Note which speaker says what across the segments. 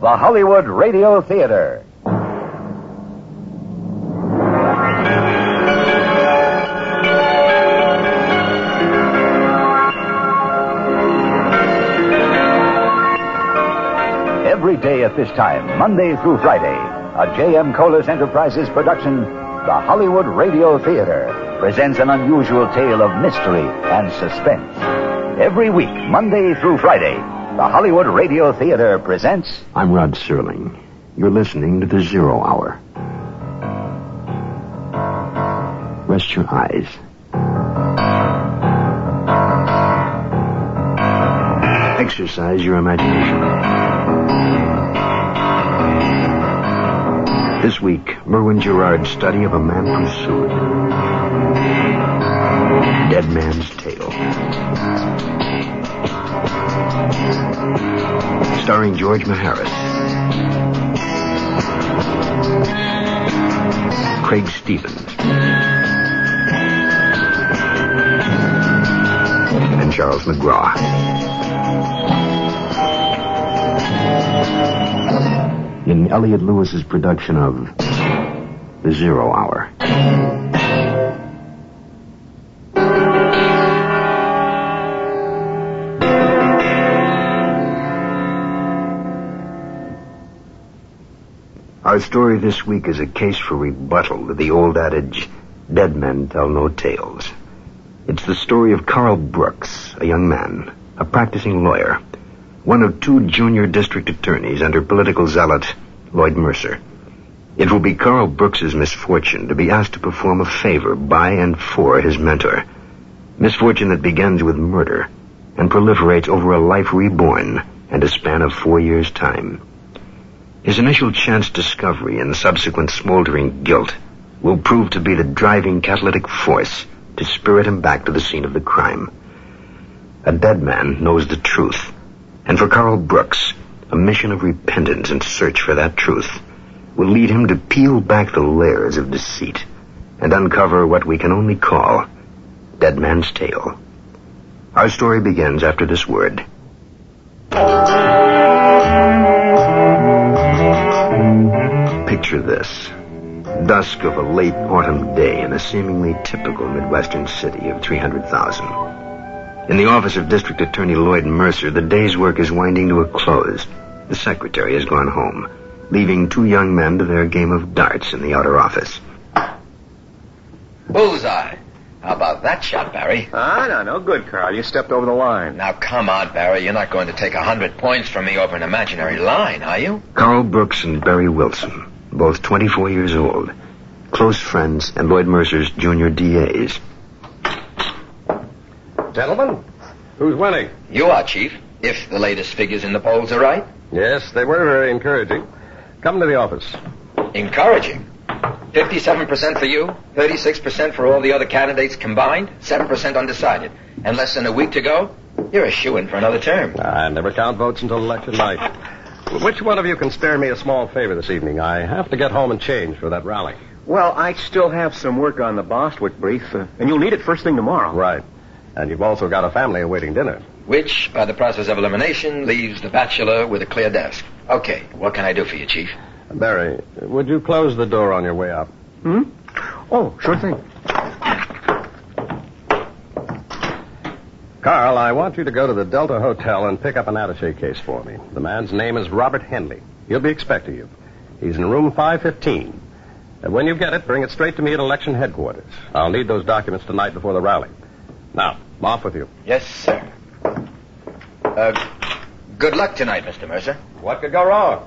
Speaker 1: the Hollywood Radio Theater. Every day at this time, Monday through Friday, a J.M. Kholos Enterprises production, the Hollywood Radio Theater presents an unusual tale of mystery and suspense. Every week, Monday through Friday, the Hollywood Radio Theater presents...
Speaker 2: I'm Rod Serling. You're listening to The Zero Hour. Rest your eyes. Exercise your imagination. This week, Merwin Gerard's study of a man pursued. Dead Man's Tale. Starring George Maharis. Craig Stevens. And Charles McGraw. In Elliot Lewis's production of The Zero Hour. Our story this week is a case for rebuttal to the old adage, dead men tell no tales. It's the story of Carl Brooks, a young man, a practicing lawyer, one of two junior district attorneys under political zealot Lloyd Mercer. It will be Carl Brooks's misfortune to be asked to perform a favor by and for his mentor. Misfortune that begins with murder and proliferates over a life reborn and a span of 4 years' time. His initial chance discovery and subsequent smoldering guilt will prove to be the driving catalytic force to spirit him back to the scene of the crime. A dead man knows the truth. And for Carl Brooks, a mission of repentance and search for that truth will lead him to peel back the layers of deceit and uncover what we can only call Dead Man's Tale. Our story begins after this word. Picture this. Dusk of a late autumn day in a seemingly typical Midwestern city of 300,000. In the office of District Attorney Lloyd Mercer, the day's work is winding to a close. The secretary has gone home, leaving two young men to their game of darts in the outer office.
Speaker 3: Bullseye. How about that shot, Barry?
Speaker 4: No good, Carl. You stepped over the line.
Speaker 3: Now, come on, Barry. You're not going to take 100 points from me over an imaginary line, are you?
Speaker 2: Carl Brooks and Barry Wilson, both 24 years old, close friends and Lloyd Mercer's junior DAs.
Speaker 4: Gentlemen, who's winning?
Speaker 3: You are, Chief, if the latest figures in the polls are right.
Speaker 4: Yes, they were very encouraging. Come to the office.
Speaker 3: Encouraging. 57% for you, 36% for all the other candidates combined, 7% undecided. And less than a week to go, you're a shoo-in for another term.
Speaker 4: I never count votes until election night. Which one of you can spare me a small favor this evening? I have to get home and change for that rally.
Speaker 5: Well, I still have some work on the Bostwick brief, and you'll need it first thing tomorrow.
Speaker 4: Right. And you've also got a family awaiting dinner.
Speaker 3: Which, by the process of elimination, leaves the bachelor with a clear desk. Okay, what can I do for you, Chief?
Speaker 4: Barry, would you close the door on your way out?
Speaker 5: Oh, sure thing.
Speaker 4: Carl, I want you to go to the Delta Hotel and pick up an attaché case for me. The man's name is Robert Henley. He'll be expecting you. He's in room 515. And when you get it, bring it straight to me at election headquarters. I'll need those documents tonight before the rally. Now, off with you.
Speaker 3: Yes, sir. Good luck tonight, Mr. Mercer.
Speaker 4: What could go wrong?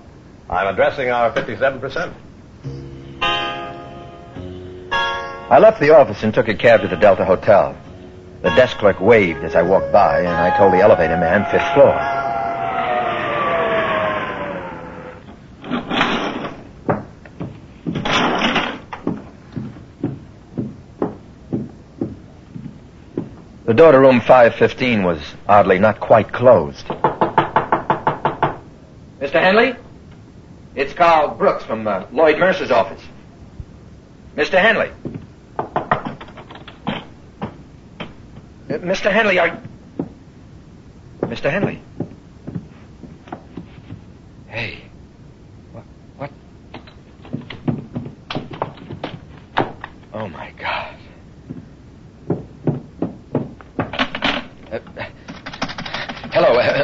Speaker 4: I'm addressing our 57%.
Speaker 3: I left the office and took a cab to the Delta Hotel. The desk clerk waved as I walked by, and I told the elevator man 5th floor. The door to room 515 was oddly not quite closed. Mr. Henley? It's Carl Brooks from Lloyd Mercer's office. Mr. Henley. Mr. Henley, Mr. Henley. Hey,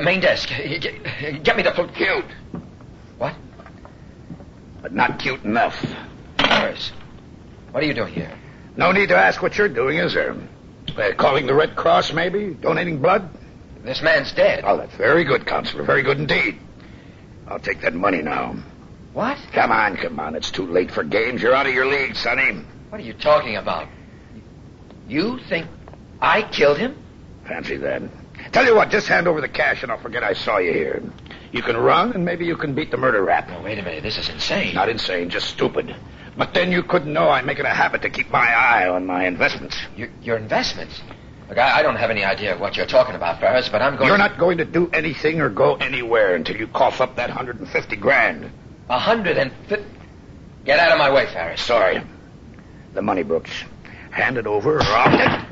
Speaker 3: main desk. Get me the...
Speaker 6: Cute.
Speaker 3: What?
Speaker 6: But not cute enough.
Speaker 3: Maharis, what are you doing here?
Speaker 6: No need to ask what you're doing, is there? Calling the Red Cross, maybe? Donating blood?
Speaker 3: This man's dead.
Speaker 6: Oh, that's very good, Counselor. Very good indeed. I'll take that money now.
Speaker 3: What?
Speaker 6: Come on. It's too late for games. You're out of your league, Sonny.
Speaker 3: What are you talking about? You think I killed him?
Speaker 6: Fancy that. Tell you what, just hand over the cash and I'll forget I saw you here. You can run and maybe you can beat the murder rap.
Speaker 3: No, wait a minute. This is insane.
Speaker 6: Not insane, just stupid. But then you couldn't know I make it a habit to keep my eye on my investments.
Speaker 3: Your investments? Look, I don't have any idea what you're talking about, Ferris, but I'm going...
Speaker 6: You're not going to do anything or go anywhere until you cough up that $150,000.
Speaker 3: 150... Get out of my way, Ferris.
Speaker 6: Sorry. The money, Brooks. Hand it over or I'll get...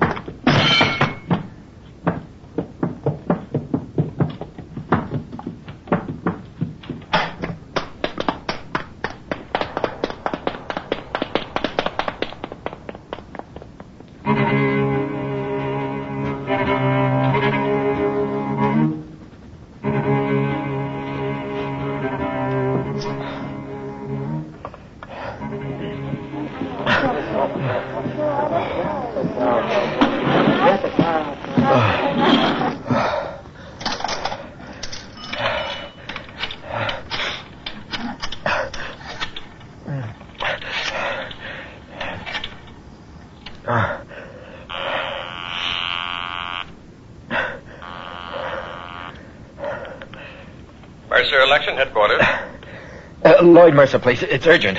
Speaker 4: Mercer Election Headquarters.
Speaker 3: Lloyd Mercer, please. It's urgent.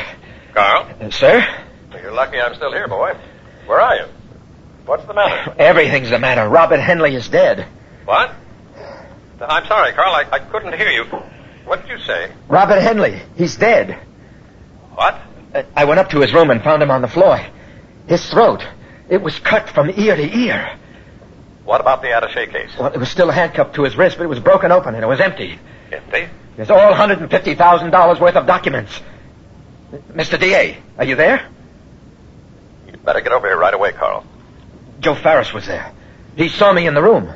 Speaker 4: Carl?
Speaker 3: Sir?
Speaker 4: Well, you're lucky I'm still here, boy. Where are you? What's the matter?
Speaker 3: Everything's the matter. Robert Henley is dead.
Speaker 4: What? I'm sorry, Carl. I couldn't hear you. What did you say?
Speaker 3: Robert Henley. He's dead.
Speaker 4: What?
Speaker 3: I went up to his room and found him on the floor. His throat. It was cut from ear to ear.
Speaker 4: What about the attaché case?
Speaker 3: Well, it was still handcuffed to his wrist, but it was broken open and it was empty.
Speaker 4: Empty?
Speaker 3: There's all $150,000 worth of documents. Mr. D.A., are you there?
Speaker 4: You'd better get over here right away, Carl.
Speaker 3: Joe Ferris was there. He saw me in the room.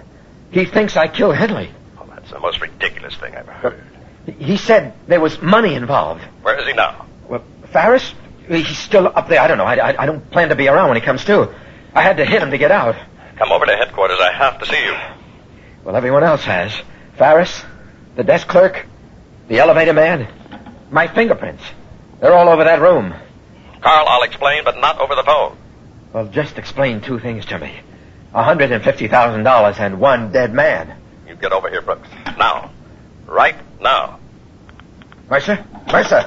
Speaker 3: He thinks I killed Henley.
Speaker 4: Oh, that's the most ridiculous thing I've ever heard.
Speaker 3: He said there was money involved.
Speaker 4: Where is he now?
Speaker 3: Well, Ferris? He's still up there. I don't know. I don't plan to be around when he comes to. I had to hit him to get out.
Speaker 4: Come over to headquarters. I have to see you.
Speaker 3: Well, everyone else has. Ferris, the desk clerk, the elevator man, my fingerprints. They're all over that room.
Speaker 4: Carl, I'll explain, but not over the phone.
Speaker 3: Well, just explain two things to me. $150,000 and one dead man.
Speaker 4: You get over here, Brooks. Now. Right now.
Speaker 3: Mercer? Mercer!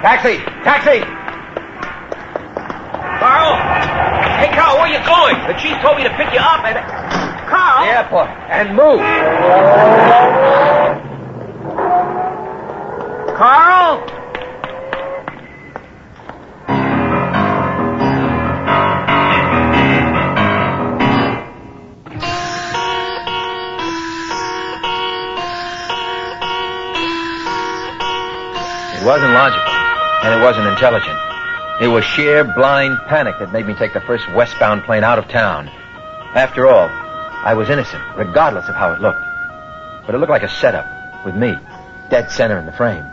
Speaker 3: Taxi! Taxi!
Speaker 7: Carl? Hey, Carl, where are you going? The chief told me to pick you up and... Carl?
Speaker 3: The airport. And move.
Speaker 7: Carl?
Speaker 3: It wasn't logical, and it wasn't intelligent. It was sheer blind panic that made me take the first westbound plane out of town. After all, I was innocent, regardless of how it looked. But it looked like a setup, with me, dead center in the frame.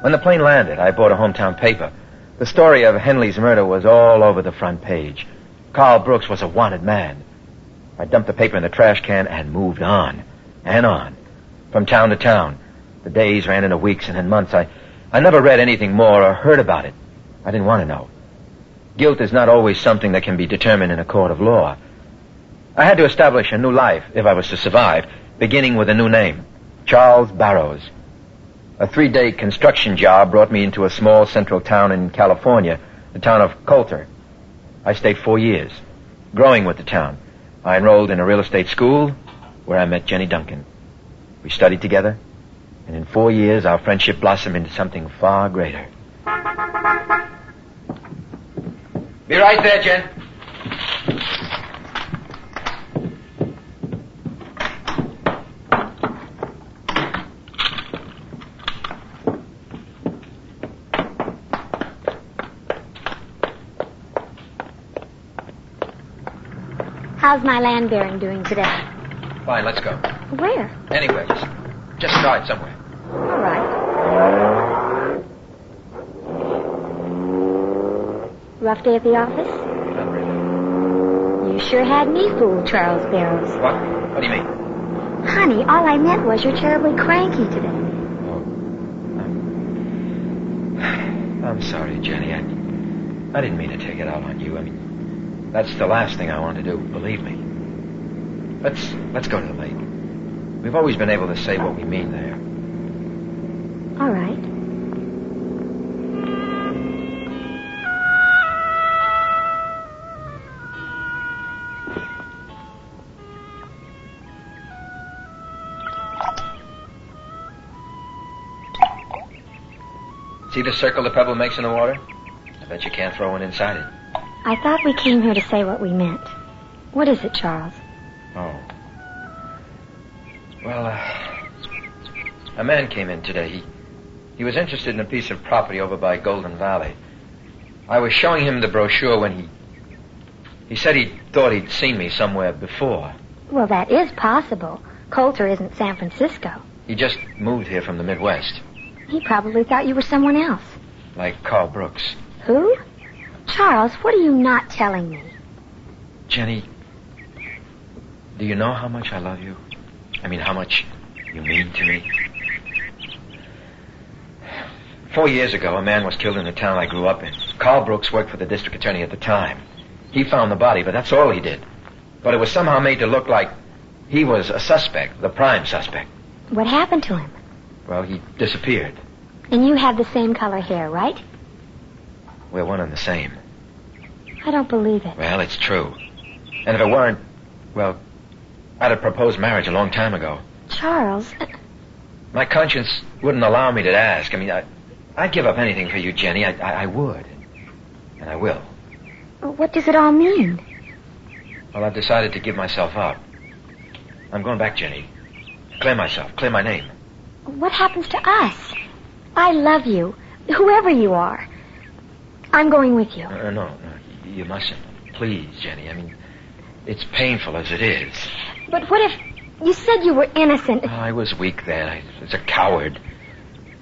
Speaker 3: When the plane landed, I bought a hometown paper. The story of Henley's murder was all over the front page. Carl Brooks was a wanted man. I dumped the paper in the trash can and moved on, and on, from town to town. The days ran into weeks and then months. I never read anything more or heard about it. I didn't want to know. Guilt is not always something that can be determined in a court of law. I had to establish a new life if I was to survive, beginning with a new name, Charles Barrows. A 3-day construction job brought me into a small central town in California, the town of Coulter. I stayed 4 years, growing with the town. I enrolled in a real estate school where I met Jenny Duncan. We studied together, and in 4 years our friendship blossomed into something far greater. Be right there, Jen.
Speaker 8: How's my land bearing doing today?
Speaker 3: Fine, let's go.
Speaker 8: Where?
Speaker 3: Anywhere, just start somewhere.
Speaker 8: All right. Rough day at the office?
Speaker 3: Not really.
Speaker 8: You sure had me fooled, Charles Barrows.
Speaker 3: What? What do you mean?
Speaker 8: Honey, all I meant was you're terribly cranky today.
Speaker 3: I'm sorry, Jenny. I didn't mean to take it out on you. I mean, that's the last thing I want to do, believe me. Let's go to the lake. We've always been able to say what we mean there.
Speaker 8: All right.
Speaker 3: See the circle the pebble makes in the water? I bet you can't throw one inside it.
Speaker 8: I thought we came here to say what we meant. What is it, Charles?
Speaker 3: Oh. Well, a man came in today. He was interested in a piece of property over by Golden Valley. I was showing him the brochure when he said he thought he'd seen me somewhere before.
Speaker 8: Well, that is possible. Coulter isn't San Francisco.
Speaker 3: He just moved here from the Midwest.
Speaker 8: He probably thought you were someone else.
Speaker 3: Like Carl Brooks.
Speaker 8: Who? Charles, what are you not telling me?
Speaker 3: Jenny, do you know how much I love you? I mean, how much you mean to me? 4 years ago, a man was killed in the town I grew up in. Carl Brooks worked for the district attorney at the time. He found the body, but that's all he did. But it was somehow made to look like he was a suspect, the prime suspect.
Speaker 8: What happened to him?
Speaker 3: Well, he disappeared.
Speaker 8: And you have the same color hair, right?
Speaker 3: We're one and the same.
Speaker 8: I don't believe it.
Speaker 3: Well, it's true. And if it weren't, well, I'd have proposed marriage a long time ago.
Speaker 8: Charles...
Speaker 3: My conscience wouldn't allow me to ask. I mean, I'd give up anything for you, Jenny. I would. And I will.
Speaker 8: What does it all mean?
Speaker 3: Well, I've decided to give myself up. I'm going back, Jenny. Clear myself. Clear my name.
Speaker 8: What happens to us? I love you, whoever you are. I'm going with you.
Speaker 3: No, you mustn't. Please, Jenny. I mean, it's painful as it is.
Speaker 8: But what if... You said you were innocent.
Speaker 3: I was weak then. I was a coward.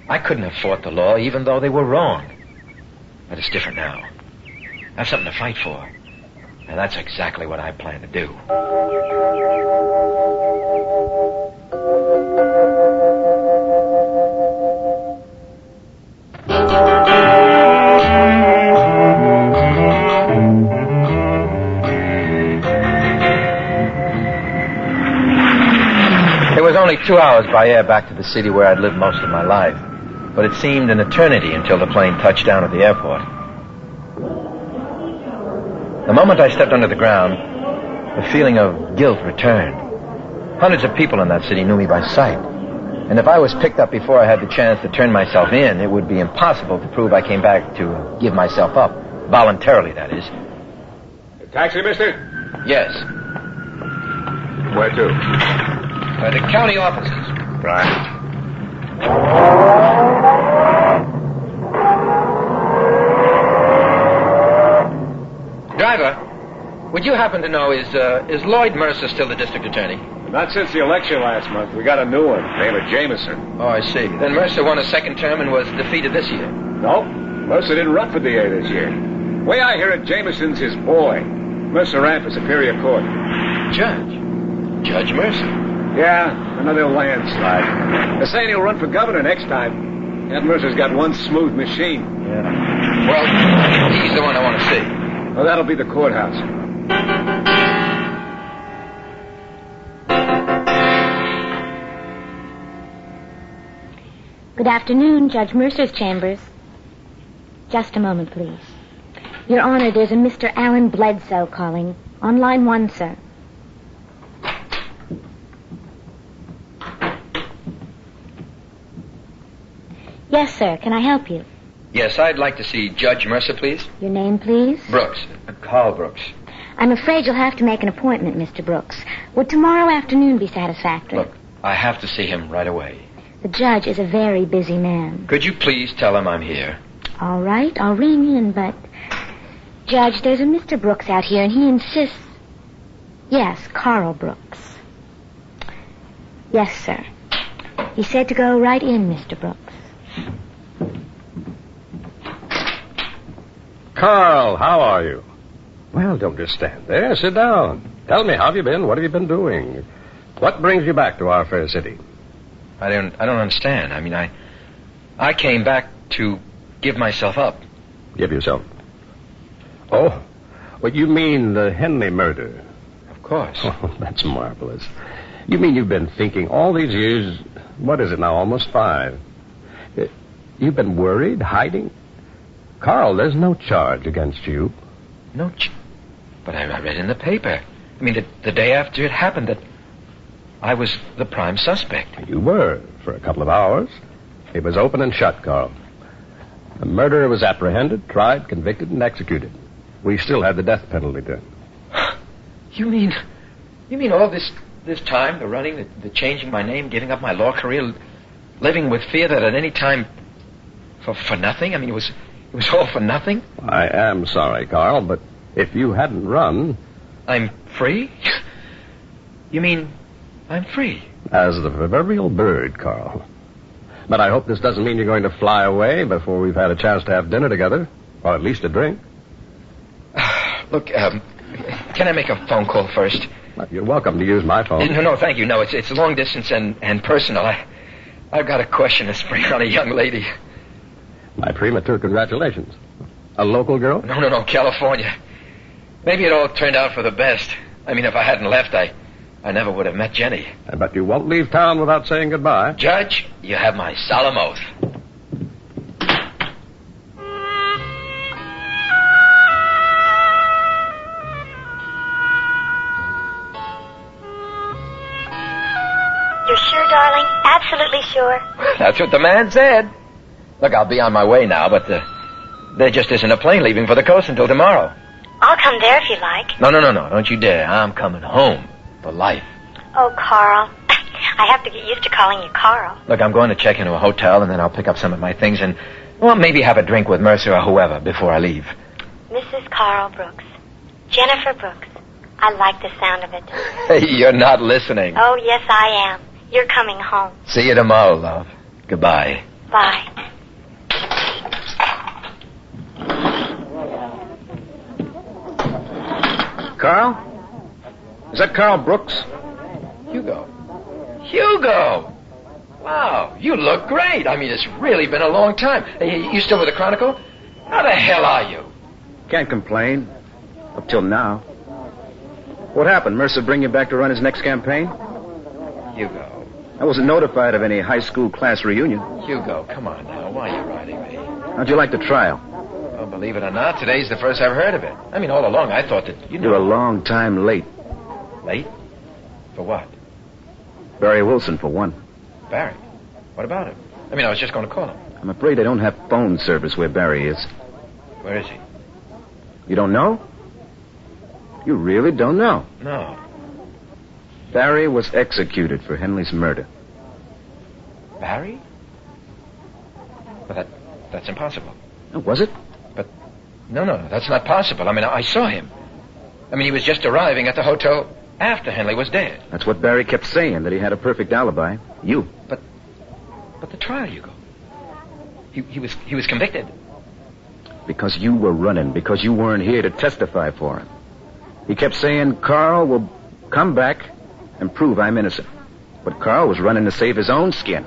Speaker 3: I couldn't have fought the law, even though they were wrong. But it's different now. I have something to fight for. And that's exactly what I plan to do. It was only 2 hours by air back to the city where I'd lived most of my life. But it seemed an eternity until the plane touched down at the airport. The moment I stepped under the ground, the feeling of guilt returned. Hundreds of people in that city knew me by sight. And if I was picked up before I had the chance to turn myself in, it would be impossible to prove I came back to give myself up. Voluntarily, that is.
Speaker 5: Taxi, mister?
Speaker 3: Yes.
Speaker 5: Where to?
Speaker 3: The county offices.
Speaker 5: Right.
Speaker 3: Driver, would you happen to know, is Lloyd Mercer still the district attorney?
Speaker 5: Not since the election last month. We got a new one, named Jameson.
Speaker 3: Oh, I see. Then Mercer won a second term and was defeated this year.
Speaker 5: Nope. Mercer didn't run for DA this year. Way I hear it, Jameson's his boy. Mercer ran for Superior Court.
Speaker 3: Judge Mercer?
Speaker 5: Yeah, another landslide. They're saying he'll run for governor next time. Ed Mercer's got one smooth machine.
Speaker 3: Yeah. Well, he's the one I want to see.
Speaker 5: Well, that'll be the courthouse.
Speaker 8: Good afternoon, Judge Mercer's chambers. Just a moment, please. Your Honor, there's a Mr. Alan Bledsoe calling. On line 1, sir. Yes, sir. Can I help you?
Speaker 3: Yes, I'd like to see Judge Mercer, please.
Speaker 8: Your name, please?
Speaker 3: Brooks. Carl Brooks.
Speaker 8: I'm afraid you'll have to make an appointment, Mr. Brooks. Would tomorrow afternoon be satisfactory?
Speaker 3: Look, I have to see him right away.
Speaker 8: The judge is a very busy man.
Speaker 3: Could you please tell him I'm here?
Speaker 8: All right, I'll ring in, but... Judge, there's a Mr. Brooks out here, and he insists... Yes, Carl Brooks. Yes, sir. He said to go right in, Mr. Brooks.
Speaker 4: Carl, how are you? Well, don't just stand there. Sit down. Tell me, how have you been? What have you been doing? What brings you back to our fair city?
Speaker 3: I don't understand. I mean, I came back to give myself up.
Speaker 4: Give yourself. Oh, what you mean the Henley murder?
Speaker 3: Of course.
Speaker 4: Oh, that's marvelous. You mean you've been thinking all these years, what is it now, almost 5? You've been worried, hiding? Carl, there's no charge against you.
Speaker 3: But I read in the paper. I mean, the day after it happened that I was the prime suspect.
Speaker 4: You were, for a couple of hours. It was open and shut, Carl. The murderer was apprehended, tried, convicted, and executed. We still had the death penalty then.
Speaker 3: You mean all this time, the running, the changing my name, giving up my law career, living with fear that at any time, for nothing? I mean, it was all for nothing?
Speaker 4: I am sorry, Carl, but if you hadn't run...
Speaker 3: I'm free? You mean I'm free?
Speaker 4: As the proverbial bird, Carl. But I hope this doesn't mean you're going to fly away before we've had a chance to have dinner together, or at least a drink.
Speaker 3: Look, can I make a phone call first?
Speaker 4: You're welcome to use my phone.
Speaker 3: No, thank you. No, it's long distance and personal. I've got a question to spring on a young lady.
Speaker 4: My premature congratulations. A local girl?
Speaker 3: No, California. Maybe it all turned out for the best. I mean, if I hadn't left, I never would have met Jenny.
Speaker 4: But you won't leave town without saying goodbye.
Speaker 3: Judge, you have my solemn oath.
Speaker 9: You're sure, darling? Absolutely sure?
Speaker 3: That's what the man said. Look, I'll be on my way now, but there just isn't a plane leaving for the coast until tomorrow.
Speaker 9: I'll come there if you like.
Speaker 3: No, don't you dare. I'm coming home for life.
Speaker 9: Oh, Carl. I have to get used to calling you Carl.
Speaker 3: Look, I'm going to check into a hotel, and then I'll pick up some of my things and, well, maybe have a drink with Mercer or whoever before I leave.
Speaker 9: Mrs. Carl Brooks. Jennifer Brooks. I like the sound of it.
Speaker 3: Hey, you're not listening.
Speaker 9: Oh, yes, I am. You're coming home.
Speaker 3: See you tomorrow, love. Goodbye.
Speaker 9: Bye.
Speaker 6: Carl? Is that Carl Brooks?
Speaker 3: Hugo! Wow, you look great. I mean, it's really been a long time. Hey, you still with the Chronicle? How the hell are you?
Speaker 6: Can't complain. Up till now. What happened? Mercer bring you back to run his next campaign?
Speaker 3: Hugo.
Speaker 6: I wasn't notified of any high school class reunion.
Speaker 3: Hugo, come on now. Why are you writing me?
Speaker 6: How'd you like the trial?
Speaker 3: Well, believe it or not, today's the first I've heard of it. I mean, all along I thought that you know...
Speaker 6: You're a long time late.
Speaker 3: Late? For what?
Speaker 6: Barry Wilson, for one.
Speaker 3: Barry? What about him? I mean, I was just going to call him.
Speaker 6: I'm afraid they don't have phone service where Barry is.
Speaker 3: Where is he?
Speaker 6: You don't know? You really don't know?
Speaker 3: No.
Speaker 6: Barry was executed for Henley's murder.
Speaker 3: Barry? Well, that's impossible.
Speaker 6: Oh, was it?
Speaker 3: But, no, that's not possible. I mean, I saw him. I mean, he was just arriving at the hotel after Henley was dead.
Speaker 6: That's what Barry kept saying, that he had a perfect alibi. You.
Speaker 3: But the trial, Hugo. He was convicted.
Speaker 6: Because you were running, because you weren't here to testify for him. He kept saying Carl will come back and prove I'm innocent. But Carl was running to save his own skin.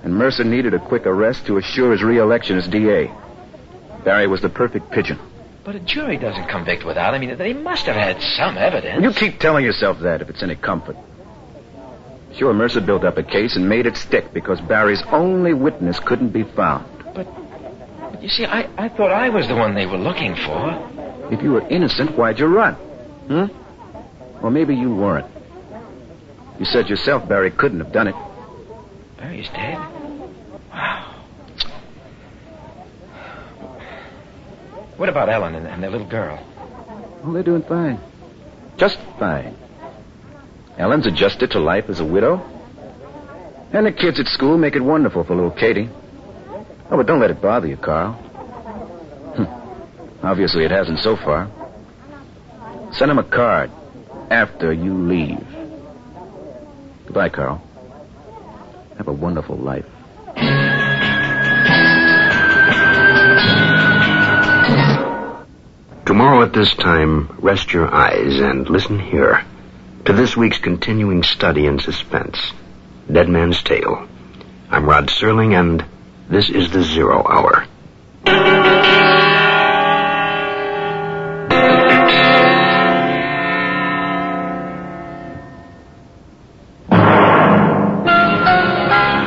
Speaker 6: And Mercer needed a quick arrest to assure his re-election as DA. Barry was the perfect pigeon.
Speaker 3: But a jury doesn't convict without. I mean, they must have had some evidence.
Speaker 6: You keep telling yourself that if it's any comfort. Sure, Mercer built up a case and made it stick because Barry's only witness couldn't be found.
Speaker 3: But you see, I thought I was the one they were looking for.
Speaker 6: If you were innocent, why'd you run? Or maybe you weren't. You said yourself Barry couldn't have done it.
Speaker 3: Barry's dead? Wow. What about Ellen and their little girl?
Speaker 6: Oh, they're doing fine. Just fine. Ellen's adjusted to life as a widow. And the kids at school make it wonderful for little Katie. Oh, but don't let it bother you, Carl. Obviously, it hasn't so far. Send him a card. after you leave. Goodbye, Carl. Have a wonderful life.
Speaker 2: Tomorrow at this time, rest your eyes and listen here to this week's continuing study in suspense, Dead Man's Tale. I'm Rod Serling, and this is the 0 Hour.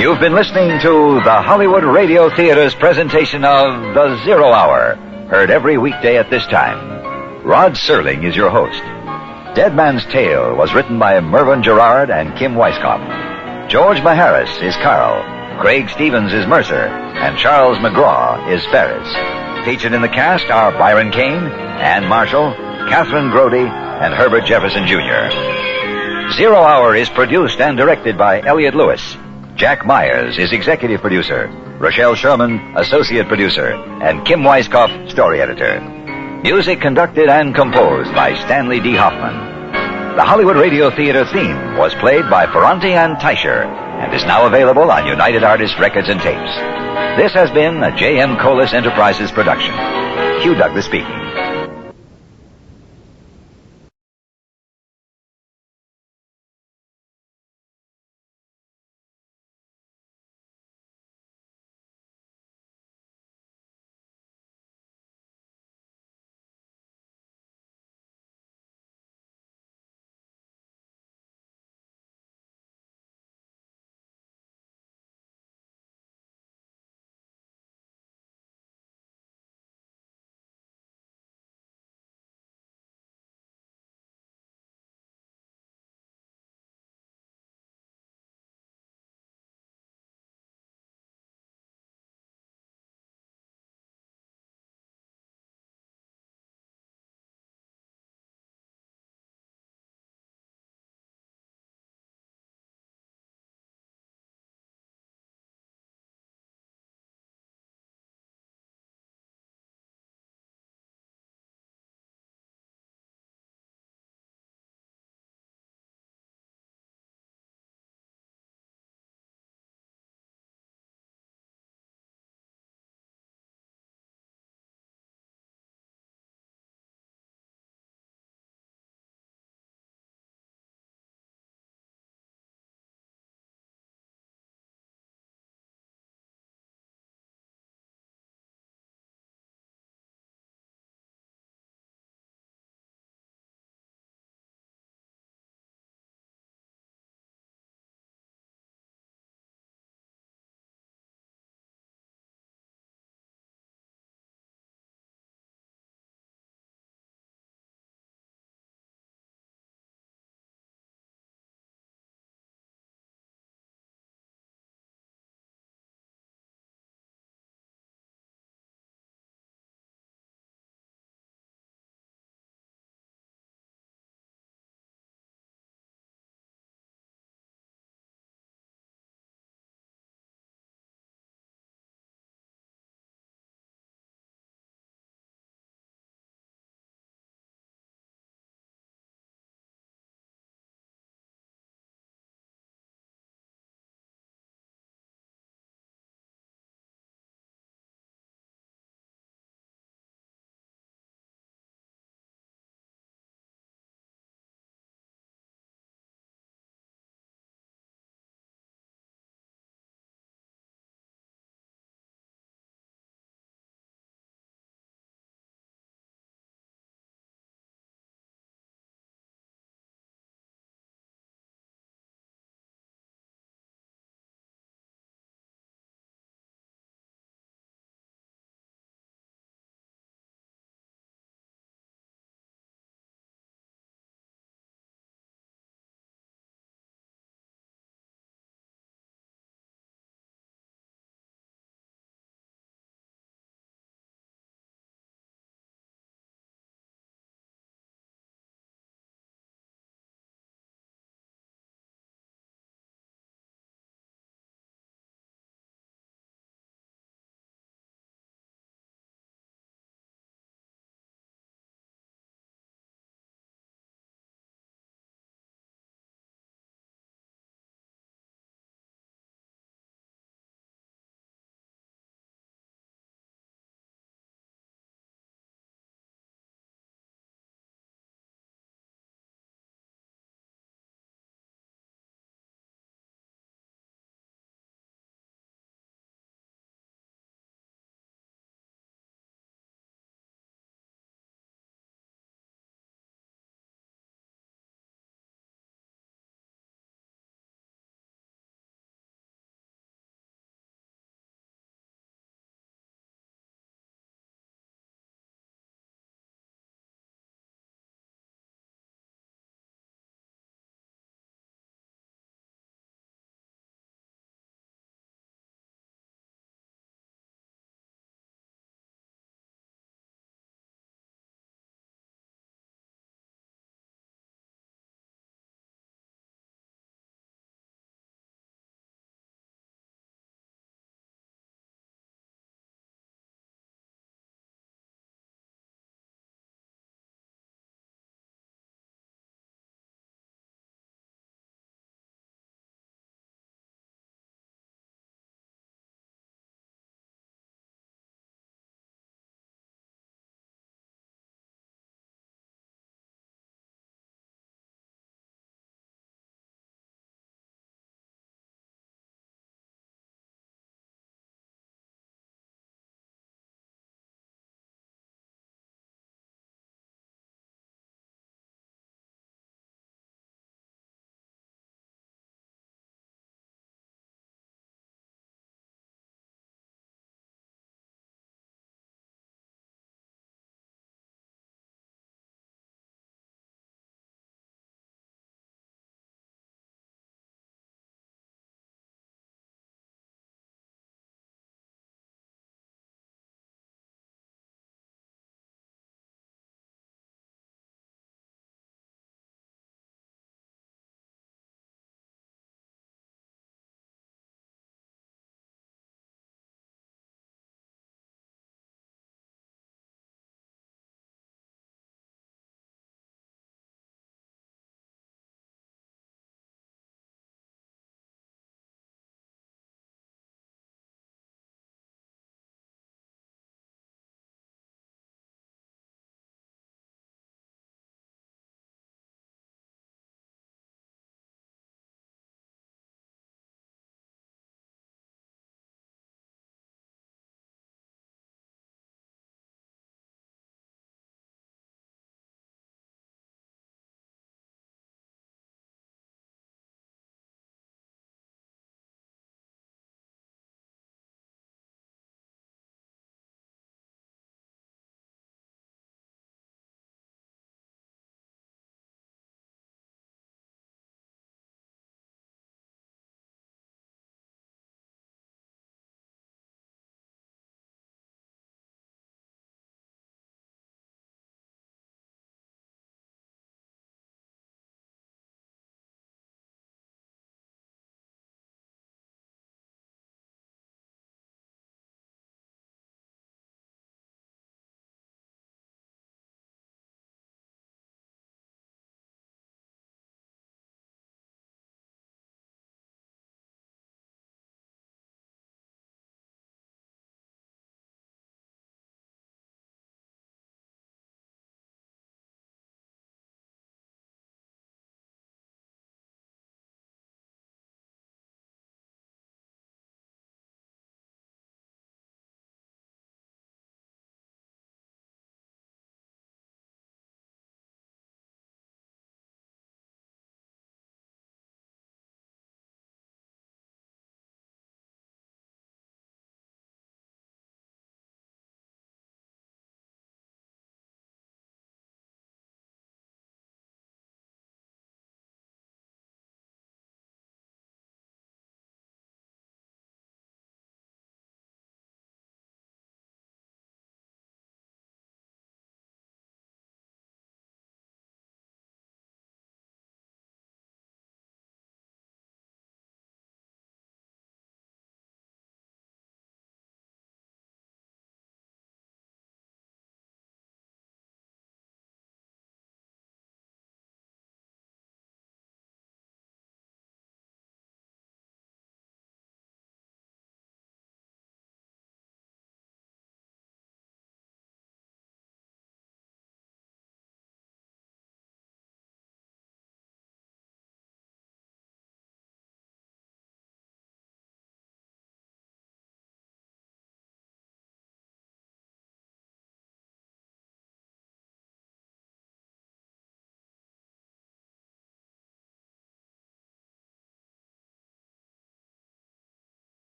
Speaker 1: You've been listening to the Hollywood Radio Theater's presentation of The 0 Hour, heard every weekday at this time. Rod Serling is your host. Dead Man's Tale was written by Mervyn Gerard and Kim Weisskopf. George Maharis is Carl, Craig Stevens is Mercer, and Charles McGraw is Ferris. Featured in the cast are Byron Kane, Ann Marshall, Catherine Grody, and Herbert Jefferson Jr. 0 Hour is produced and directed by Elliot Lewis. Jack Myers is executive producer, Rochelle Sherman, associate producer, and Kim Weisskopf, story editor. Music conducted and composed by Stanley D. Hoffman. The Hollywood Radio Theater theme was played by Ferranti and Teicher and is now available on United Artists Records and Tapes. This has been a J.M. Kholos Enterprises production. Hugh Douglas speaking.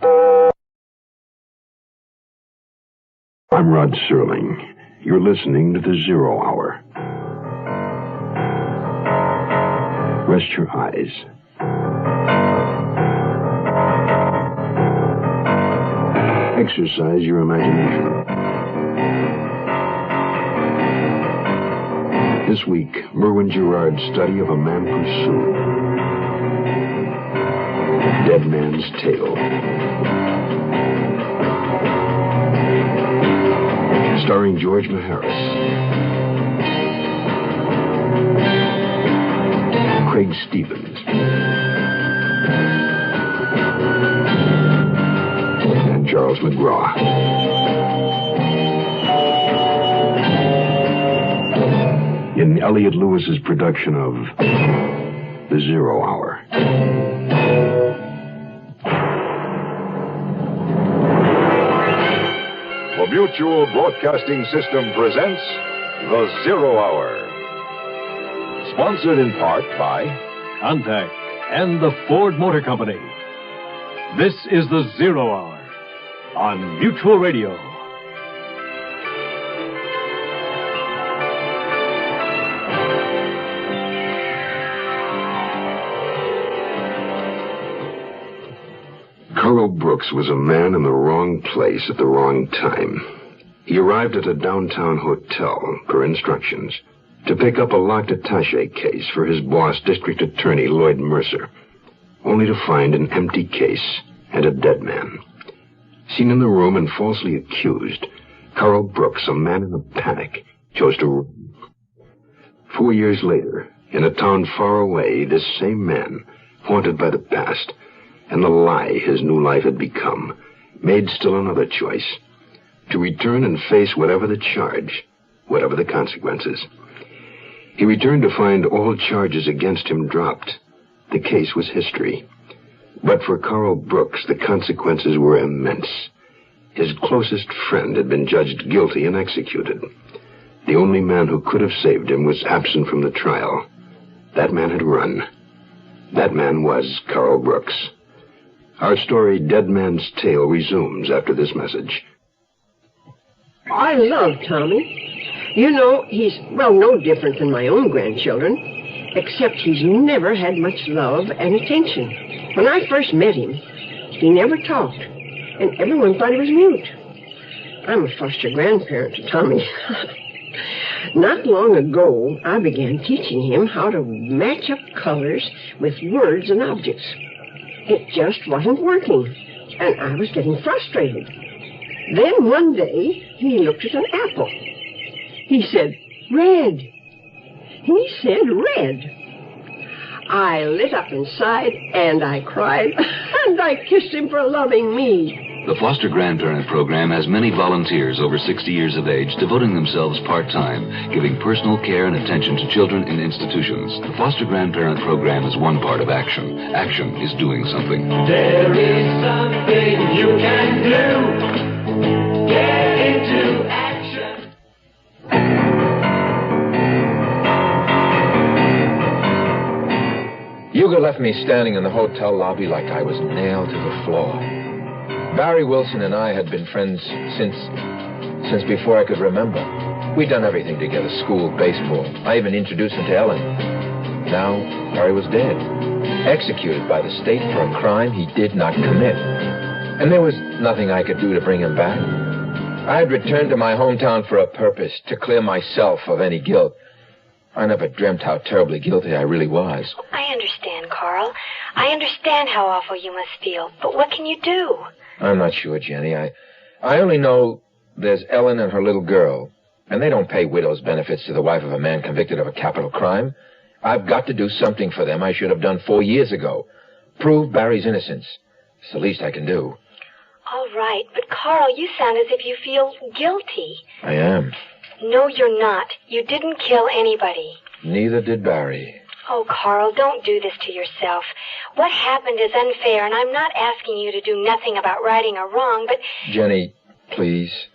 Speaker 10: I'm Rod Serling. You're listening to the 0 Hour. Rest your eyes. Exercise your imagination. This week, Merwin Gerard's study of a man pursued. Dead Man's Tale. Starring George Maharis. Craig Stevens. And Charles McGraw. In Elliot Lewis's production of The 0 Hour.
Speaker 1: The Mutual Broadcasting System presents The 0 Hour. Sponsored in part by
Speaker 11: Contact and the Ford Motor Company. This is The 0 Hour on Mutual Radio.
Speaker 10: Carl Brooks was a man in the wrong place at the wrong time. He arrived at a downtown hotel, per instructions, to pick up a locked attaché case for his boss, District Attorney Lloyd Mercer, only to find an empty case and a dead man. Seen in the room and falsely accused, Carl Brooks, a man in a panic, chose to run. 4 years later, in a town far away, this same man, haunted by the past and the lie his new life had become, made still another choice: to return and face whatever the charge, whatever the consequences. He returned to find all charges against him dropped. The case was history. But for Carl Brooks, the consequences were immense. His closest friend had been judged guilty and executed. The only man who could have saved him was absent from the trial. That man had run. That man was Carl Brooks. Our story, Dead Man's Tale, resumes after this message.
Speaker 12: I love Tommy. You know, he's, no different than my own grandchildren, except he's never had much love and attention. When I first met him, he never talked, and everyone thought he was mute. I'm a foster grandparent to Tommy. Not long ago, I began teaching him how to match up colors with words and objects. It just wasn't working, and I was getting frustrated. Then one day, he looked at an apple. He said, "Red." He said, "Red." I lit up inside, and I cried, and I kissed him for loving me.
Speaker 13: The Foster Grandparent Program has many volunteers over 60 years of age devoting themselves part-time, giving personal care and attention to children in institutions. The Foster Grandparent Program is one part of action. Action is doing something.
Speaker 14: There is something you can do. Get into action.
Speaker 3: Hugo left me standing in the hotel lobby like I was nailed to the floor. Barry Wilson and I had been friends since before I could remember. We'd done everything together, school, baseball. I even introduced him to Ellen. Now, Barry was dead, executed by the state for a crime he did not commit. And there was nothing I could do to bring him back. I had returned to my hometown for a purpose, to clear myself of any guilt. I never dreamt how terribly guilty I really was.
Speaker 9: I understand, Carl. I understand how awful you must feel. But what can you do?
Speaker 3: I'm not sure, Jenny. I only know there's Ellen and her little girl, and they don't pay widow's benefits to the wife of a man convicted of a capital crime. I've got to do something for them I should have done 4 years ago. Prove Barry's innocence. It's the least I can do.
Speaker 9: All right, but Carl, you sound as if you feel guilty.
Speaker 3: I am.
Speaker 9: No, you're not. You didn't kill anybody.
Speaker 3: Neither did Barry.
Speaker 9: Oh, Carl, don't do this to yourself. What happened is unfair, and I'm not asking you to do nothing about righting a wrong, but...
Speaker 3: Jenny, please,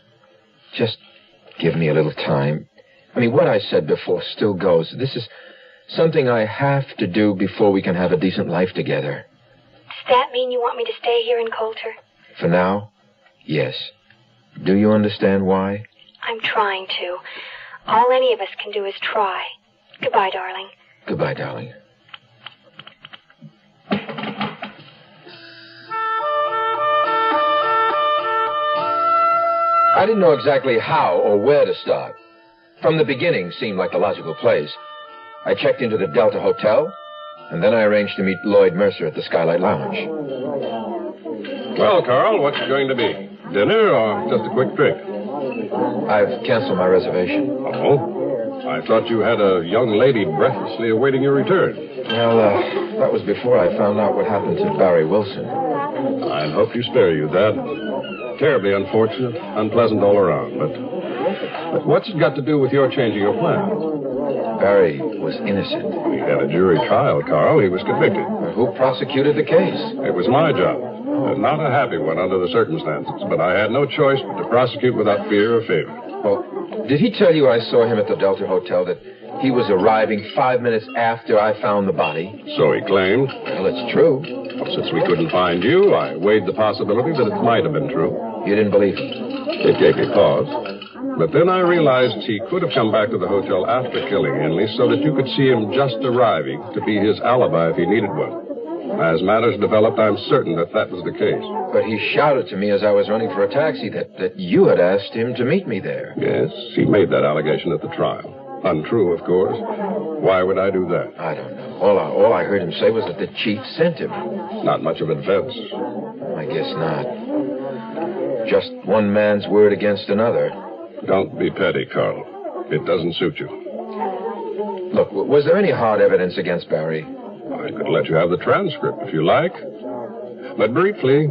Speaker 3: just give me a little time. I mean, what I said before still goes. This is something I have to do before we can have a decent life together.
Speaker 9: Does that mean you want me to stay here in Coulter?
Speaker 3: For now, yes. Do you understand why?
Speaker 9: I'm trying to. All any of us can do is try. Goodbye, darling.
Speaker 3: Goodbye, darling. I didn't know exactly how or where to start. From the beginning seemed like the logical place. I checked into the Delta Hotel, and then I arranged to meet Lloyd Mercer at the Skylight Lounge.
Speaker 4: Well, Carl, what's it going to be? Dinner or just a quick drink?
Speaker 3: I've canceled my reservation.
Speaker 4: Oh? I thought you had a young lady breathlessly awaiting your return.
Speaker 3: Well, that was before I found out what happened to Barry Wilson.
Speaker 4: I'd hope you spare you that. Terribly unfortunate, unpleasant all around, but what's it got to do with your changing your plan?
Speaker 3: Barry was innocent.
Speaker 4: We had a jury trial, Carl. He was convicted.
Speaker 3: But who prosecuted the case?
Speaker 4: It was my job. Not a happy one under the circumstances, but I had no choice but to prosecute without fear or favor.
Speaker 3: Well, did he tell you I saw him at the Delta Hotel, that he was arriving 5 minutes after I found the body?
Speaker 4: So he claimed.
Speaker 3: Well, it's true.
Speaker 4: Well, since we couldn't find you, I weighed the possibility that it might have been true.
Speaker 3: You didn't believe him?
Speaker 4: It gave me pause. But then I realized he could have come back to the hotel after killing Henley so that you could see him just arriving to be his alibi if he needed one. As matters developed, I'm certain that was the case.
Speaker 3: But he shouted to me as I was running for a taxi that you had asked him to meet me there.
Speaker 4: Yes, he made that allegation at the trial. Untrue, of course. Why would I do that?
Speaker 3: I don't know. All I heard him say was that the chief sent him.
Speaker 4: Not much of a defense.
Speaker 3: I guess not. Just one man's word against another.
Speaker 4: Don't be petty, Carl. It doesn't suit you.
Speaker 3: Look, was there any hard evidence against Barry?
Speaker 4: I could let you have the transcript if you like. But briefly,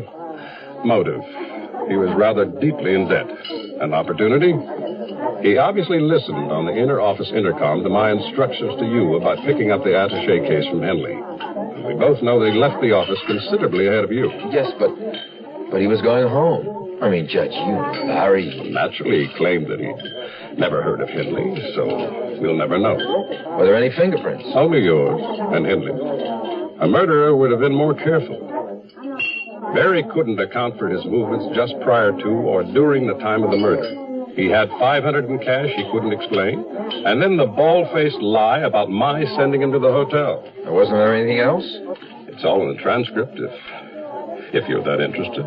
Speaker 4: motive. He was rather deeply in debt. An opportunity? He obviously listened on the inner office intercom to my instructions to you about picking up the attaché case from Henley. We both know that he left the office considerably ahead of you.
Speaker 3: Yes, but he was going home. I mean, Judge, you knew Barry.
Speaker 4: Naturally, he claimed that he'd never heard of Henley, so we'll never know.
Speaker 3: Were there any fingerprints?
Speaker 4: Only yours and Henley. A murderer would have been more careful. Barry couldn't account for his movements just prior to or during the time of the murder. He had $500 in cash he couldn't explain, and then the bald-faced lie about my sending him to the hotel.
Speaker 3: Wasn't there anything else?
Speaker 4: It's all in the transcript, if you're that interested.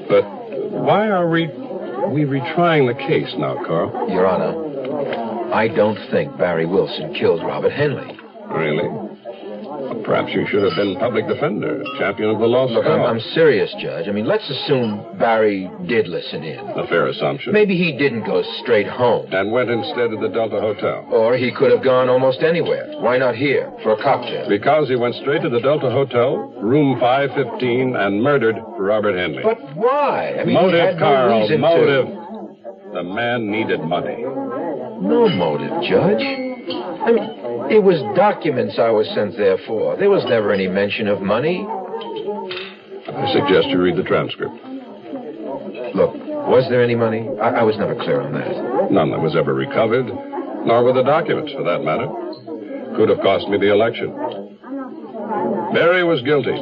Speaker 4: But why are we retrying the case now, Carl?
Speaker 3: Your Honor, I don't think Barry Wilson killed Robert Henley.
Speaker 4: Really? Well, perhaps you should have been public defender, champion of the lost cause.
Speaker 3: Look, I'm serious, Judge. I mean, let's assume Barry did listen in.
Speaker 4: A fair assumption.
Speaker 3: Maybe he didn't go straight home.
Speaker 4: And went instead to the Delta Hotel.
Speaker 3: Or he could have gone almost anywhere. Why not here, for a cocktail?
Speaker 4: Because he went straight to the Delta Hotel, room 515, and murdered Robert Henley.
Speaker 3: But why? I mean,
Speaker 4: motive,
Speaker 3: he had
Speaker 4: Carl,
Speaker 3: no reason
Speaker 4: motive.
Speaker 3: to...
Speaker 4: The man needed money.
Speaker 3: No motive, Judge. I mean, it was documents I was sent there for. There was never any mention of money.
Speaker 4: I suggest you read the transcript.
Speaker 3: Look, was there any money? I was never clear on that.
Speaker 4: None that was ever recovered, nor were the documents, for that matter. Could have cost me the election. Barry was guilty.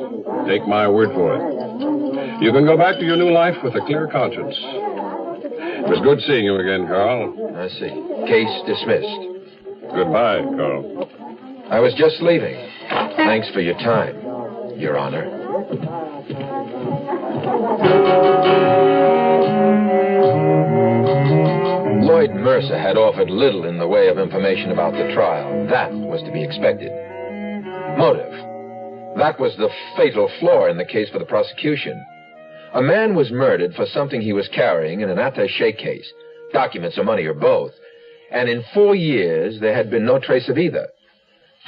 Speaker 4: Take my word for it. You can go back to your new life with a clear conscience. It was good seeing you again, Carl.
Speaker 3: I see. Case dismissed.
Speaker 4: Goodbye, Carl.
Speaker 3: I was just leaving. Thanks for your time, Your Honor. Lloyd Mercer had offered little in the way of information about the trial. That was to be expected. Motive. That was the fatal flaw in the case for the prosecution. A man was murdered for something he was carrying in an attaché case, documents or money or both, and in 4 years there had been no trace of either.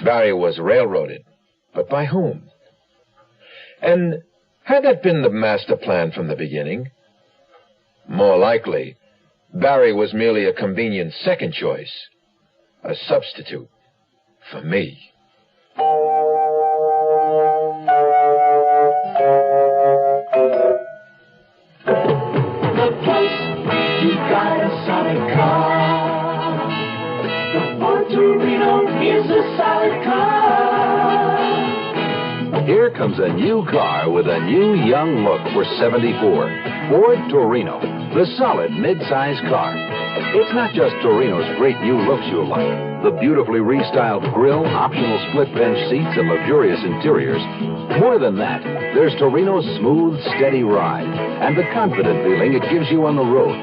Speaker 3: Barry was railroaded, but by whom? And had that been the master plan from the beginning? More likely, Barry was merely a convenient second choice, a substitute for me.
Speaker 14: You got a solid car. The Ford Torino is a solid car.
Speaker 4: Here comes
Speaker 13: comes a new car with a new young look for 74. Ford Torino, the solid mid-size car. It's not just Torino's great new looks you'll like. The beautifully restyled grille, optional split bench seats, and luxurious interiors. More than that, there's Torino's smooth, steady ride and the confident feeling it gives you on the road.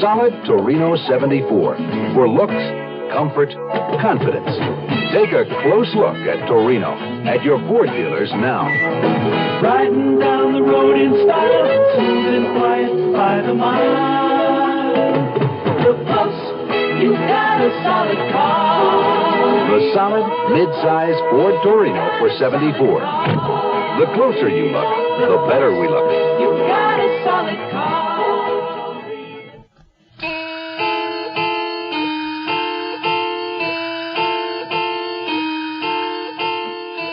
Speaker 13: Solid Torino 74 for looks, comfort, confidence. Take a close look at Torino at your Ford dealers now.
Speaker 14: Riding down the road in style, smooth and quiet by the mile. The Plus, you've got a solid car.
Speaker 13: The solid, mid-size Ford Torino for 74. The closer you look, the better we look.
Speaker 14: You've got a solid car.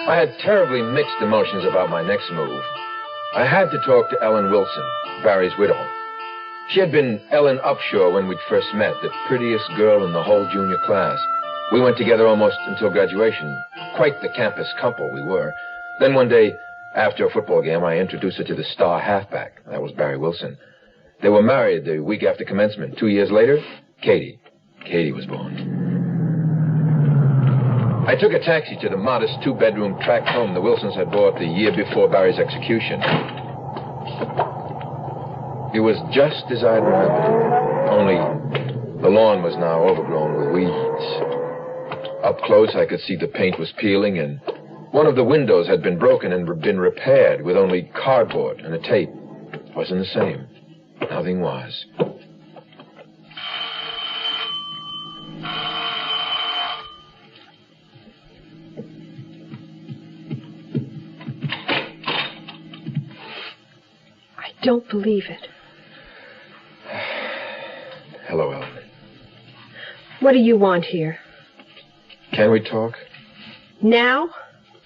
Speaker 3: I had terribly mixed emotions about my next move. I had to talk to Ellen Wilson, Barry's widow. She had been Ellen Upshaw when we'd first met, the prettiest girl in the whole junior class. We went together almost until graduation. Quite the campus couple we were. Then one day, after a football game, I introduced her to the star halfback. That was Barry Wilson. They were married the week after commencement. 2 years later, Katie was born. I took a taxi to the modest two-bedroom tract home the Wilsons had bought the year before Barry's execution. It was just as I'd remembered it, only the lawn was now overgrown with weeds. Up close, I could see the paint was peeling, and one of the windows had been broken and been repaired with only cardboard and a tape. It wasn't the same. Nothing was.
Speaker 12: Don't believe it.
Speaker 3: Hello, Ellen.
Speaker 12: What do you want here?
Speaker 3: Can we talk?
Speaker 12: Now?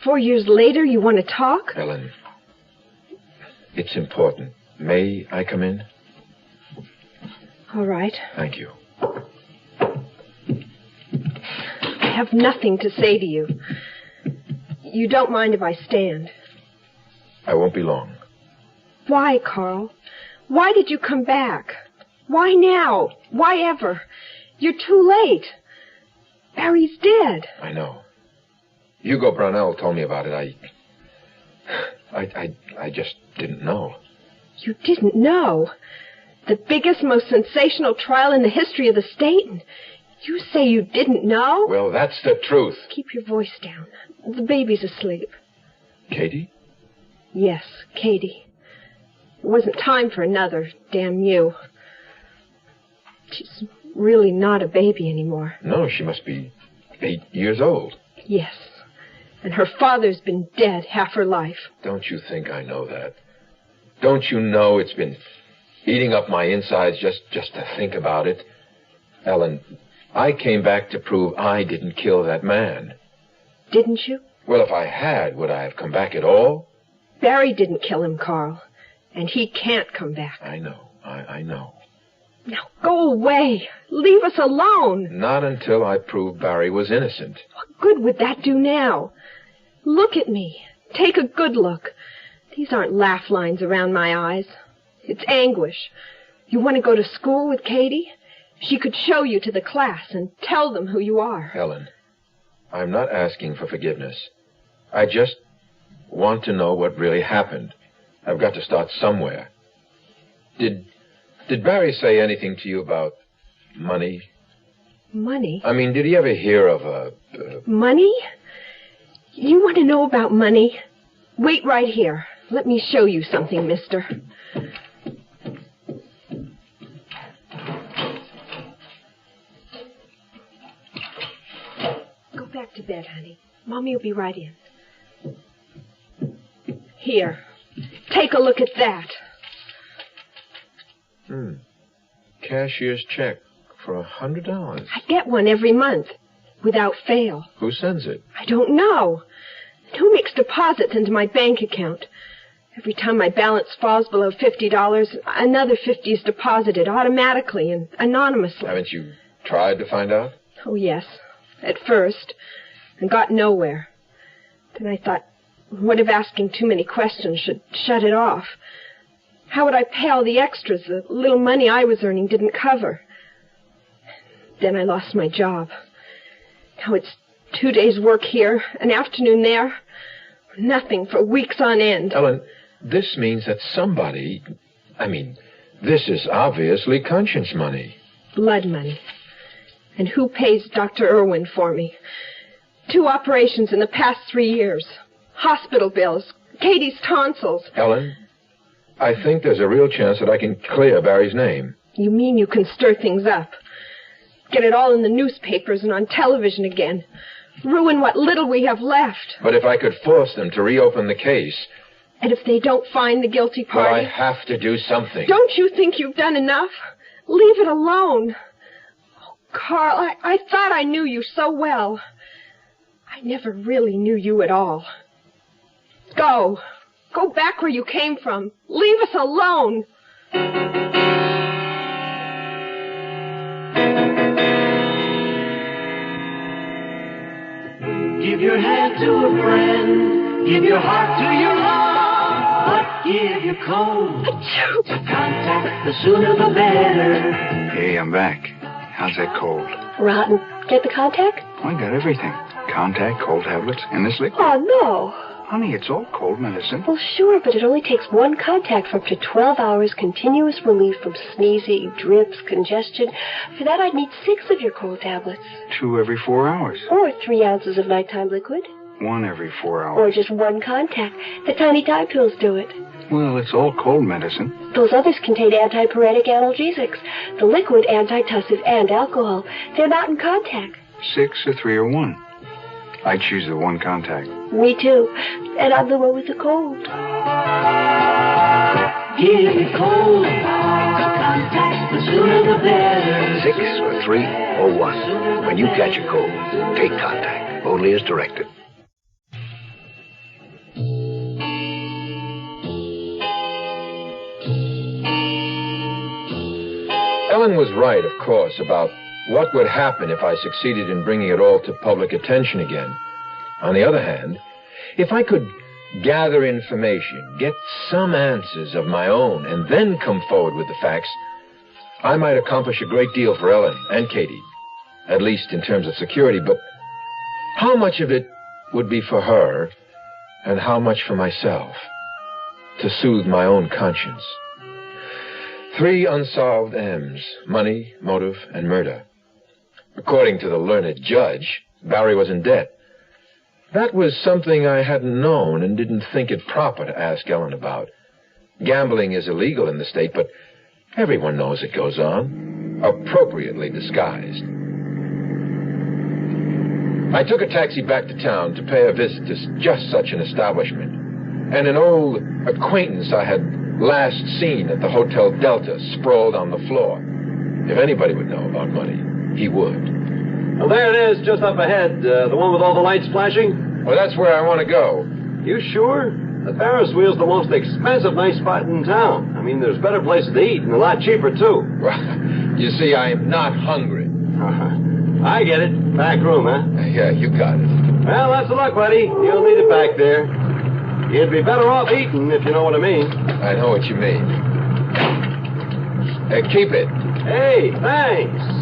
Speaker 12: 4 years later, you want to talk?
Speaker 3: Ellen, it's important. May I come in?
Speaker 12: All right.
Speaker 3: Thank you.
Speaker 12: I have nothing to say to you. You don't mind if I stand?
Speaker 3: I won't be long.
Speaker 12: Why, Carl? Why did you come back? Why now? Why ever? You're too late. Barry's dead.
Speaker 3: I know. Hugo Brownell told me about it. I just didn't know.
Speaker 12: You didn't know? The biggest, most sensational trial in the history of the state? And you say you didn't know?
Speaker 3: Well, that's the truth.
Speaker 12: Keep your voice down. The baby's asleep.
Speaker 3: Katie?
Speaker 12: Yes, Katie. It wasn't time for another, damn you. She's really not a baby anymore.
Speaker 3: No, she must be 8 years old.
Speaker 12: Yes. And her father's been dead half her life.
Speaker 3: Don't you think I know that? Don't you know it's been eating up my insides just to think about it? Ellen, I came back to prove I didn't kill that man.
Speaker 12: Didn't you?
Speaker 3: Well, if I had, would I have come back at all?
Speaker 12: Barry didn't kill him, Carl. And he can't come back.
Speaker 3: I know. I know.
Speaker 12: Now go away. Leave us alone.
Speaker 3: Not until I prove Barry was innocent.
Speaker 12: What good would that do now? Look at me. Take a good look. These aren't laugh lines around my eyes. It's anguish. You want to go to school with Katie? She could show you to the class and tell them who you are.
Speaker 3: Helen, I'm not asking for forgiveness. I just want to know what really happened. I've got to start somewhere. Did Barry say anything to you about money?
Speaker 12: Money?
Speaker 3: I mean, did he ever hear of
Speaker 12: Money? You want to know about money? Wait right here. Let me show you something, mister. Go back to bed, honey. Mommy will be right in. Here. Take a look at that.
Speaker 3: Cashier's check for $100.
Speaker 12: I get one every month, without fail.
Speaker 3: Who sends it?
Speaker 12: I don't know. Who makes deposits into my bank account? Every time my balance falls below $50, another $50 is deposited automatically and anonymously.
Speaker 3: Haven't you tried to find out?
Speaker 12: Oh, yes. At first. And got nowhere. Then I thought, What if asking too many questions should shut it off? How would I pay all the extras the little money I was earning didn't cover? Then I lost my job. Now it's 2 days' work here, an afternoon there. Nothing for weeks on end.
Speaker 15: Ellen, this means that somebody... this is obviously conscience money.
Speaker 12: Blood money. And who pays Dr. Irwin for me? 2 operations in the past 3 years. Hospital bills. Katie's tonsils.
Speaker 15: Ellen, I think there's a real chance that I can clear Barry's name.
Speaker 12: You mean you can stir things up? Get it all in the newspapers and on television again. Ruin what little we have left.
Speaker 15: But if I could force them to reopen the case...
Speaker 12: And if they don't find the guilty party...
Speaker 15: Well, I have to do something.
Speaker 12: Don't you think you've done enough? Leave it alone. Oh, Carl, I thought I knew you so well. I never really knew you at all. Go. Go back where you came from. Leave us alone.
Speaker 14: Give your hand to a friend. Give your heart to your love. But give your cold to contact. The sooner the better.
Speaker 16: Hey, I'm back. How's that cold?
Speaker 9: Rotten. Get the contact?
Speaker 16: I got everything. Contact, cold tablets, and this liquid.
Speaker 9: Oh, no.
Speaker 16: Honey, it's all cold medicine.
Speaker 9: Well, sure, but it only takes 1 contact for up to 12 hours continuous relief from sneezing, drips, congestion. For that, I'd need 6 of your cold tablets.
Speaker 16: 2 every 4 hours.
Speaker 9: Or 3 ounces of nighttime liquid.
Speaker 16: 1 every 4 hours.
Speaker 9: Or just 1 contact. The tiny Tide pills do it.
Speaker 16: Well, it's all cold medicine.
Speaker 9: Those others contain antipyretic analgesics. The liquid, antitussive, and alcohol. They're not in contact.
Speaker 16: 6 or 3 or 1. I choose the 1 contact.
Speaker 9: Me too. And I'm the one with the cold.
Speaker 14: Give me cold contact. The sooner the better.
Speaker 2: 6 or 3 or 1. When you catch a cold, take contact. Only as directed.
Speaker 15: Ellen was right, of course, about what would happen if I succeeded in bringing it all to public attention again. On the other hand, if I could gather information, get some answers of my own, and then come forward with the facts, I might accomplish a great deal for Ellen and Katie, at least in terms of security, but how much of it would be for her and how much for myself, to soothe my own conscience? 3 unsolved M's: money, motive, and murder. According to the learned judge, Barry was in debt. That was something I hadn't known and didn't think it proper to ask Ellen about. Gambling is illegal in the state, but everyone knows it goes on, appropriately disguised. I took a taxi back to town to pay a visit to just such an establishment. And an old acquaintance I had last seen at the Hotel Delta sprawled on the floor. If anybody would know about money, he would.
Speaker 17: Well, there it is, just up ahead. The one with all the lights flashing?
Speaker 15: Well, that's where I want to go.
Speaker 17: You sure? The Ferris wheel's the most expensive night spot in town. I mean, there's better places to eat and a lot cheaper, too.
Speaker 15: Well, you see, I am not hungry.
Speaker 17: I get it. Back room, huh?
Speaker 15: Yeah, you got it.
Speaker 17: Well, that's the luck, buddy. You'll need it back there. You'd be better off eating, if you know what I mean.
Speaker 15: I know what you mean. Keep it.
Speaker 17: Hey, thanks.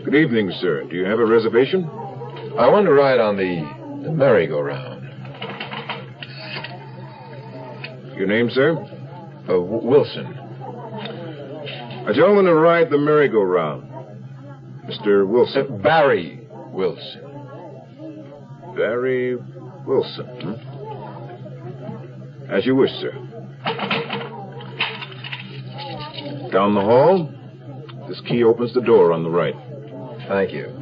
Speaker 18: Good evening, sir. Do you have a reservation?
Speaker 15: I want to ride on the merry-go-round.
Speaker 18: Your name, sir?
Speaker 15: Wilson.
Speaker 18: A gentleman to ride the merry-go-round. Mr. Wilson.
Speaker 15: Barry Wilson.
Speaker 18: Barry Wilson, huh? As you wish, sir. Down the hall. This key opens the door on the right.
Speaker 15: Thank you.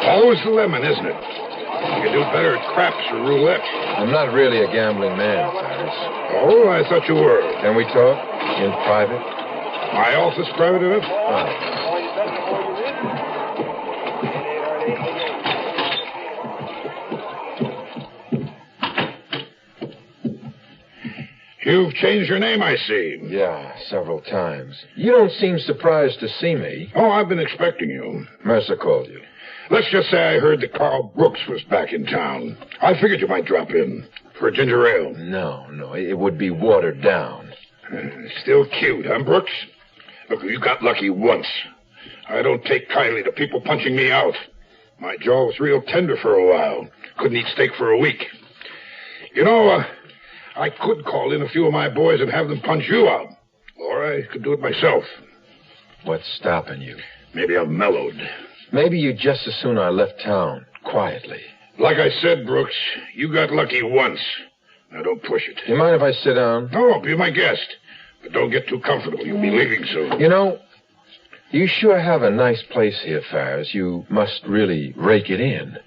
Speaker 10: Always the lemon, isn't it?
Speaker 18: could do better at craps or roulette.
Speaker 15: I'm not really a gambling man, Ferris.
Speaker 18: Oh, I thought you were.
Speaker 15: Can we talk? In private?
Speaker 18: My office private enough? You've changed your name, I see.
Speaker 15: Yeah, several times. You don't seem surprised to see me.
Speaker 18: Oh, I've been expecting you.
Speaker 15: Mercer called you.
Speaker 18: Let's just say I heard that Carl Brooks was back in town. I figured you might drop in for a ginger ale.
Speaker 15: No, it would be watered down.
Speaker 18: Still cute, huh, Brooks? Look, you got lucky once. I don't take kindly to people punching me out. My jaw was real tender for a while. Couldn't eat steak for a week. You know, I could call in a few of my boys and have them punch you out. Or I could do it myself.
Speaker 15: What's stopping you?
Speaker 18: Maybe I've mellowed.
Speaker 15: Maybe you just as soon I left town, quietly.
Speaker 18: Like I said, Brooks, you got lucky once. Now don't push it.
Speaker 15: You mind if I sit down?
Speaker 18: No, be my guest. But don't get too comfortable. You'll be leaving soon.
Speaker 15: You know, you sure have a nice place here, Ferris. You must really rake it in.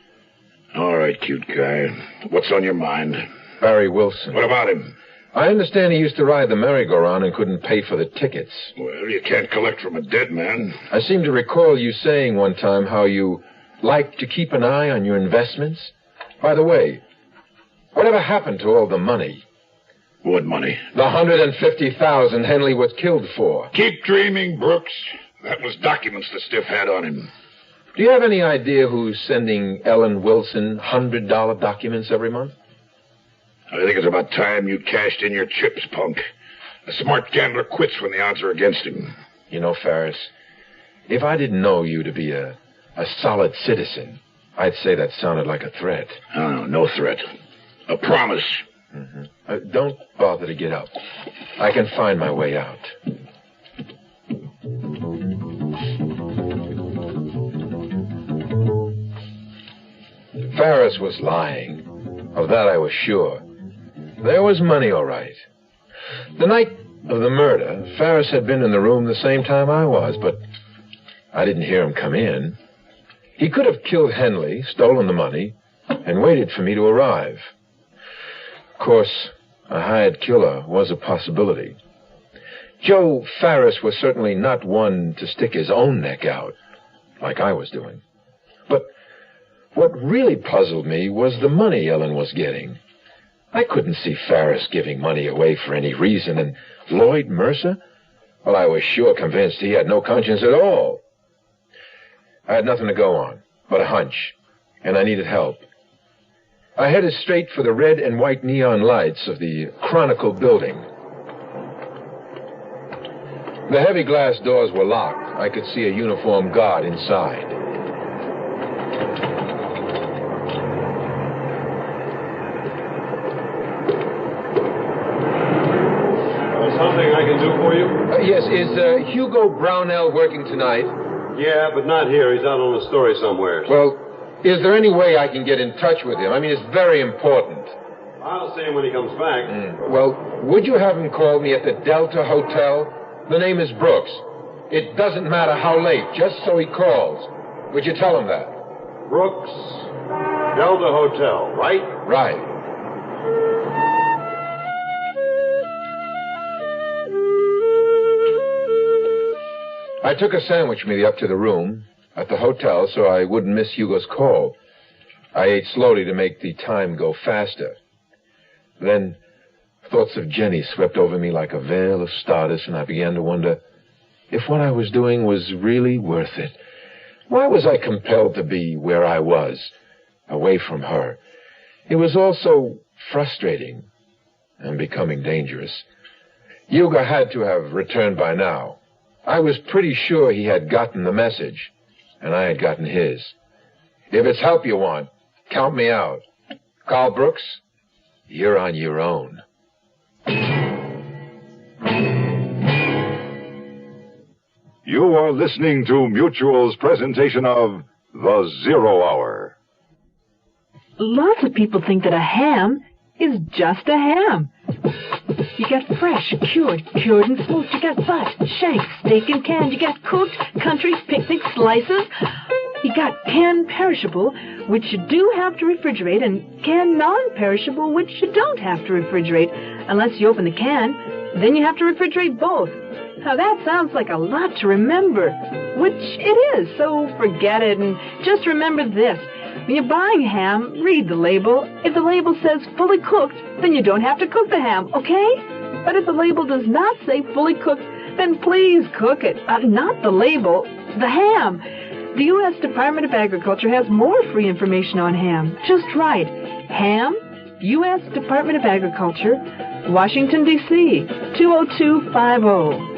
Speaker 18: All right, cute guy. What's on your mind?
Speaker 15: Barry Wilson.
Speaker 18: What about him?
Speaker 15: I understand he used to ride the merry-go-round and couldn't pay for the tickets.
Speaker 18: Well, you can't collect from a dead man.
Speaker 15: I seem to recall you saying one time how you like to keep an eye on your investments. By the way, whatever happened to all the money?
Speaker 18: What money?
Speaker 15: The $150,000 Henley was killed for.
Speaker 18: Keep dreaming, Brooks. That was documents the stiff had on him.
Speaker 15: Do you have any idea who's sending Ellen Wilson $100 documents every month?
Speaker 18: I think it's about time you cashed in your chips, punk. A smart gambler quits when the odds are against him.
Speaker 15: You know, Ferris, if I didn't know you to be a solid citizen, I'd say that sounded like a threat.
Speaker 18: Oh, no threat. A promise.
Speaker 15: Mm-hmm. Don't bother to get up. I can find my way out. Ferris was lying. Of that I was sure. There was money, all right. The night of the murder, Ferris had been in the room the same time I was, but I didn't hear him come in. He could have killed Henley, stolen the money, and waited for me to arrive. Of course, a hired killer was a possibility. Joe Ferris was certainly not one to stick his own neck out, like I was doing. But what really puzzled me was the money Ellen was getting. I couldn't see Ferris giving money away for any reason, and Lloyd Mercer? Well, I was sure convinced he had no conscience at all. I had nothing to go on but a hunch, and I needed help. I headed straight for the red and white neon lights of the Chronicle building. The heavy glass doors were locked. I could see a uniformed guard inside.
Speaker 17: Something I can do for you?
Speaker 15: Yes, is Hugo Brownell working tonight?
Speaker 17: Yeah, but not here. He's out on a story somewhere.
Speaker 15: Well, is there any way I can get in touch with him? I mean, it's very important.
Speaker 17: I'll see him when he comes back.
Speaker 15: Well, would you have him call me at the Delta Hotel? The name is Brooks. It doesn't matter how late, just so he calls. Would you tell him that?
Speaker 17: Brooks, Delta Hotel, right?
Speaker 15: Right. I took a sandwich mealy up to the room at the hotel so I wouldn't miss Hugo's call. I ate slowly to make the time go faster. Then thoughts of Jenny swept over me like a veil of stardust, and I began to wonder if what I was doing was really worth it. Why was I compelled to be where I was, away from her? It was all so frustrating and becoming dangerous. Hugo had to have returned by now. I was pretty sure he had gotten the message, and I had gotten his. If it's help you want, count me out. Carl Brooks, you're on your own.
Speaker 10: You are listening to Mutual's presentation of The Zero Hour.
Speaker 19: Lots of people think that a ham is just a ham. You get fresh, cured and smoked. You get butt, shank, steak and canned. You get cooked, country, picnic slices. You got canned perishable, which you do have to refrigerate, and canned non-perishable, which you don't have to refrigerate. Unless you open the can, then you have to refrigerate both. Now, that sounds like a lot to remember, which it is, so forget it, and just remember this. When you're buying ham, read the label. If the label says fully cooked, then you don't have to cook the ham, okay? But if the label does not say fully cooked, then please cook it. Not the label, the ham. The U.S. Department of Agriculture has more free information on ham. Just write ham, U.S. Department of Agriculture, Washington, D.C., 20250.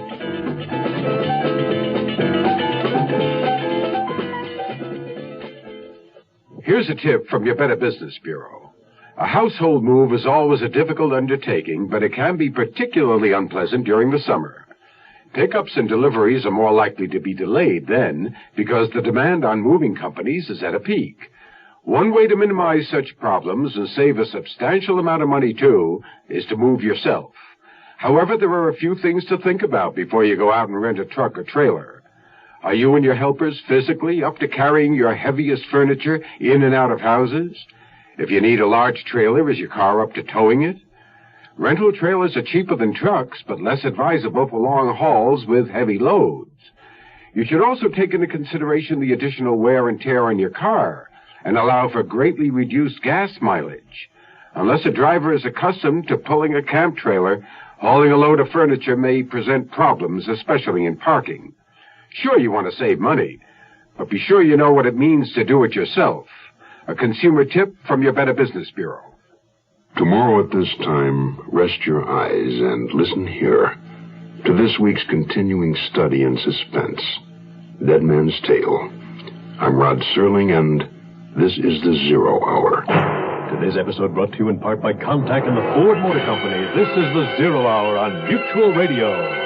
Speaker 20: Here's a tip from your Better Business Bureau. A household move is always a difficult undertaking, but it can be particularly unpleasant during the summer. Pickups and deliveries are more likely to be delayed then because the demand on moving companies is at a peak. One way to minimize such problems and save a substantial amount of money, too, is to move yourself. However, there are a few things to think about before you go out and rent a truck or trailer. Are you and your helpers physically up to carrying your heaviest furniture in and out of houses? If you need a large trailer, is your car up to towing it? Rental trailers are cheaper than trucks, but less advisable for long hauls with heavy loads. You should also take into consideration the additional wear and tear on your car and allow for greatly reduced gas mileage. Unless a driver is accustomed to pulling a camp trailer, hauling a load of furniture may present problems, especially in parking. Sure, you want to save money, but be sure you know what it means to do it yourself. A consumer tip from your Better Business Bureau.
Speaker 10: Tomorrow at this time, rest your eyes and listen here to this week's continuing study in suspense, Dead Man's Tale. I'm Rod Serling, and this is the Zero Hour.
Speaker 11: Today's episode brought to you in part by Contact and the Ford Motor Company. This is the Zero Hour on Mutual Radio.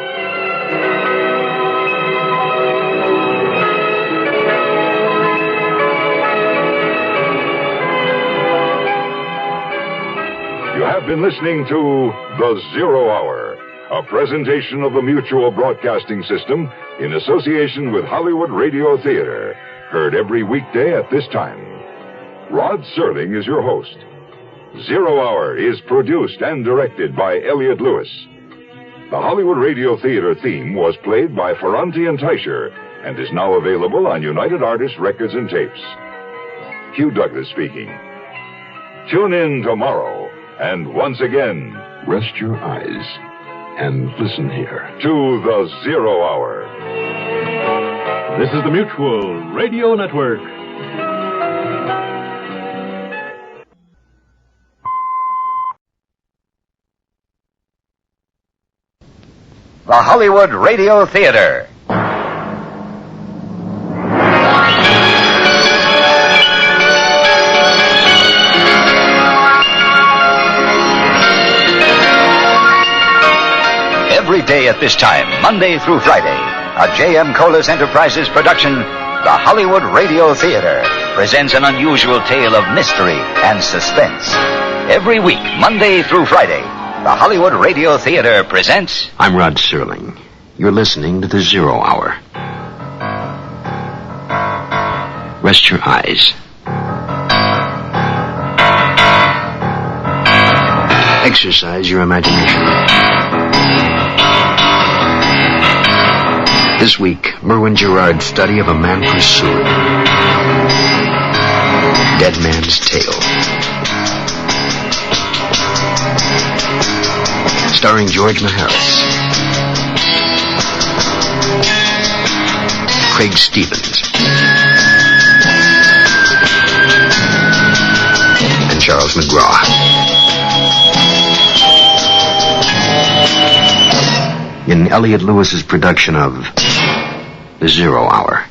Speaker 21: You have been listening to The Zero Hour, a presentation of the Mutual Broadcasting System in association with Hollywood Radio Theater, heard every weekday at this time. Rod Serling is your host. Zero Hour is produced and directed by Elliott Lewis. The Hollywood Radio Theater theme was played by Ferranti and Teicher and is now available on United Artists Records and Tapes. Hugh Douglas speaking. Tune in tomorrow. And once again,
Speaker 10: rest your eyes and listen here
Speaker 21: to the Zero Hour.
Speaker 11: This is the Mutual Radio Network.
Speaker 1: The Hollywood Radio Theater. Every day at this time, Monday through Friday, a J.M. Kholos Enterprises production, the Hollywood Radio Theater presents an unusual tale of mystery and suspense. Every week, Monday through Friday, the Hollywood Radio Theater presents...
Speaker 2: I'm Rod Serling. You're listening to the Zero Hour. Rest your eyes. Exercise your imagination. This week, Merwin Gerard's study of a man pursued. Dead Man's Tale. Starring George Maharis. Craig Stevens. And Charles McGraw. In Elliott Lewis's production of The Zero Hour.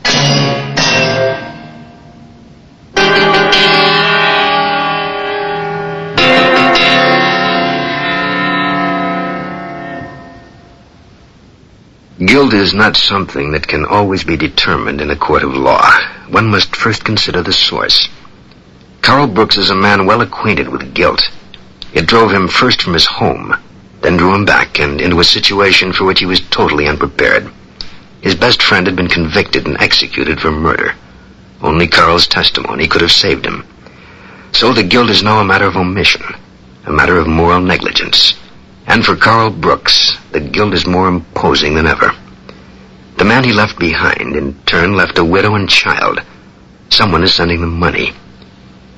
Speaker 2: Guilt is not something that can always be determined in a court of law. One must first consider the source. Carl Brooks is a man well acquainted with guilt. It drove him first from his home, then drew him back and into a situation for which he was totally unprepared. His best friend had been convicted and executed for murder. Only Carl's testimony could have saved him. So the guilt is now a matter of omission, a matter of moral negligence. And for Carl Brooks, the guilt is more imposing than ever. The man he left behind, in turn, left a widow and child. Someone is sending them money.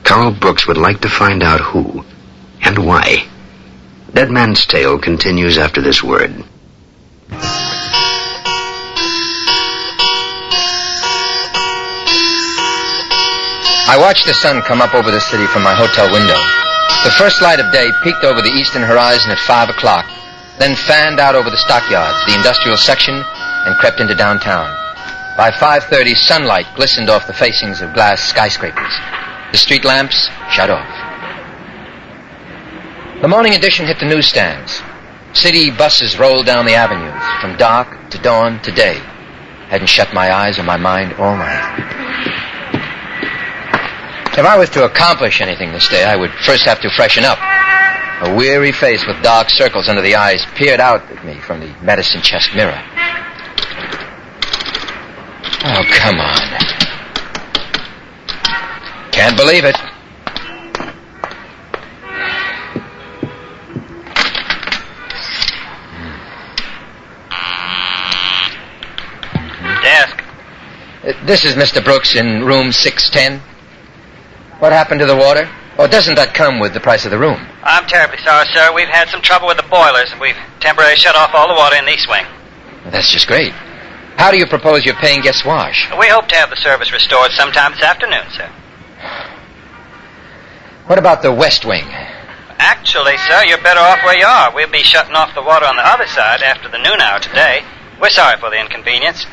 Speaker 2: Carl Brooks would like to find out who and why. Dead Man's Tale continues after this word.
Speaker 3: I watched the sun come up over the city from my hotel window. The first light of day peeked over the eastern horizon at 5 o'clock, then fanned out over the stockyards, the industrial section, and crept into downtown. By 5:30, sunlight glistened off the facings of glass skyscrapers. The street lamps shut off. The morning edition hit the newsstands. City buses rolled down the avenues, from dark to dawn to day. Hadn't shut my eyes or my mind all night. If I was to accomplish anything this day, I would first have to freshen up. A weary face with dark circles under the eyes peered out at me from the medicine chest mirror. Oh, come on. Can't believe it.
Speaker 7: Desk.
Speaker 3: This is Mr. Brooks in room 610. What happened to the water? Oh, doesn't that come with the price of the room?
Speaker 7: I'm terribly sorry, sir. We've had some trouble with the boilers, and we've temporarily shut off all the water in the east wing.
Speaker 3: Well, that's just great. How do you propose your paying guests wash?
Speaker 7: We hope to have the service restored sometime this afternoon, sir.
Speaker 3: What about the west wing?
Speaker 7: Actually, sir, you're better off where you are. We'll be shutting off the water on the other side after the noon hour today. We're sorry for the inconvenience.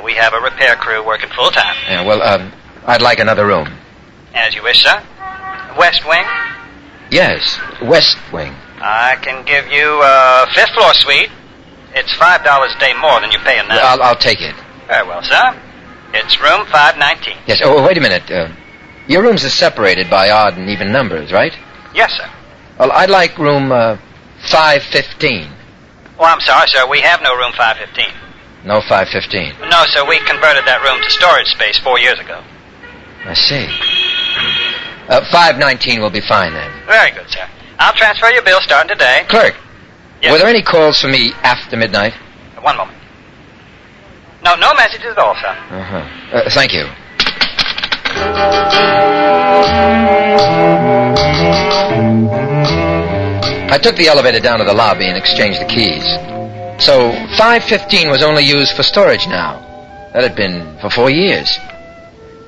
Speaker 7: We have a repair crew working full time.
Speaker 3: Yeah, well, I'd like another room.
Speaker 7: As you wish, sir. West wing?
Speaker 3: Yes, west wing.
Speaker 7: I can give you a fifth floor suite. It's $5 a day more than you're paying now.
Speaker 3: I'll take it.
Speaker 7: Very well, sir. It's room 519.
Speaker 3: Yes, oh, wait a minute. Your rooms are separated by odd and even numbers, right?
Speaker 7: Yes, sir.
Speaker 3: Well, I'd like room 515.
Speaker 7: Oh, I'm sorry, sir. We have no room 515.
Speaker 3: No 515.
Speaker 7: No, sir. We converted that room to storage space 4 years ago.
Speaker 3: I see. 519 will be fine then.
Speaker 7: Very good, sir. I'll transfer your bill starting today.
Speaker 3: Clerk,
Speaker 7: yes,
Speaker 3: were there any calls for me after midnight?
Speaker 7: One moment. No messages at all, sir.
Speaker 3: Uh-huh. Thank you. I took the elevator down to the lobby and exchanged the keys. So 515 was only used for storage now. That had been for 4 years.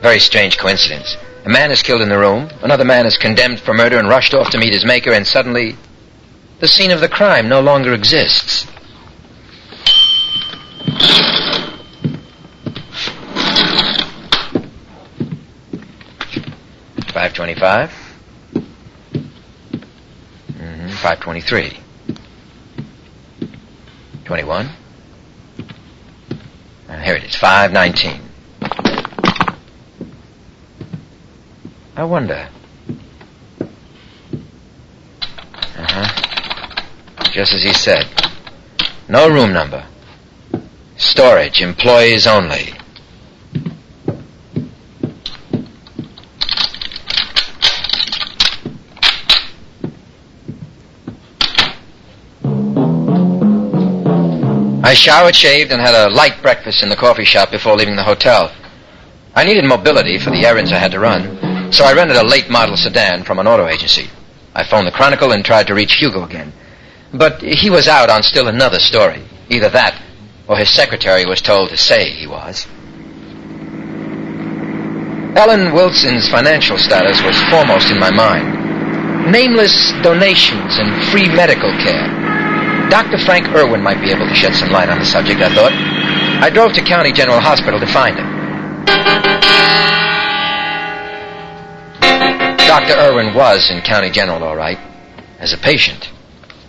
Speaker 3: Very strange coincidence. A man is killed in the room, another man is condemned for murder and rushed off to meet his maker, and suddenly the scene of the crime no longer exists. $525. 523. 21. Here it is, 519. I wonder. Just as he said. No room number. Storage, employees only. I showered, shaved, and had a light breakfast in the coffee shop before leaving the hotel. I needed mobility for the errands I had to run, so I rented a late model sedan from an auto agency. I phoned the Chronicle and tried to reach Hugo again. But he was out on still another story. Either that, or his secretary was told to say he was. Ellen Wilson's financial status was foremost in my mind. Nameless donations and free medical care. Dr. Frank Irwin might be able to shed some light on the subject, I thought. I drove to County General Hospital to find him. Dr. Irwin was in County General, all right, as a patient.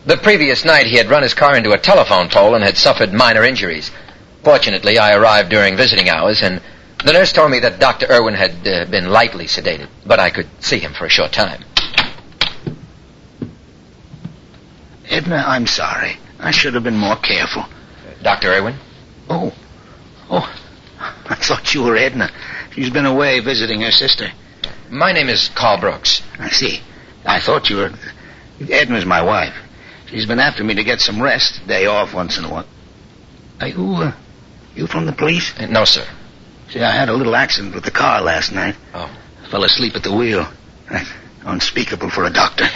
Speaker 3: The previous night, he had run his car into a telephone pole and had suffered minor injuries. Fortunately, I arrived during visiting hours, and the nurse told me that Dr. Irwin had been lightly sedated, but I could see him for a short time.
Speaker 22: Edna, I'm sorry. I should have been more careful.
Speaker 3: Dr. Irwin?
Speaker 22: Oh, I thought you were Edna. She's been away visiting her sister.
Speaker 15: My name is Carl Brooks.
Speaker 22: I see. I thought you were... Edna's my wife. She's been after me to get some rest, day off once in a while. Are you from the police?
Speaker 15: No, sir.
Speaker 22: See, I had a little accident with the car last night.
Speaker 15: Oh.
Speaker 22: I fell asleep at the wheel. That's unspeakable for a doctor.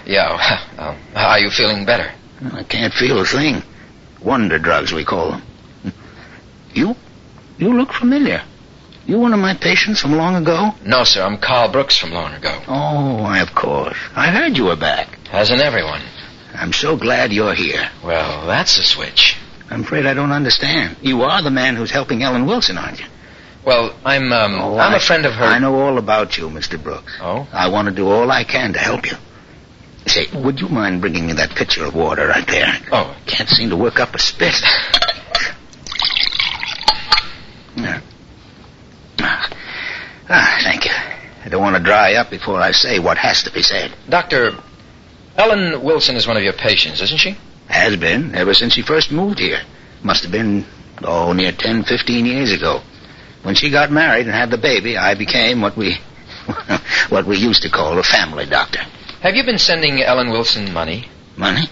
Speaker 15: Yeah, how are you feeling better?
Speaker 22: I can't feel a thing. Wonder drugs, we call them. You look familiar. You one of my patients from long ago?
Speaker 15: No, sir, I'm Carl Brooks from long ago.
Speaker 22: Oh, why, of course. I heard you were back.
Speaker 15: Hasn't everyone?
Speaker 22: I'm so glad you're here.
Speaker 15: Well, that's a switch.
Speaker 22: I'm afraid I don't understand. You are the man who's helping Ellen Wilson, aren't you?
Speaker 15: Well, I'm a friend of her.
Speaker 22: I know all about you, Mr. Brooks.
Speaker 15: Oh?
Speaker 22: I want to do all I can to help you. Say, would you mind bringing me that pitcher of water right there?
Speaker 15: Oh.
Speaker 22: Can't seem to work up a spit. Thank you. I don't want to dry up before I say what has to be said.
Speaker 15: Doctor, Ellen Wilson is one of your patients, isn't she?
Speaker 22: Has been, ever since she first moved here. Must have been, near 10, 15 years ago. When she got married and had the baby, I became what we used to call a family doctor.
Speaker 15: Have you been sending Ellen Wilson money?
Speaker 22: Money?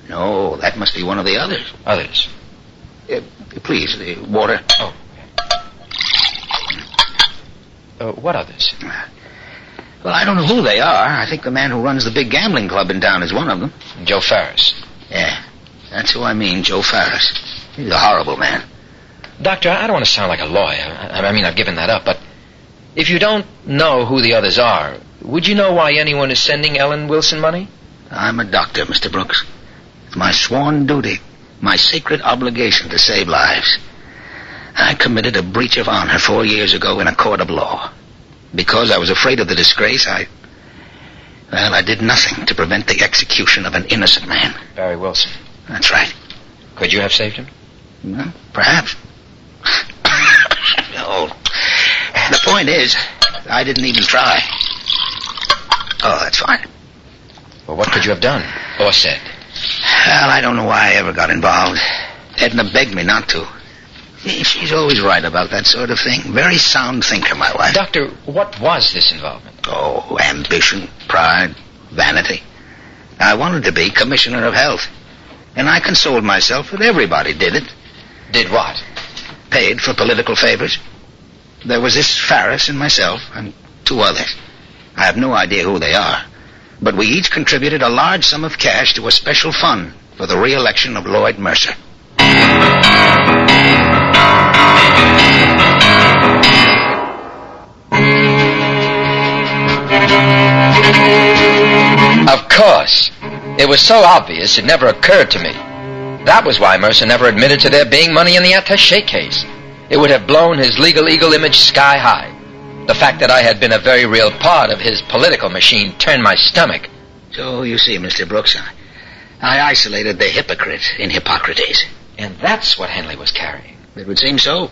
Speaker 22: No, that must be one of the others.
Speaker 15: Others?
Speaker 22: Please, the water.
Speaker 15: Oh. What others?
Speaker 22: Well, I don't know who they are. I think the man who runs the big gambling club in town is one of them.
Speaker 15: Joe Farris.
Speaker 22: Yeah, that's who I mean, Joe Farris. He's a horrible man.
Speaker 15: Doctor, I don't want to sound like a lawyer. I mean, I've given that up, but if you don't know who the others are, would you know why anyone is sending Ellen Wilson money?
Speaker 22: I'm a doctor, Mr. Brooks. It's my sworn duty, my sacred obligation to save lives. I committed a breach of honor 4 years ago in a court of law. Because I was afraid of the disgrace, I did nothing to prevent the execution of an innocent man.
Speaker 15: Barry Wilson.
Speaker 22: That's right.
Speaker 15: Could you have saved him?
Speaker 22: Well, perhaps. No. The point is, I didn't even try. Oh, that's fine.
Speaker 15: Well, what could you have done? Or said?
Speaker 22: Well, I don't know why I ever got involved. Edna begged me not to. She's always right about that sort of thing. Very sound thinker, my wife.
Speaker 15: Doctor, what was this involvement?
Speaker 22: Oh, ambition, pride, vanity. I wanted to be Commissioner of Health. And I consoled myself that everybody did it.
Speaker 15: Did what?
Speaker 22: Paid for political favors. There was this Farris and myself, and 2 others. I have no idea who they are. But we each contributed a large sum of cash to a special fund for the re-election of Lloyd Mercer.
Speaker 15: Of course. It was so obvious it never occurred to me. That was why Mercer never admitted to there being money in the attaché case. It would have blown his legal eagle image sky high. The fact that I had been a very real part of his political machine turned my stomach.
Speaker 22: So, you see, Mr. Brooks, I isolated the hypocrite in Hippocrates.
Speaker 15: And that's what Henley was carrying.
Speaker 22: It would seem so.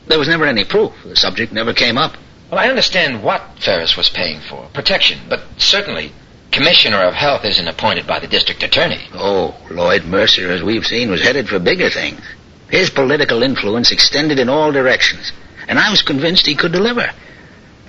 Speaker 22: There was never any proof. The subject never came up.
Speaker 15: Well, I understand what Ferris was paying for. Protection. But certainly, Commissioner of Health isn't appointed by the district attorney.
Speaker 22: Oh, Lloyd Mercer, as we've seen, was headed for bigger things. His political influence extended in all directions. And I was convinced he could deliver.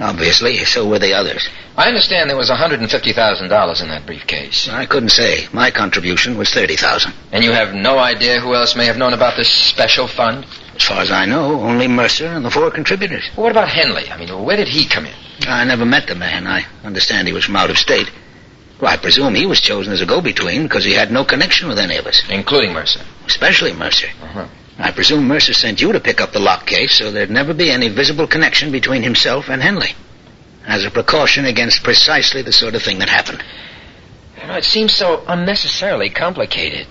Speaker 22: Obviously, so were the others.
Speaker 15: I understand there was $150,000 in that briefcase.
Speaker 22: I couldn't say. My contribution was $30,000.
Speaker 15: And you have no idea who else may have known about this special fund?
Speaker 22: As far as I know, only Mercer and the 4 contributors.
Speaker 15: Well, what about Henley? I mean, where did he come in?
Speaker 22: I never met the man. I understand he was from out of state. Well, I presume he was chosen as a go-between because he had no connection with any of us.
Speaker 15: Including Mercer?
Speaker 22: Especially Mercer.
Speaker 15: Uh-huh.
Speaker 22: I presume Mercer sent you to pick up the lock case so there'd never be any visible connection between himself and Henley. As a precaution against precisely the sort of thing that happened.
Speaker 15: You know, it seems so unnecessarily complicated.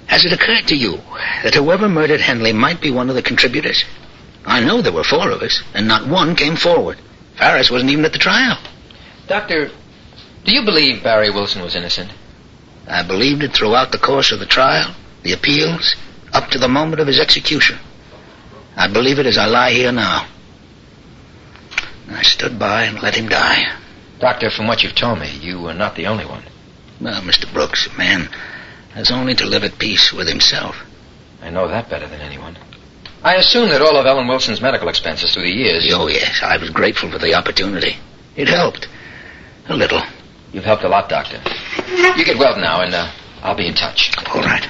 Speaker 22: Has it occurred to you that whoever murdered Henley might be one of the contributors? I know there were 4 of us, and not one came forward. Farris wasn't even at the trial.
Speaker 15: Doctor, do you believe Barry Wilson was innocent?
Speaker 22: I believed it throughout the course of the trial, the appeals, up to the moment of his execution. I believe it as I lie here now. I stood by and let him die.
Speaker 15: Doctor, from what you've told me, you were not the only one.
Speaker 22: Well, Mr. Brooks, man has only to live at peace with himself.
Speaker 15: I know that better than anyone.
Speaker 3: I assume that all of Ellen Wilson's medical expenses through the years...
Speaker 22: Oh, yes. I was grateful for the opportunity. It helped. A little.
Speaker 3: You've helped a lot, Doctor. You get well now, and I'll be in touch.
Speaker 22: All right.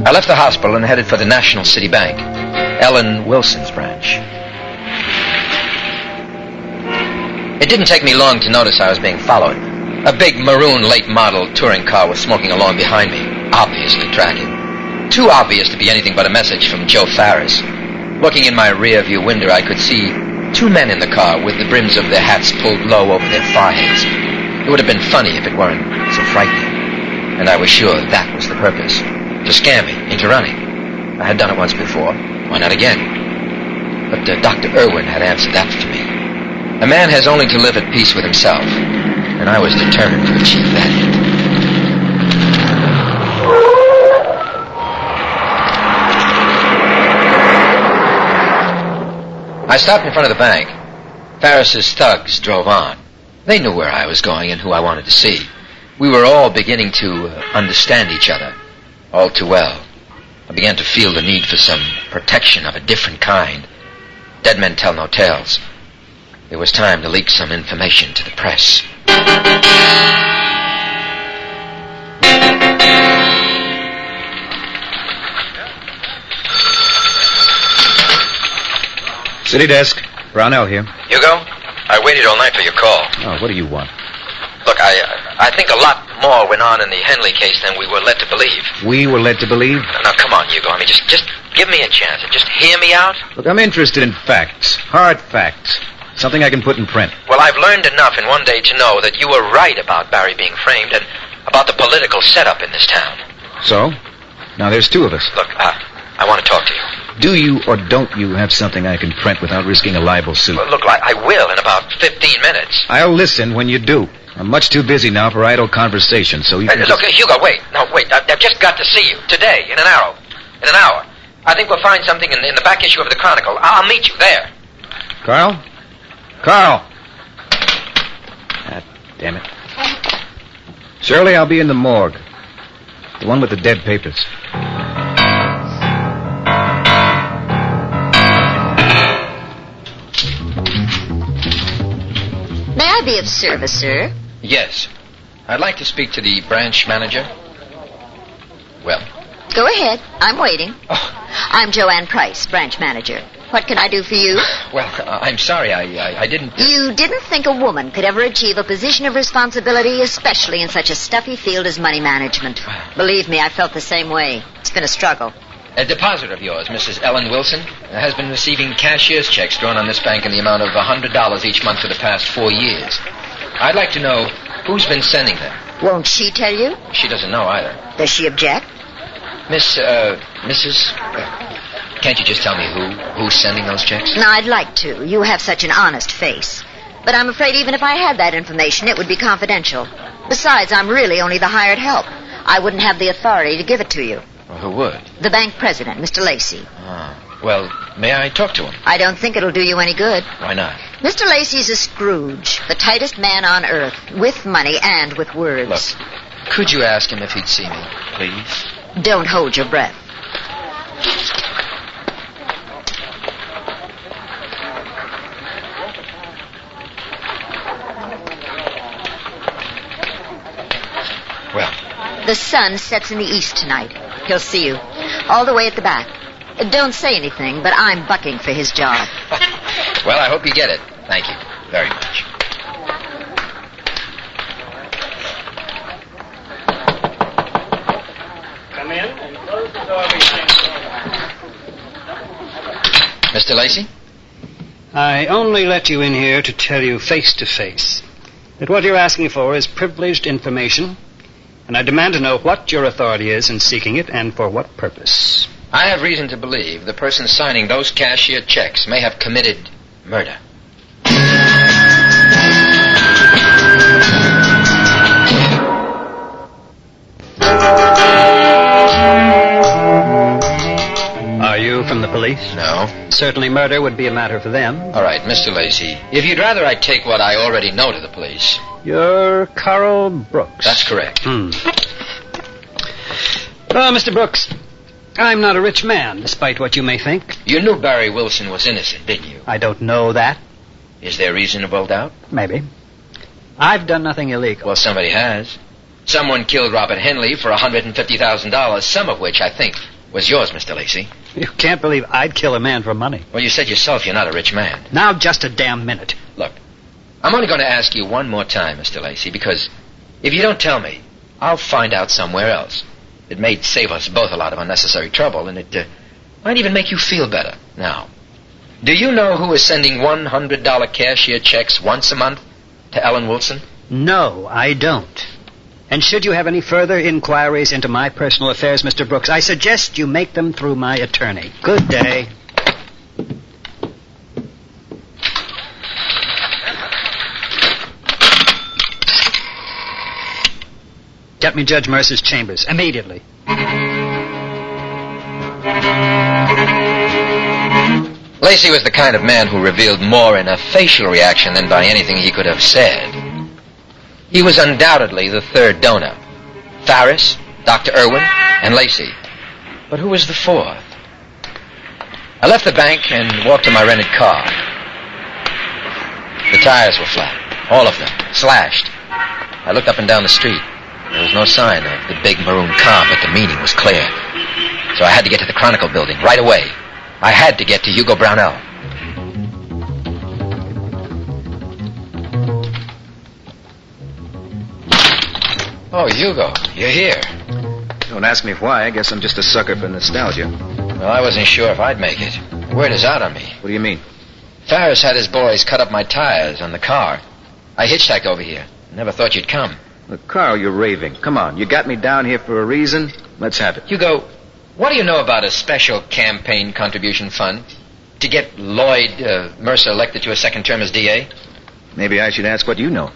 Speaker 3: I left the hospital and headed for the National City Bank, Ellen Wilson's branch. It didn't take me long to notice I was being followed. A big maroon late model touring car was smoking along behind me, obviously tracking. Too obvious to be anything but a message from Joe Farris. Looking in my rear view window, I could see two men in the car with the brims of their hats pulled low over their foreheads. It would have been funny if it weren't so frightening. And I was sure that was the purpose. To scare me into running. I had done it once before. Why not again? But Dr. Irwin had answered that for me. A man has only to live at peace with himself. And I was determined to achieve that end. I stopped in front of the bank. Farris's thugs drove on. They knew where I was going and who I wanted to see. We were all beginning to understand each other all too well. I began to feel the need for some protection of a different kind. Dead men tell no tales. It was time to leak some information to the press.
Speaker 6: City desk. Brownell here.
Speaker 3: Hugo, I waited all night for your call.
Speaker 6: Oh, what do you want?
Speaker 3: Look, I think a lot more went on in the Henley case than we were led to believe.
Speaker 6: We were led to believe?
Speaker 3: Now, come on, Hugo. I mean, just give me a chance and just hear me out.
Speaker 6: Look, I'm interested in facts. Hard facts. Something I can put in print.
Speaker 3: Well, I've learned enough in one day to know that you were right about Barry being framed and about the political setup in this town.
Speaker 6: So? Now there's two of us.
Speaker 3: Look, I want to talk to you.
Speaker 6: Do you or don't you have something I can print without risking a libel suit?
Speaker 3: Well, look, I will in about 15 minutes.
Speaker 6: I'll listen when you do. I'm much too busy now for idle conversation, so you can
Speaker 3: Look, Hugo, wait. No, wait. I've just got to see you. Today, in an hour. I think we'll find something in the back issue of the Chronicle. I'll meet you there.
Speaker 6: Carl? Carl! Ah, damn it. Shirley, I'll be in the morgue. The one with the dead papers.
Speaker 5: May I be of service, sir?
Speaker 3: Yes. I'd like to speak to the branch manager. Well?
Speaker 5: Go ahead. I'm waiting. I'm Joanne Price, branch manager. What can I do for you?
Speaker 3: Well, I'm sorry. I didn't...
Speaker 5: You didn't think a woman could ever achieve a position of responsibility, especially in such a stuffy field as money management. Believe me, I felt the same way. It's been a struggle.
Speaker 3: A depositor of yours, Mrs. Ellen Wilson, has been receiving cashier's checks drawn on this bank in the amount of $100 each month for the past 4 years. I'd like to know who's been sending them.
Speaker 5: Won't she tell you?
Speaker 3: She doesn't know either.
Speaker 5: Does she object?
Speaker 3: Mrs. Can't you just tell me who's sending those checks?
Speaker 5: No, I'd like to. You have such an honest face. But I'm afraid even if I had that information, it would be confidential. Besides, I'm really only the hired help. I wouldn't have the authority to give it to you.
Speaker 3: Well, who would?
Speaker 5: The bank president, Mr. Lacey.
Speaker 3: Well, may I talk to him?
Speaker 5: I don't think it'll do you any good.
Speaker 3: Why not?
Speaker 5: Mr. Lacey's a Scrooge, the tightest man on earth, with money and with words.
Speaker 3: Look, could you ask him if he'd see me, please?
Speaker 5: Don't hold your breath.
Speaker 3: Well?
Speaker 5: The sun sets in the east tonight. He'll see you. All the way at the back. Don't say anything, but I'm bucking for his job.
Speaker 3: Well, I hope you get it. Thank you very much.
Speaker 8: Come in and close the door behind you.
Speaker 3: Mr. Lacey?
Speaker 8: I only let you in here to tell you face to face that what you're asking for is privileged information, and I demand to know what your authority is in seeking it and for what purpose.
Speaker 3: I have reason to believe the person signing those cashier checks may have committed murder.
Speaker 8: Are you from the police?
Speaker 3: No.
Speaker 8: certainly murder would be a matter for them.
Speaker 3: All right, Mr. Lacey, if you'd rather I take what I already know to the police...
Speaker 8: You're Carl Brooks.
Speaker 3: That's correct.
Speaker 8: Well, Mr. Brooks, I'm not a rich man, despite what you may think.
Speaker 3: You knew Barry Wilson was innocent, didn't you?
Speaker 8: I don't know that.
Speaker 3: Is there reasonable doubt?
Speaker 8: Maybe. I've done nothing illegal.
Speaker 3: Well, somebody has. Someone killed Robert Henley for $150,000, some of which, I think, was yours, Mr. Lacey.
Speaker 8: You can't believe I'd kill a man for money.
Speaker 3: Well, you said yourself you're not a rich man.
Speaker 8: Now, just a damn minute.
Speaker 3: Look, I'm only going to ask you one more time, Mr. Lacey, because if you don't tell me, I'll find out somewhere else. It may save us both a lot of unnecessary trouble, and it might even make you feel better. Now, do you know who is sending $100 cashier checks once a month to Ellen Wilson?
Speaker 8: No, I don't. And should you have any further inquiries into my personal affairs, Mr. Brooks, I suggest you make them through my attorney. Good day. Get me Judge Mercer's chambers, immediately.
Speaker 3: Lacey was the kind of man who revealed more in a facial reaction than by anything he could have said. He was undoubtedly the third donor. Farris, Dr. Irwin, and Lacey. But who was the fourth? I left the bank and walked to my rented car. The tires were flat, all of them, slashed. I looked up and down the street. There was no sign of the big maroon car, but the meaning was clear. So I had to get to the Chronicle building right away. I had to get to Hugo Brownell. Oh, Hugo, you're here.
Speaker 6: Don't ask me why. I guess I'm just a sucker for nostalgia.
Speaker 3: Well, I wasn't sure if I'd make it. Word is out on me.
Speaker 6: What do you mean?
Speaker 3: Farris had his boys cut up my tires on the car. I hitchhiked over here. Never thought you'd come.
Speaker 6: Look, Carl, you're raving. Come on, you got me down here for a reason. Let's have it.
Speaker 3: Hugo, what do you know about a special campaign contribution fund to get Lloyd Mercer elected to a second term as DA?
Speaker 6: Maybe I should ask what you know.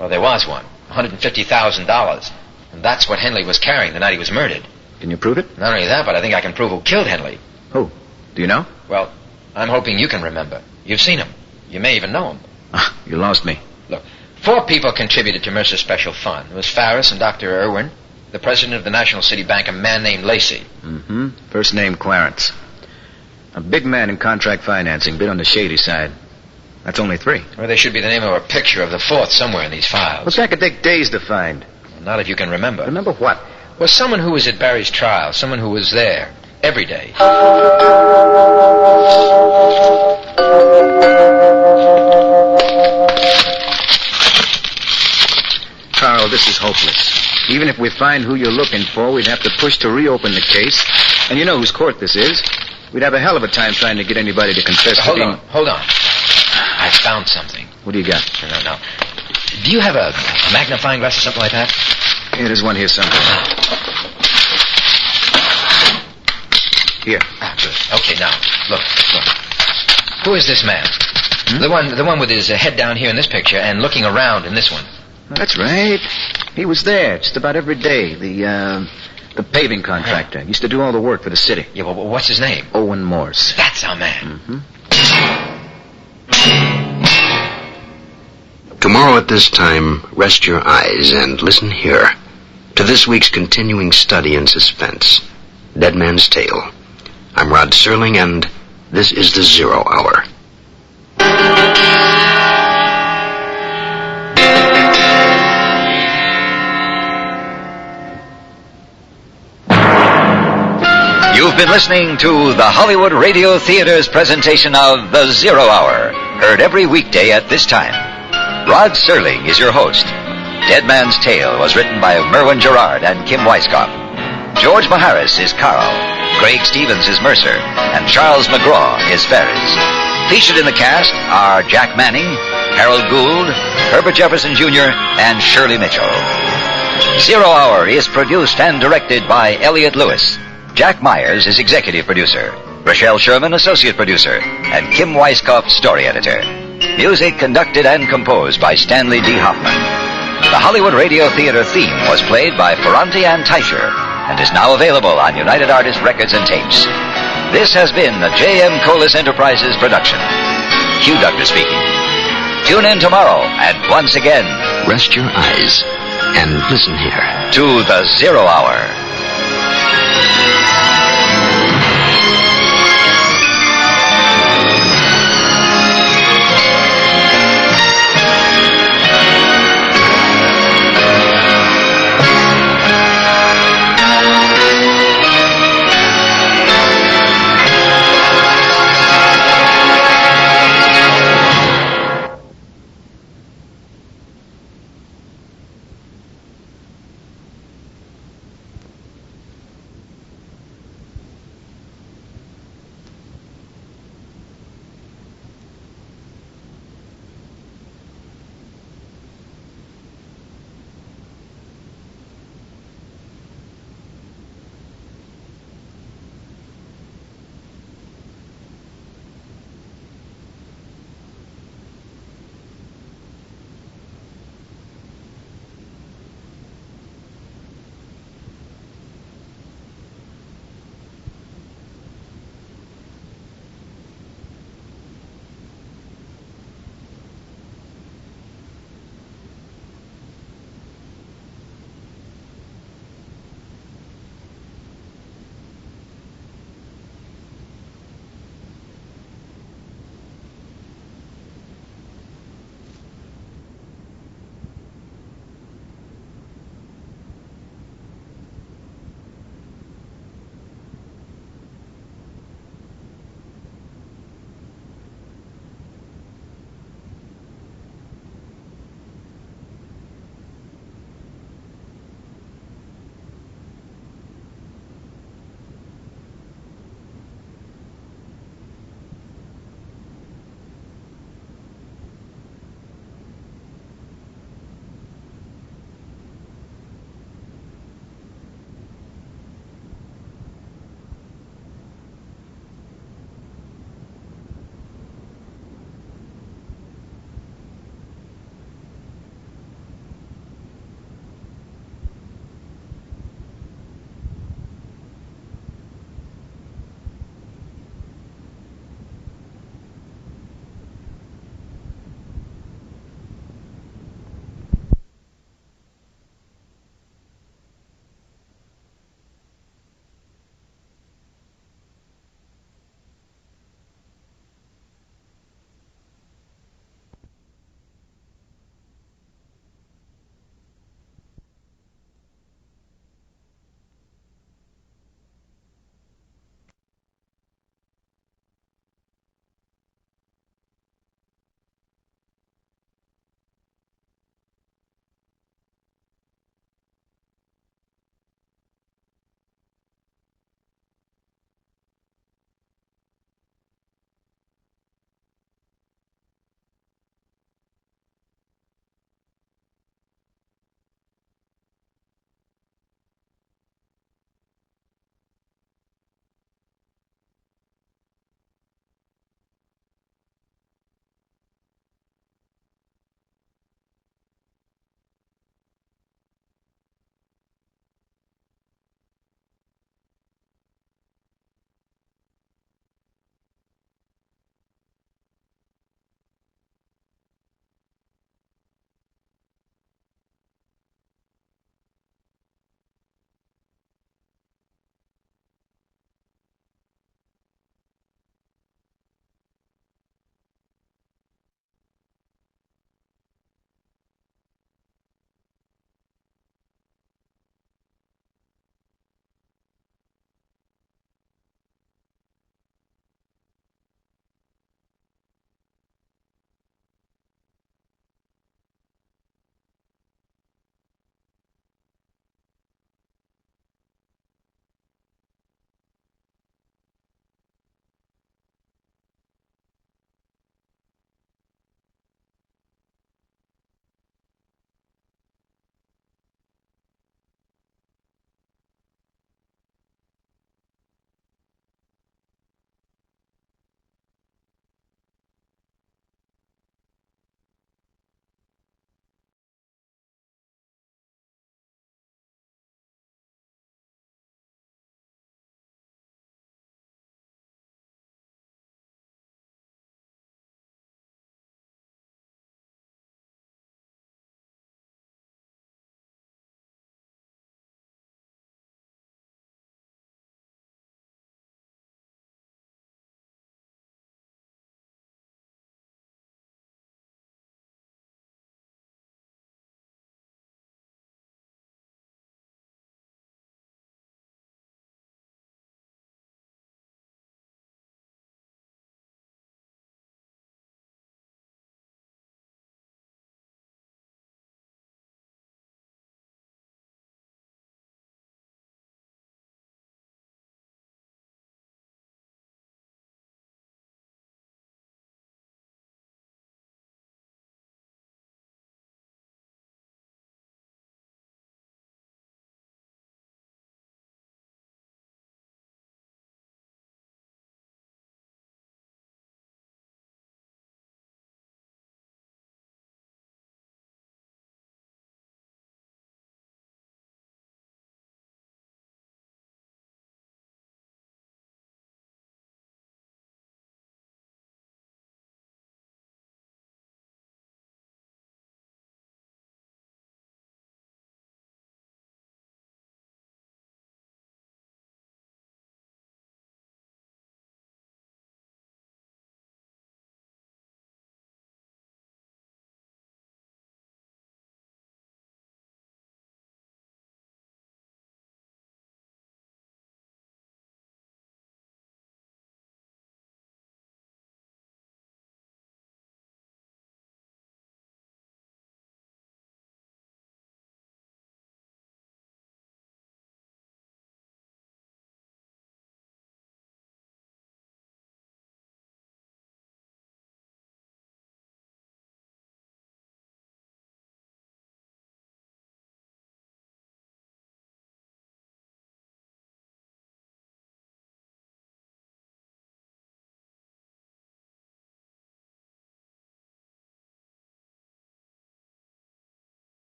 Speaker 3: Well, there was one. $150,000. And that's what Henley was carrying the night he was murdered.
Speaker 6: Can you prove it?
Speaker 3: Not only that, but I think I can prove who killed Henley.
Speaker 6: Who? Do you know?
Speaker 3: Well, I'm hoping you can remember. You've seen him. You may even know him.
Speaker 6: You lost me.
Speaker 3: Look, 4 people contributed to Mercer's special fund. It was Farris and Dr. Irwin, the president of the National City Bank, a man named Lacey.
Speaker 6: Mm-hmm. First name Clarence. A big man in contract financing, bit on the shady side. That's only 3.
Speaker 3: Well, there should be the name or a picture of the 4th somewhere in these files.
Speaker 6: Well, that could take days to find.
Speaker 3: Well, not if you can remember.
Speaker 6: Remember what?
Speaker 3: Well, someone who was at Barry's trial, someone who was there every day.
Speaker 6: Carl, this is hopeless. Even if we find who you're looking for, we'd have to push to reopen the case. And you know whose court this is. We'd have a hell of a time trying to get anybody to confess to being...
Speaker 3: Hold on. I found something.
Speaker 6: What do you got?
Speaker 3: No. Do you have a magnifying glass or something like that?
Speaker 6: Yeah, there's one here somewhere. Here.
Speaker 3: Good. Okay, now, look. Who is this man? The one with his head down here in this picture and looking around in this one.
Speaker 6: That's right. He was there just about every day. The paving contractor. Used to do all the work for the city.
Speaker 3: Yeah, well, what's his name?
Speaker 6: Owen Morse.
Speaker 3: That's our man.
Speaker 6: Mm-hmm.
Speaker 2: Tomorrow at this time, rest your eyes and listen here to this week's continuing study in suspense, Dead Man's Tale. I'm Rod Serling, and this is the 0 Hour.
Speaker 1: You've been listening to the Hollywood Radio Theater's presentation of The 0 Hour, heard every weekday at this time. Rod Serling is your host. Dead Man's Tale was written by Merwin Gerard and Kim Weiskopf. George Maharis is Carl, Craig Stevens is Mercer, and Charles McGraw is Ferris. Featured in the cast are Jack Manning, Harold Gould, Herbert Jefferson Jr., and Shirley Mitchell. 0 Hour is produced and directed by Elliot Lewis. Jack Myers is executive producer, Rochelle Sherman associate producer, and Kim Weiskopf story editor. Music conducted and composed by Stanley D. Hoffman. The Hollywood Radio Theater theme was played by Ferranti and Teicher and is now available on United Artists Records and Tapes. This has been a J.M. Kholos Enterprises production. Hugh Doctor speaking. Tune in tomorrow, and once again,
Speaker 2: rest your eyes and listen here
Speaker 1: to the Zero Hour.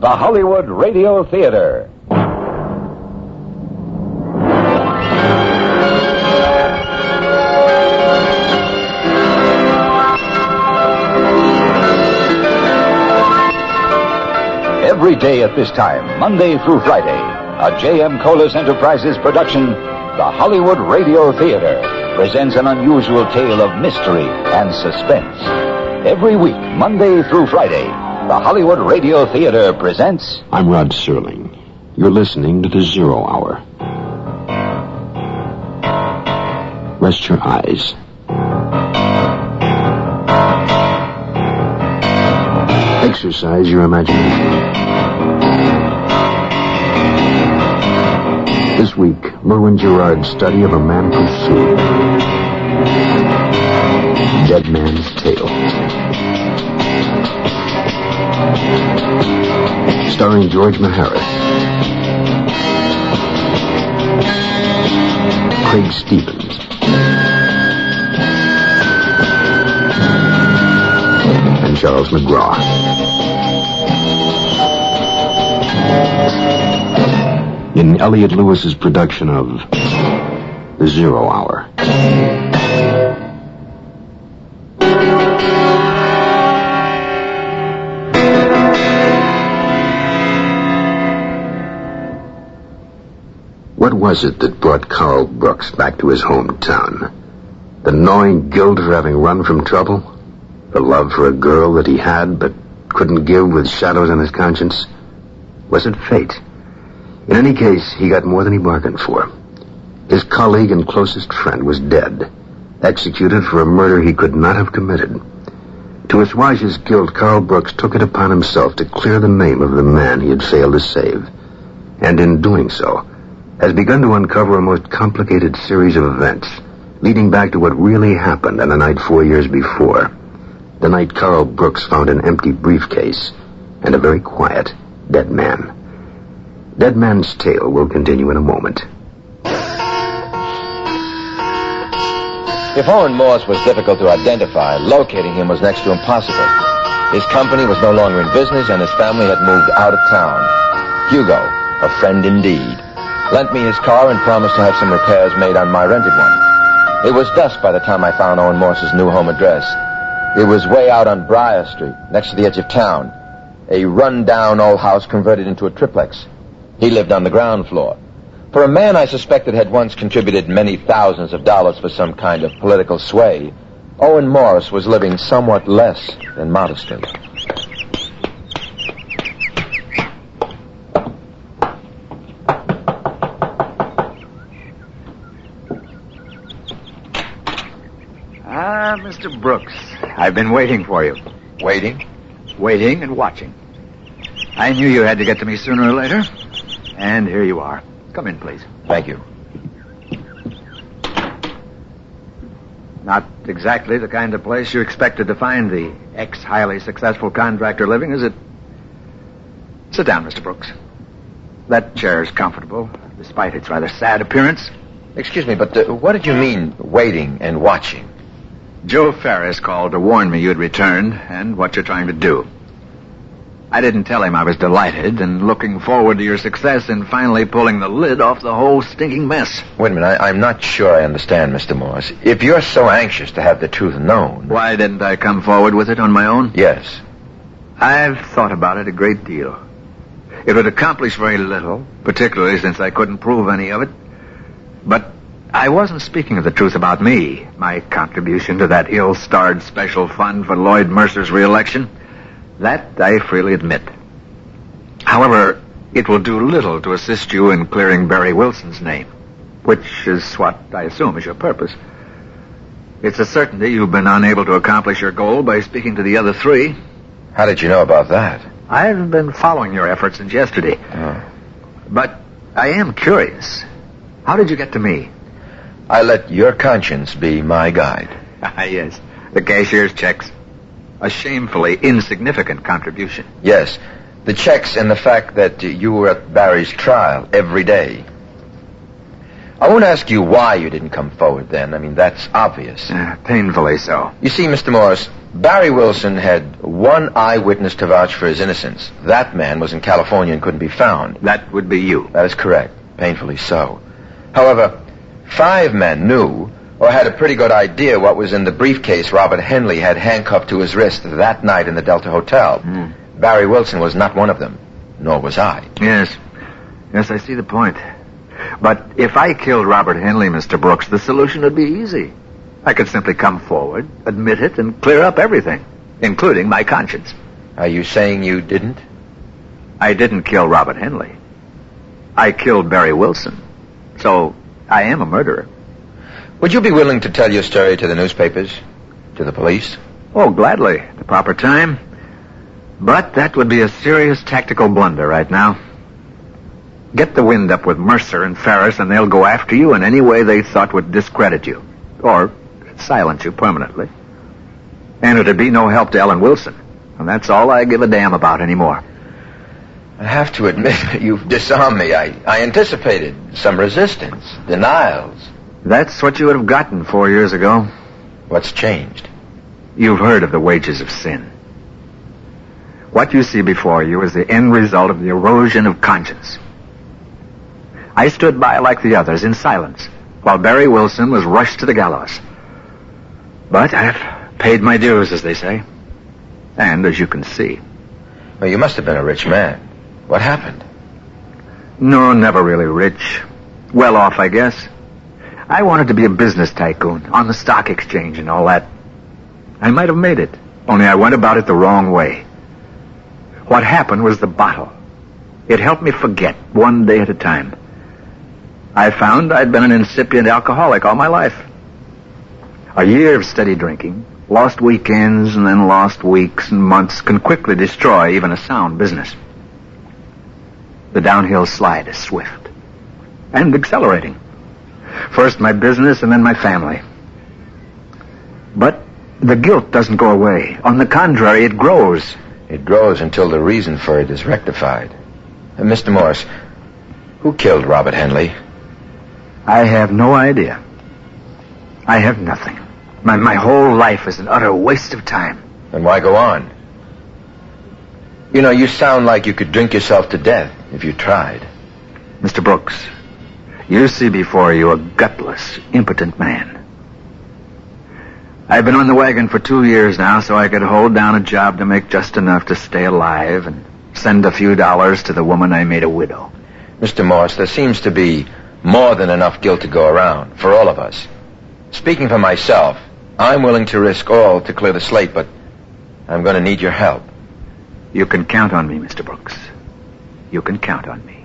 Speaker 1: the Hollywood Radio Theater. Every day at this time, Monday through Friday, a J.M. Kholos Enterprises production, the Hollywood Radio Theater, presents an unusual tale of mystery and suspense. Every week, Monday through Friday, the Hollywood Radio Theater presents...
Speaker 2: I'm Rod Serling. You're listening to the Zero Hour. Rest your eyes. Exercise your imagination. This week, Merwin Gerard's study of a man pursued. Dead Man's Tale. Starring George Maharis. Craig Stevens. And Charles McGraw. In Elliot Lewis's production of The Zero Hour. What was it that brought Carl Brooks back to his hometown? The gnawing guilt of having run from trouble? The love for a girl that he had but couldn't give with shadows on his conscience? Was it fate? In any case, he got more than he bargained for. His colleague and closest friend was dead, executed for a murder he could not have committed. To assuage his guilt, Carl Brooks took it upon himself to clear the name of the man he had failed to save. And in doing so, has begun to uncover a most complicated series of events, leading back to what really happened on a night 4 years before. The night Carl Brooks found an empty briefcase and a very quiet, dead man. Dead Man's Tale will continue in a moment.
Speaker 3: If Owen Morse was difficult to identify, locating him was next to impossible. His company was no longer in business, and his family had moved out of town. Hugo, a friend indeed, lent me his car and promised to have some repairs made on my rented one. It was dusk by the time I found Owen Morse's new home address. It was way out on Briar Street, next to the edge of town. A run-down old house converted into a triplex. He lived on the ground floor. For a man I suspected had once contributed many thousands of dollars for some kind of political sway, Owen Morse was living somewhat less than modestly.
Speaker 4: Ah, Mr. Brooks, I've been waiting for you.
Speaker 3: Waiting?
Speaker 4: Waiting and watching. I knew you had to get to me sooner or later. And here you are. Come in, please.
Speaker 3: Thank you.
Speaker 4: Not exactly the kind of place you expected to find the ex-highly successful contractor living, is it? Sit down, Mr. Brooks. That chair's comfortable, despite its rather sad appearance.
Speaker 3: Excuse me, but what did you mean, waiting and watching?
Speaker 4: Joe Ferris called to warn me you'd returned and what you're trying to do. I didn't tell him I was delighted and looking forward to your success in finally pulling the lid off the whole stinking mess.
Speaker 3: Wait a minute, I'm not sure I understand, Mr. Morse. If you're so anxious to have the truth known...
Speaker 4: Why didn't I come forward with it on my own?
Speaker 3: Yes.
Speaker 4: I've thought about it a great deal. It would accomplish very little, particularly since I couldn't prove any of it. But I wasn't speaking of the truth about me, my contribution to that ill-starred special fund for Lloyd Mercer's re-election. That I freely admit. However, it will do little to assist you in clearing Barry Wilson's name, which is what I assume is your purpose. It's a certainty you've been unable to accomplish your goal by speaking to the other three.
Speaker 3: How did you know about that?
Speaker 4: I've been following your efforts since yesterday.
Speaker 3: Oh.
Speaker 4: But I am curious. How did you get to me?
Speaker 3: I let your conscience be my guide.
Speaker 4: Ah, yes. The cashier's checks. A shamefully insignificant contribution.
Speaker 3: Yes. The checks and the fact that you were at Barry's trial every day. I won't ask you why you didn't come forward then. I mean, that's obvious.
Speaker 4: Painfully so.
Speaker 3: You see, Mr. Morse, Barry Wilson had one eyewitness to vouch for his innocence. That man was in California and couldn't be found.
Speaker 4: That would be you.
Speaker 3: That is correct. Painfully so. However, 5 men knew or had a pretty good idea what was in the briefcase Robert Henley had handcuffed to his wrist that night in the Delta Hotel. Barry Wilson was not one of them, nor was I.
Speaker 4: Yes, I see the point. But if I killed Robert Henley, Mr. Brooks, the solution would be easy. I could simply come forward, admit it, and clear up everything, including my conscience.
Speaker 3: Are you saying you didn't?
Speaker 4: I didn't kill Robert Henley. I killed Barry Wilson. So, I am a murderer.
Speaker 3: Would you be willing to tell your story to the newspapers? To the police?
Speaker 4: Oh, gladly. At the proper time. But that would be a serious tactical blunder right now. Get the wind up with Mercer and Ferris, and they'll go after you in any way they thought would discredit you. Or silence you permanently. And it'd be no help to Ellen Wilson. And that's all I give a damn about anymore.
Speaker 3: I have to admit that you've disarmed me. I anticipated some resistance, denials.
Speaker 4: That's what you would have gotten 4 years ago.
Speaker 3: What's changed?
Speaker 4: You've heard of the wages of sin. What you see before you is the end result of the erosion of conscience. I stood by like the others in silence, while Barry Wilson was rushed to the gallows. But I've paid my dues, as they say. And, as you can see...
Speaker 3: Well, you must have been a rich man. What happened?
Speaker 4: No, never really rich. Well off, I guess. I wanted to be a business tycoon, on the stock exchange and all that. I might have made it, only I went about it the wrong way. What happened was the bottle. It helped me forget, one day at a time. I found I'd been an incipient alcoholic all my life. A year of steady drinking, lost weekends, and then lost weeks and months can quickly destroy even a sound business. The downhill slide is swift and accelerating. First my business and then my family. But the guilt doesn't go away. On the contrary, it grows.
Speaker 3: It grows until the reason for it is rectified. Mr. Morse, who killed Robert Henley?
Speaker 4: I have no idea. I have nothing. My whole life is an utter waste of time.
Speaker 3: Then why go on? You know, you sound like you could drink yourself to death if you tried.
Speaker 4: Mr. Brooks, you see before you a gutless, impotent man. I've been on the wagon for 2 years now, so I could hold down a job to make just enough to stay alive and send a few dollars to the woman I made a widow.
Speaker 3: Mr. Morse, there seems to be more than enough guilt to go around for all of us. Speaking for myself, I'm willing to risk all to clear the slate, but I'm going to need your help.
Speaker 4: You can count on me, Mr. Brooks. You can count on me.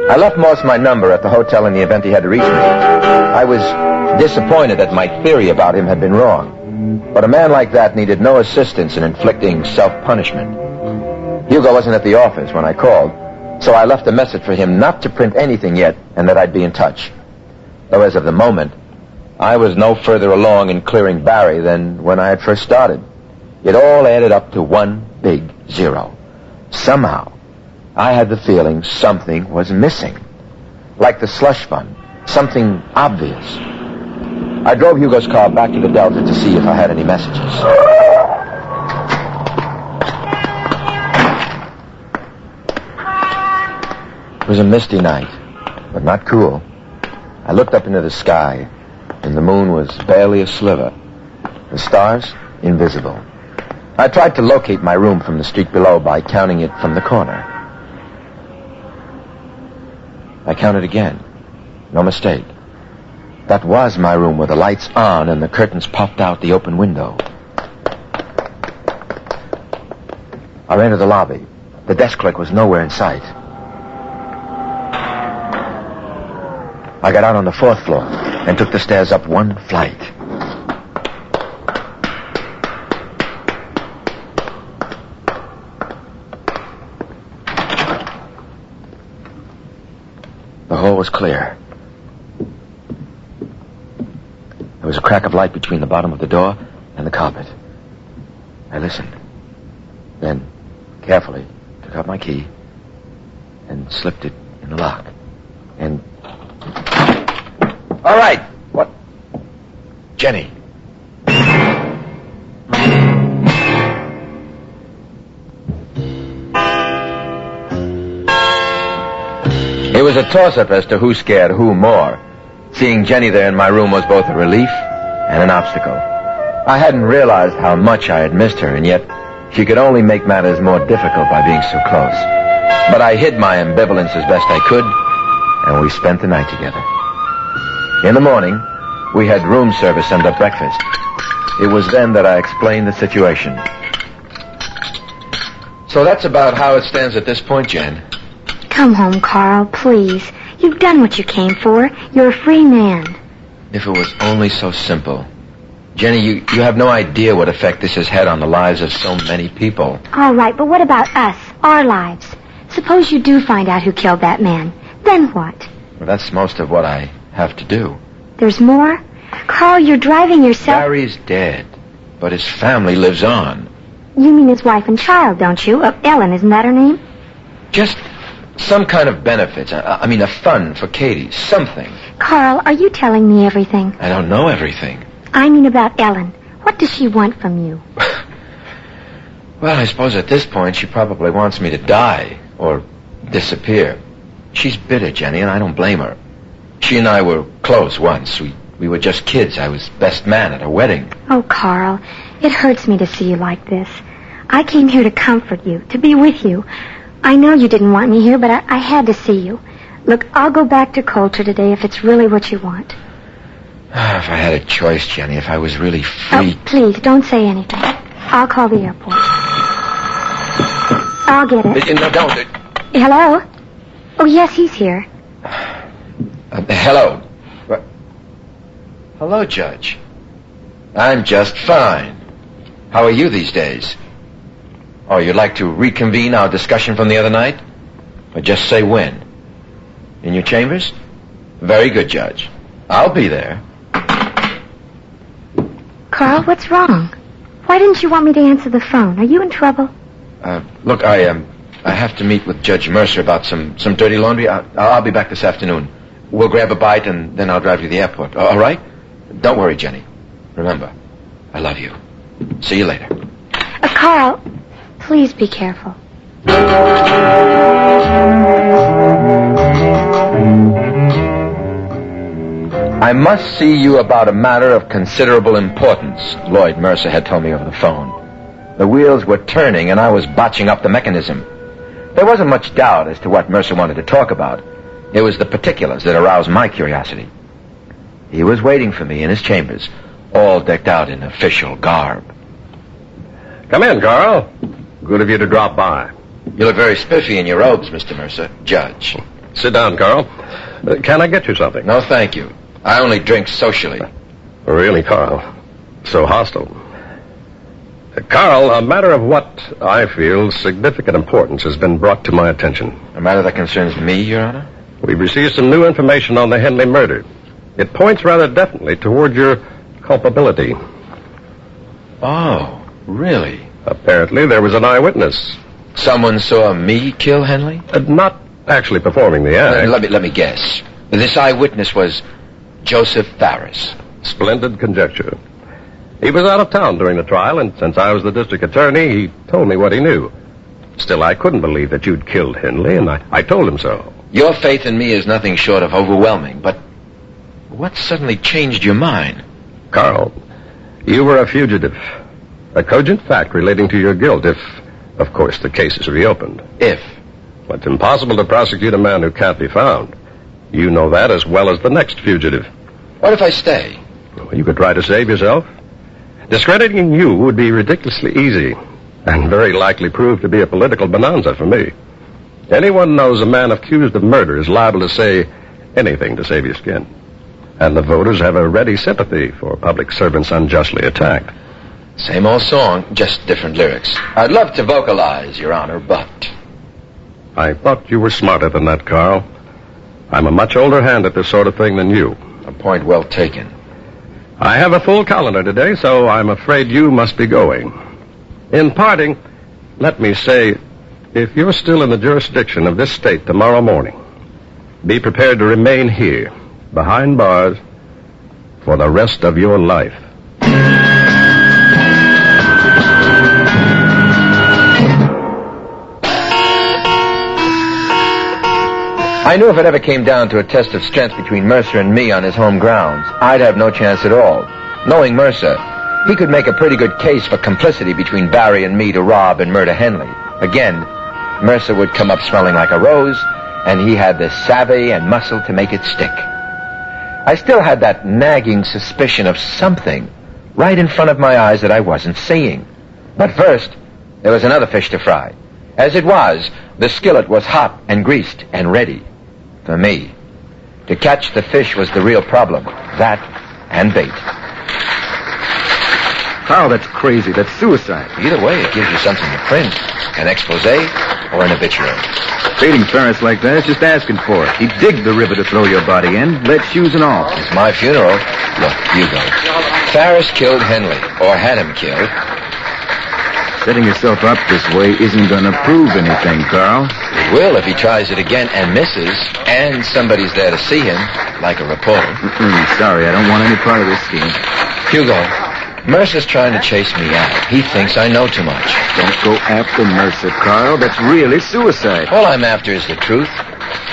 Speaker 3: I left Morse my number at the hotel in the event he had to reach me. I was disappointed that my theory about him had been wrong. But a man like that needed no assistance in inflicting self-punishment. Hugo wasn't at the office when I called, so I left a message for him not to print anything yet and that I'd be in touch. Though as of the moment, I was no further along in clearing Barry than when I had first started. It all added up to one big zero. Somehow, I had the feeling something was missing. Like the slush fund. Something obvious. I drove Hugo's car back to the Delta to see if I had any messages. It was a misty night, but not cool. I looked up into the sky, and the moon was barely a sliver. The stars, invisible. I tried to locate my room from the street below by counting it from the corner. I counted again. No mistake. That was my room with the lights on and the curtains puffed out the open window. I ran to the lobby. The desk clerk was nowhere in sight. I got out on the 4th floor and took the stairs up one flight. The hall was clear. There was a crack of light between the bottom of the door and the carpet. I listened. Then, carefully, took out my key and slipped it in the lock. And... All right. What? Jenny. It was a toss-up as to who scared who more. Seeing Jenny there in my room was both a relief and an obstacle. I hadn't realized how much I had missed her, and yet she could only make matters more difficult by being so close. But I hid my ambivalence as best I could, and we spent the night together. In the morning, we had room service under breakfast. It was then that I explained the situation. So that's about how it stands at this point, Jen.
Speaker 12: Come home, Carl, please. You've done what you came for. You're a free man.
Speaker 3: If it was only so simple. Jenny, you have no idea what effect this has had on the lives of so many people.
Speaker 12: All right, but what about us, our lives? Suppose you do find out who killed that man. Then what?
Speaker 3: Well, that's most of what I have to do.
Speaker 12: There's more? Carl, you're driving yourself...
Speaker 3: Barry's dead, but his family lives on.
Speaker 12: You mean his wife and child, don't you? Ellen, isn't that her name?
Speaker 3: Just some kind of benefits. I mean, a fund for Katie. Something.
Speaker 12: Carl, are you telling me everything?
Speaker 3: I don't know everything.
Speaker 12: I mean about Ellen. What does she want from you?
Speaker 3: Well, I suppose at this point she probably wants me to die or disappear. She's bitter, Jenny, and I don't blame her. She and I were close once. We were just kids. I was best man at her wedding.
Speaker 12: Oh, Carl, it hurts me to see you like this. I came here to comfort you, to be with you. I know you didn't want me here, but I had to see you. Look, I'll go back to Coulter today if it's really what you want.
Speaker 3: If I had a choice, Jenny, if I was really free...
Speaker 12: Oh, please, don't say anything. I'll call the airport. I'll get it.
Speaker 3: No, don't.
Speaker 12: Hello? Oh, yes, he's here.
Speaker 3: Hello. Hello, Judge. I'm just fine. How are you these days? Oh, you'd like to reconvene our discussion from the other night? Or just say when? In your chambers? Very good, Judge. I'll be there.
Speaker 12: Carl, what's wrong? Why didn't you want me to answer the phone? Are you in trouble?
Speaker 3: Look, I have to meet with Judge Mercer about some dirty laundry. I'll be back this afternoon. We'll grab a bite, and then I'll drive you to the airport. All right? Don't worry, Jenny. Remember, I love you. See you later.
Speaker 12: Carl, please be careful.
Speaker 3: I must see you about a matter of considerable importance, Lloyd Mercer had told me over the phone. The wheels were turning, and I was botching up the mechanism. There wasn't much doubt as to what Mercer wanted to talk about. It was the particulars that aroused my curiosity. He was waiting for me in his chambers, all decked out in official garb.
Speaker 13: Come in, Carl. Good of you to drop by.
Speaker 3: You look very spiffy in your robes, Mr. Mercer. Judge.
Speaker 13: Sit down, Carl. Can I get you something?
Speaker 3: No, thank you. I only drink socially.
Speaker 13: Really, Carl? So hostile. Carl, a matter of what I feel significant importance has been brought to my attention.
Speaker 3: A matter that concerns me, Your Honor?
Speaker 13: We've received some new information on the Henley murder. It points rather definitely toward your culpability.
Speaker 3: Oh, really?
Speaker 13: Apparently there was an eyewitness.
Speaker 3: Someone saw me kill Henley?
Speaker 13: Not actually performing the act.
Speaker 3: Let me guess. This eyewitness was Joseph Farris.
Speaker 13: Splendid conjecture. He was out of town during the trial, and since I was the district attorney, he told me what he knew. Still, I couldn't believe that you'd killed Henley, and I told him so.
Speaker 3: Your faith in me is nothing short of overwhelming, but what suddenly changed your mind?
Speaker 13: Carl, you were a fugitive. A cogent fact relating to your guilt if, of course, the case is reopened.
Speaker 3: If?
Speaker 13: Well, it's impossible to prosecute a man who can't be found. You know that as well as the next fugitive.
Speaker 3: What if I stay?
Speaker 13: Well, you could try to save yourself. Discrediting you would be ridiculously easy, and very likely prove to be a political bonanza for me. Anyone knows a man accused of murder is liable to say anything to save your skin. And the voters have a ready sympathy for public servants unjustly attacked.
Speaker 3: Same old song, just different lyrics. I'd love to vocalize, Your Honor, but...
Speaker 13: I thought you were smarter than that, Carl. I'm a much older hand at this sort of thing than you.
Speaker 3: A point well taken.
Speaker 13: I have a full calendar today, so I'm afraid you must be going. In parting, let me say, if you're still in the jurisdiction of this state tomorrow morning, be prepared to remain here, behind bars, for the rest of your life.
Speaker 3: I knew if it ever came down to a test of strength between Mercer and me on his home grounds, I'd have no chance at all. Knowing Mercer, he could make a pretty good case for complicity between Barry and me to rob and murder Henley. Again, Mercer would come up smelling like a rose, and he had the savvy and muscle to make it stick. I still had that nagging suspicion of something right in front of my eyes that I wasn't seeing. But first, there was another fish to fry. As it was, the skillet was hot and greased and ready. For me, to catch the fish was the real problem. That and bait.
Speaker 6: Carl, that's crazy. That's suicide.
Speaker 3: Either way, it gives you something to print. An expose or an obituary.
Speaker 6: Baiting Ferris like that is just asking for it. He'd dig the river to throw your body in, lead shoes and all.
Speaker 3: It's my funeral. Look, you go. Ferris killed Henley, or had him killed.
Speaker 6: Setting yourself up this way isn't going to prove anything, Carl.
Speaker 3: It will if he tries it again and misses, and somebody's there to see him, like a reporter.
Speaker 6: Sorry, I don't want any part of this scheme.
Speaker 3: Hugo, Mercer's trying to chase me out. He thinks I know too much.
Speaker 6: Don't go after Mercer, Carl. That's really suicide.
Speaker 3: All I'm after is the truth.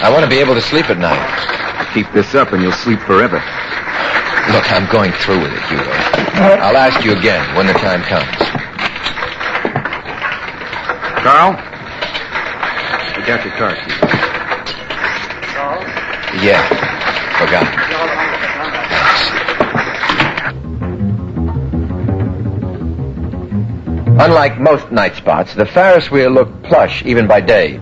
Speaker 3: I want to be able to sleep at night.
Speaker 6: Keep this up and you'll sleep forever.
Speaker 3: Look, I'm going through with it, Hugo. I'll ask you again when the time comes.
Speaker 6: Carl? I got your car keys.
Speaker 3: Yeah, forgot. Thanks. Unlike most night spots, the Ferris wheel looked plush even by day.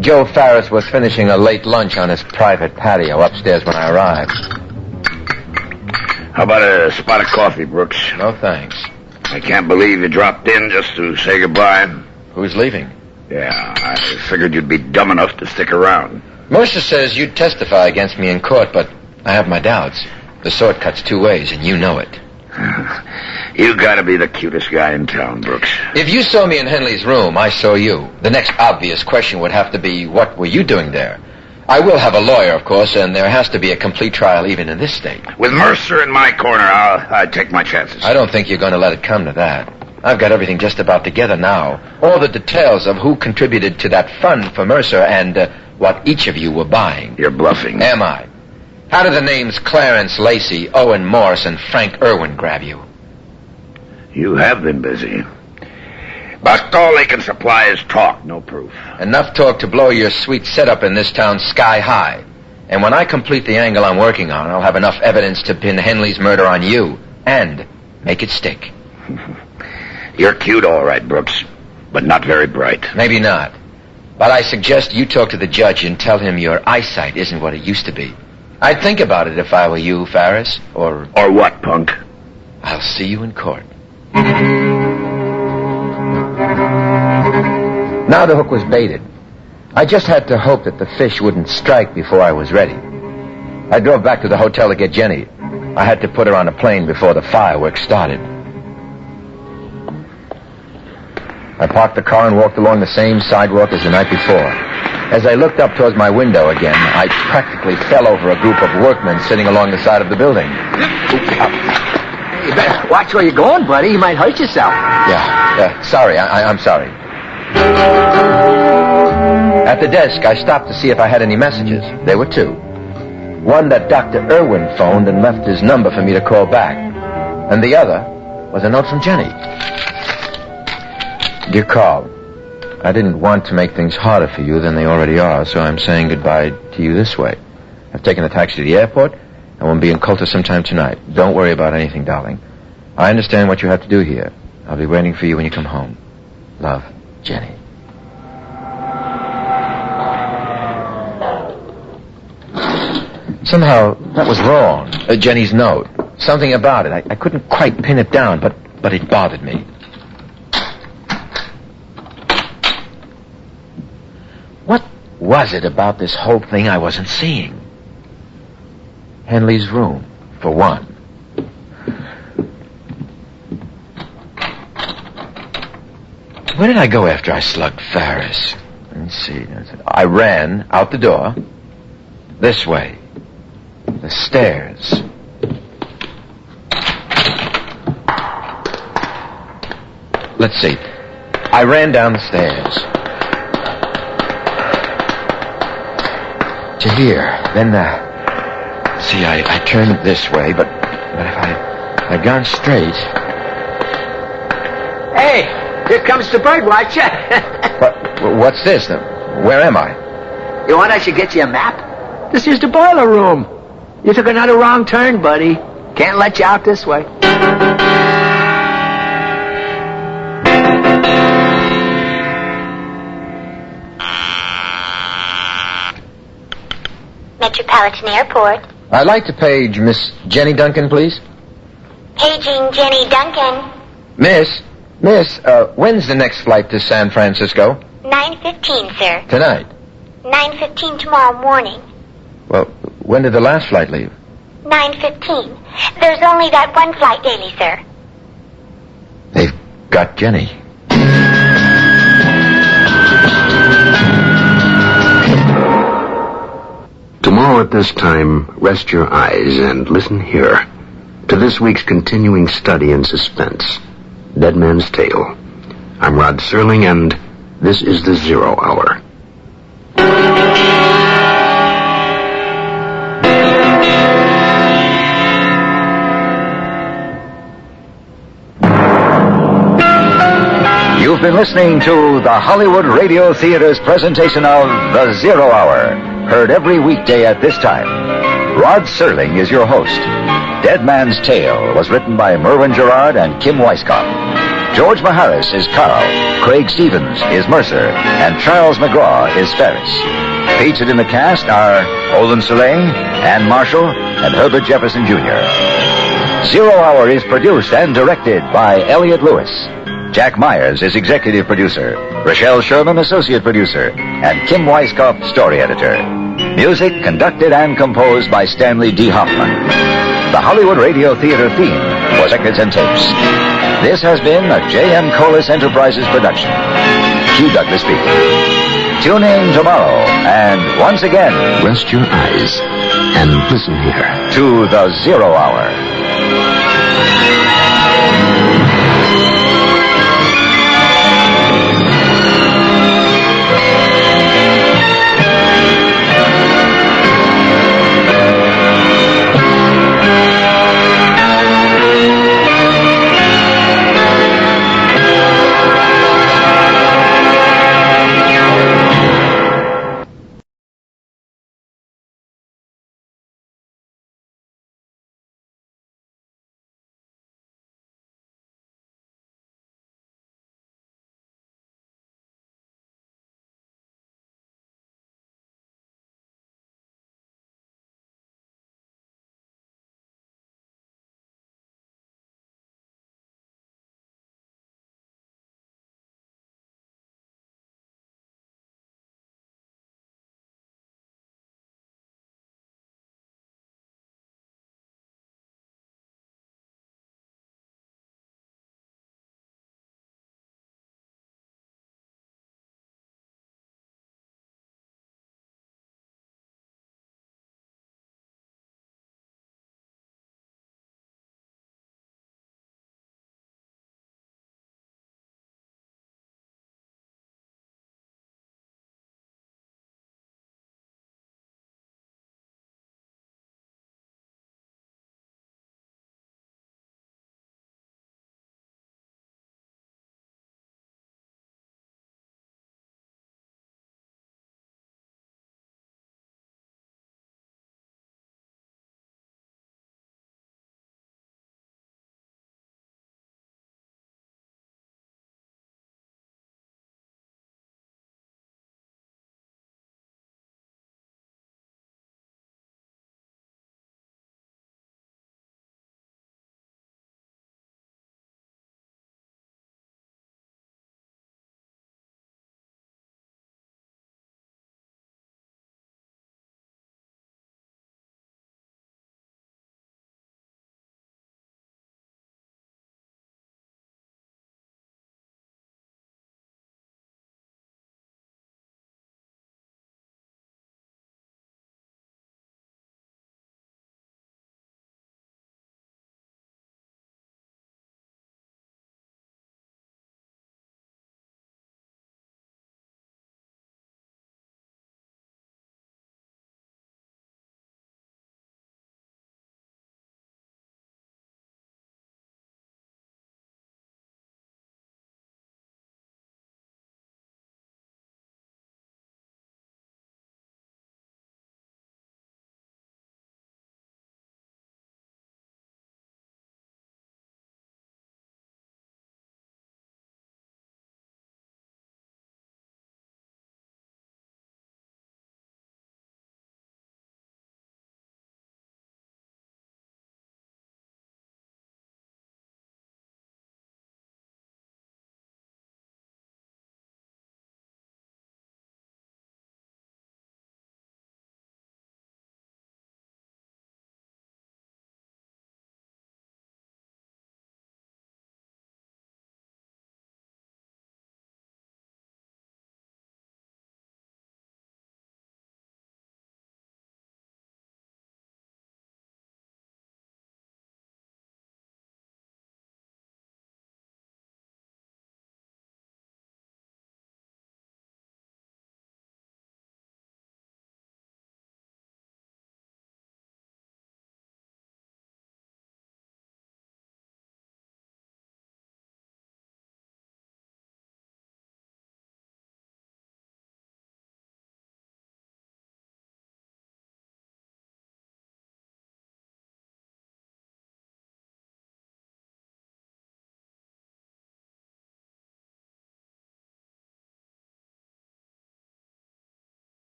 Speaker 3: Joe Ferris was finishing a late lunch on his private patio upstairs when I arrived.
Speaker 9: How about a spot of coffee, Brooks?
Speaker 3: No, thanks.
Speaker 9: I can't believe you dropped in just to say goodbye.
Speaker 3: Who's leaving?
Speaker 9: Yeah, I figured you'd be dumb enough to stick around.
Speaker 3: Mercer says you'd testify against me in court, but I have my doubts. The sword cuts two ways, and you know it.
Speaker 9: You gotta be the cutest guy in town, Brooks.
Speaker 3: If you saw me in Henley's room, I saw you. The next obvious question would have to be, what were you doing there? I will have a lawyer, of course, and there has to be a complete trial even in this state.
Speaker 9: With Mercer in my corner, I'd take my chances.
Speaker 3: I don't think you're going to let it come to that. I've got everything just about together now. All the details of who contributed to that fund for Mercer and what each of you were buying.
Speaker 9: You're bluffing.
Speaker 3: Am I? How do the names Clarence Lacey, Owen Morse, and Frank Irwin grab you?
Speaker 9: You have been busy. But all they can supply is talk, no proof.
Speaker 3: Enough talk to blow your sweet setup in this town sky high. And when I complete the angle I'm working on, I'll have enough evidence to pin Henley's murder on you and make it stick.
Speaker 9: You're cute, all right, Brooks, but not very bright.
Speaker 3: Maybe not. But I suggest you talk to the judge and tell him your eyesight isn't what it used to be. I'd think about it if I were you, Ferris, or...
Speaker 9: Or what, punk?
Speaker 3: I'll see you in court. Now the hook was baited. I just had to hope that the fish wouldn't strike before I was ready. I drove back to the hotel to get Jenny. I had to put her on a plane before the fireworks started. I parked the car and walked along the same sidewalk as the night before. As I looked up towards my window again, I practically fell over a group of workmen sitting along the side of the building.
Speaker 16: Hey, you better watch where you're going, buddy. You might hurt yourself.
Speaker 3: Yeah, sorry. I'm sorry. At the desk, I stopped to see if I had any messages. There were two. One that Dr. Irwin phoned and left his number for me to call back. And the other was a note from Jenny. Dear Carl, I didn't want to make things harder for you than they already are, so I'm saying goodbye to you this way. I've taken a taxi to the airport, and we'll be in Colter sometime tonight. Don't worry about anything, darling. I understand what you have to do here. I'll be waiting for you when you come home. Love, Jenny. Somehow, that was wrong. Jenny's note. Something about it. I couldn't quite pin it down, but it bothered me. What was it about this whole thing I wasn't seeing? Henley's room, for one. Where did I go after I slugged Ferris? Let me see. I ran out the door. This way. The stairs. let's see. I ran down the stairs to here. Then, see, I turned this way, but if I'd gone straight...
Speaker 16: Hey, here comes the bird watcher.
Speaker 3: What's this? Where am I?
Speaker 16: You want I should get you a map? This is the boiler room. You took another wrong turn, buddy. Can't let you out this way.
Speaker 14: Metropolitan Airport.
Speaker 3: I'd like to page Miss Jenny Duncan, please.
Speaker 14: Paging Jenny Duncan.
Speaker 3: Miss, when's the next flight to San Francisco?
Speaker 14: 9:15, sir.
Speaker 3: Tonight.
Speaker 14: 9:15 tomorrow morning.
Speaker 3: Well, when did the last flight leave?
Speaker 14: 9:15. There's only that one flight daily, sir.
Speaker 3: They've got Jenny.
Speaker 2: Tomorrow at this time, rest your eyes and listen here to this week's continuing study in suspense, Dead Man's Tale. I'm Rod Serling, and this is the Zero Hour.
Speaker 1: You've been listening to the Hollywood Radio Theater's presentation of The Zero Hour, heard every weekday at this time. Rod Serling is your host. Dead Man's Tale was written by Merwin Gerard and Kim Weisskopf. George Maharis is Carl, Craig Stevens is Mercer, and Charles McGraw is Ferris. Featured in the cast are Olin Soleil, Ann Marshall, and Herbert Jefferson Jr. Zero Hour is produced and directed by Elliot Lewis. Jack Myers is executive producer, Rochelle Sherman associate producer, and Kim Weisskopf story editor. Music conducted and composed by Stanley D. Hoffman. The Hollywood Radio Theater theme was Records and Tapes. This has been a J.M. Kholos Enterprises production. Hugh Douglas speaking. Tune in tomorrow, and once again,
Speaker 2: rest your eyes and listen here
Speaker 1: to the Zero Hour.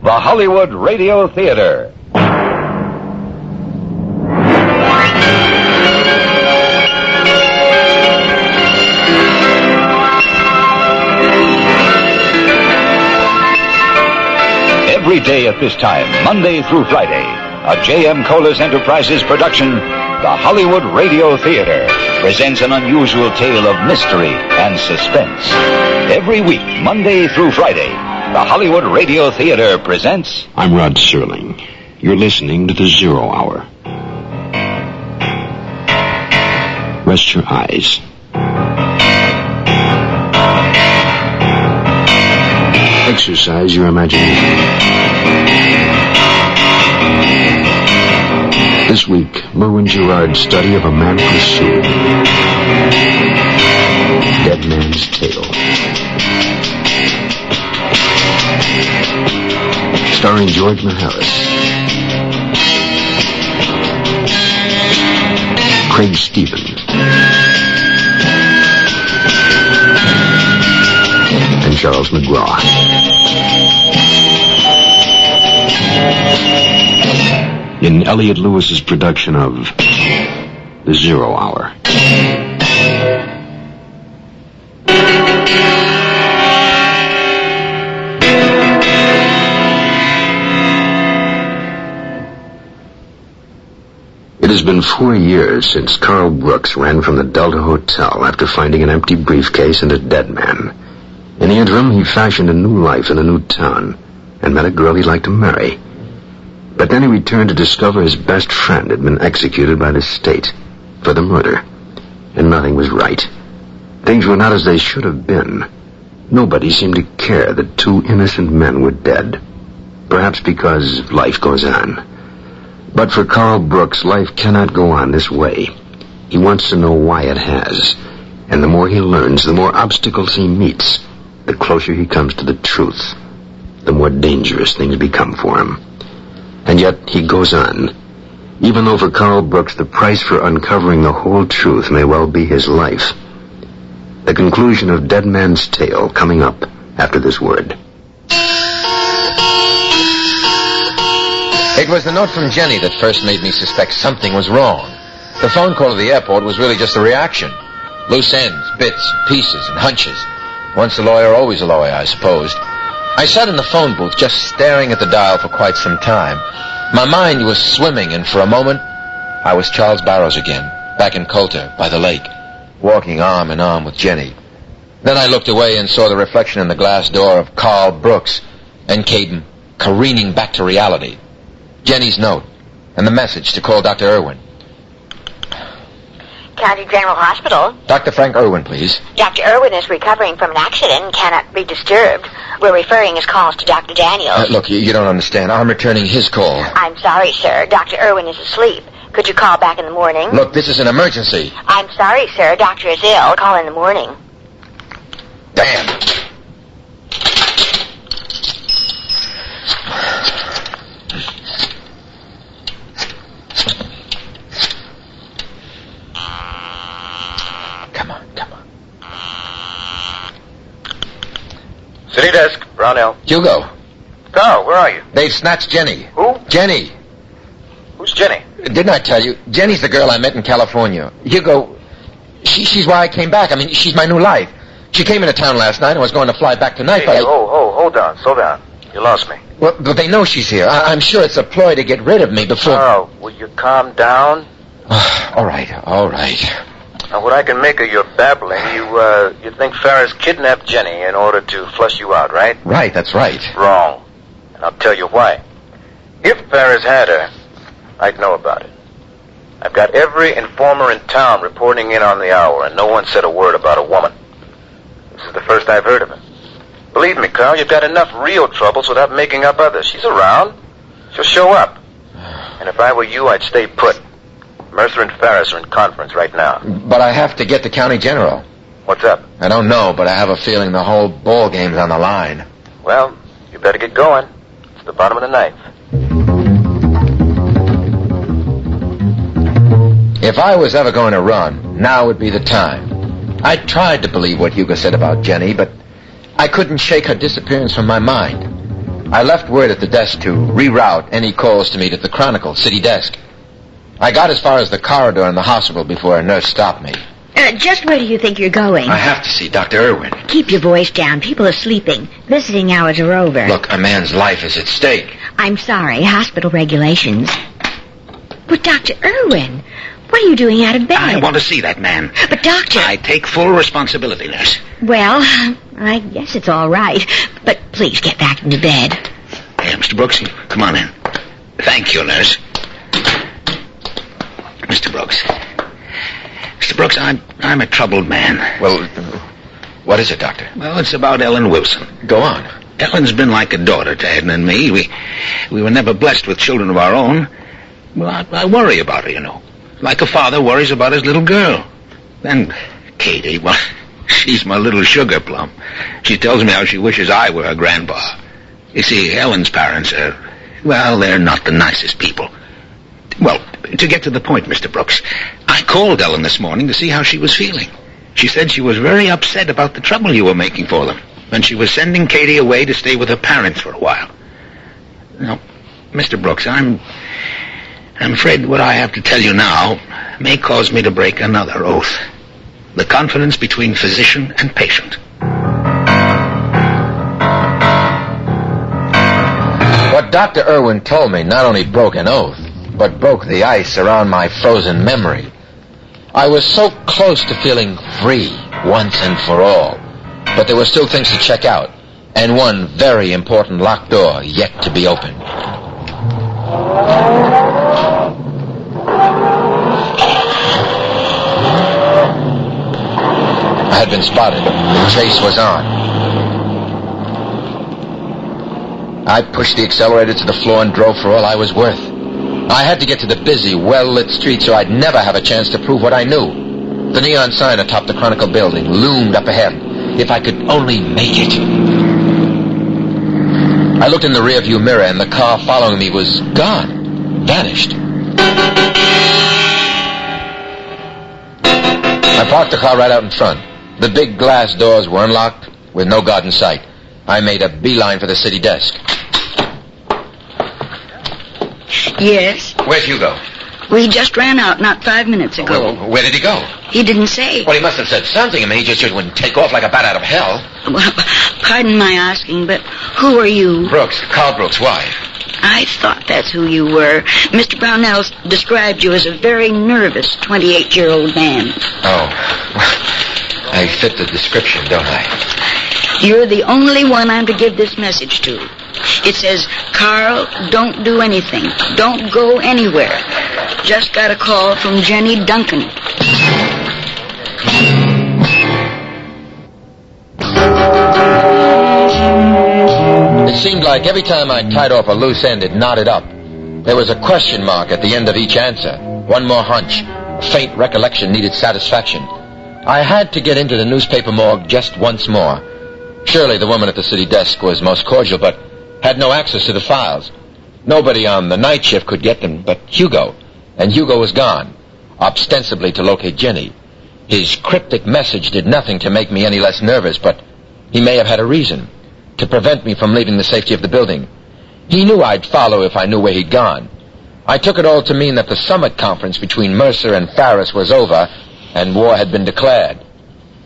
Speaker 1: the Hollywood Radio Theater. Every day at this time, Monday through Friday, a J.M. Kholos Enterprises production, the Hollywood Radio Theater presents an unusual tale of mystery and suspense. Every week, Monday through Friday, the Hollywood Radio Theater presents...
Speaker 10: I'm Rod Serling. You're listening to the Zero Hour. Rest your eyes. Exercise your imagination. This week, Merwin Gerard's study of a man pursued. Dead Man's Tale. Starring George Maharis. Craig Stephen. And Charles McGraw. In Elliot Lewis's production of The Zero Hour. It has been 4 years since Carl Brooks ran from the Delta Hotel after finding an empty briefcase and a dead man. In the interim, he fashioned a new life in a new town and met a girl he'd like to marry. But then he returned to discover his best friend had been executed by the state for the murder. And nothing was right. Things were not as they should have been. Nobody seemed to care that 2 innocent men were dead. Perhaps because life goes on. But for Carl Brooks, life cannot go on this way. He wants to know why it has. And the more he learns, the more obstacles he meets, the closer he comes to the truth, the more dangerous things become for him. And yet he goes on, even though for Carl Brooks the price for uncovering the whole truth may well be his life. The conclusion of Dead Man's Tale coming up after this word.
Speaker 3: It was the note from Jenny that first made me suspect something was wrong. The phone call to the airport was really just a reaction. Loose ends, bits, pieces, and hunches. Once a lawyer, always a lawyer, I supposed. I sat in the phone booth just staring at the dial for quite some time. My mind was swimming, and for a moment, I was Charles Barrows again, back in Coulter, by the lake, walking arm in arm with Jenny. Then I looked away and saw the reflection in the glass door of Carl Brooks, and came careening back to reality. Jenny's note, and the message to call Dr. Irwin.
Speaker 14: County General Hospital.
Speaker 3: Dr. Frank Irwin, please.
Speaker 14: Dr. Irwin is recovering from an accident and cannot be disturbed. We're referring his calls to Dr. Daniels.
Speaker 3: Look, you don't understand. I'm returning his call.
Speaker 14: I'm sorry, sir. Dr. Irwin is asleep. Could you call back in the morning?
Speaker 3: Look, this is an emergency.
Speaker 14: I'm sorry, sir. Doctor is ill. Call in the morning.
Speaker 3: Damn.
Speaker 17: City desk, Brownell.
Speaker 3: Hugo.
Speaker 17: Carl, where are you?
Speaker 3: They've snatched Jenny.
Speaker 17: Who?
Speaker 3: Jenny.
Speaker 17: Who's Jenny?
Speaker 3: Didn't I tell you? Jenny's the girl I met in California. Hugo, she's why I came back. I mean, she's my new life. She came into town last night and was going to fly back tonight, but
Speaker 17: hold on, slow down. You lost me.
Speaker 3: Well, but they know she's here. I'm sure it's a ploy to get rid of me before...
Speaker 17: Carl, will you calm down?
Speaker 3: All right.
Speaker 17: Now, what I can make of your babbling, you think Ferris kidnapped Jenny in order to flush you out, right?
Speaker 3: Right, that's right.
Speaker 17: Wrong. And I'll tell you why. If Ferris had her, I'd know about it. I've got every informer in town reporting in on the hour, and no one said a word about a woman. This is the first I've heard of it. Believe me, Carl, you've got enough real troubles without making up others. She's around. She'll show up. And if I were you, I'd stay put. Mercer and Ferris are in conference right now.
Speaker 3: But I have to get to County General.
Speaker 17: What's up?
Speaker 3: I don't know, but I have a feeling the whole ball game's on the line.
Speaker 17: Well, you better get going. It's the bottom of the ninth.
Speaker 3: If I was ever going to run, now would be the time. I tried to believe what Hugo said about Jenny, but I couldn't shake her disappearance from my mind. I left word at the desk to reroute any calls to meet at the Chronicle city desk. I got as far as the corridor in the hospital before a nurse stopped me.
Speaker 14: Just where do you think you're going?
Speaker 3: I have to see Dr. Irwin.
Speaker 14: Keep your voice down. People are sleeping. Visiting hours are over.
Speaker 3: Look, a man's life is at stake.
Speaker 14: I'm sorry. Hospital regulations. But Dr. Irwin, what are you doing out of bed?
Speaker 22: I want to see that man.
Speaker 14: But, Doctor...
Speaker 22: I take full responsibility, nurse.
Speaker 14: Well, I guess it's all right. But please get back into bed.
Speaker 22: Hey, Mr. Brooks, come on in. Thank you, nurse. Mr. Brooks. Mr. Brooks, I'm a troubled man.
Speaker 3: Well, what is it, Doctor?
Speaker 22: Well, it's about Ellen Wilson.
Speaker 3: Go on.
Speaker 22: Ellen's been like a daughter to Edna and me. We were never blessed with children of our own. Well, I worry about her, you know. Like a father worries about his little girl. And Katie, well, she's my little sugar plum. She tells me how she wishes I were her grandpa. You see, Ellen's parents are, well, they're not the nicest people. Well, to get to the point, Mr. Brooks, I called Ellen this morning to see how she was feeling. She said she was very upset about the trouble you were making for them, and she was sending Katie away to stay with her parents for a while. Now, Mr. Brooks, I'm afraid what I have to tell you now may cause me to break another oath. The confidence between physician and patient.
Speaker 3: What Dr. Irwin told me not only broke an oath, but broke the ice around my frozen memory. I was so close to feeling free once and for all, but there were still things to check out, and one very important locked door yet to be opened. I had been spotted. The chase was on. I pushed the accelerator to the floor and drove for all I was worth. I had to get to the busy, well-lit street so I'd never have a chance to prove what I knew. The neon sign atop the Chronicle building loomed up ahead. If I could only make it. I looked in the rearview mirror and the car following me was gone. Vanished. I parked the car right out in front. The big glass doors were unlocked with no guard in sight. I made a beeline for the city desk.
Speaker 14: Yes?
Speaker 3: Where's Hugo?
Speaker 14: We just ran out not 5 minutes ago.
Speaker 3: Where did he go?
Speaker 14: He didn't say.
Speaker 3: Well, he must have said something. I mean, he just wouldn't take off like a bat out of hell.
Speaker 14: Well, pardon my asking, but who are you?
Speaker 3: Brooks, Carl Brooks' wife.
Speaker 14: I thought that's who you were. Mr. Brownell described you as a very nervous 28-year-old man.
Speaker 3: Oh. I fit the description, don't I?
Speaker 14: You're the only one I'm to give this message to. It says, Carl, don't do anything. Don't go anywhere. Just got a call from Jenny Duncan.
Speaker 3: It seemed like every time I tied off a loose end, it knotted up. There was a question mark at the end of each answer. One more hunch. A faint recollection needed satisfaction. I had to get into the newspaper morgue just once more. Surely the woman at the city desk was most cordial, but had no access to the files. Nobody on the night shift could get them but Hugo. And Hugo was gone, ostensibly to locate Jenny. His cryptic message did nothing to make me any less nervous, but he may have had a reason to prevent me from leaving the safety of the building. He knew I'd follow if I knew where he'd gone. I took it all to mean that the summit conference between Mercer and Farris was over and war had been declared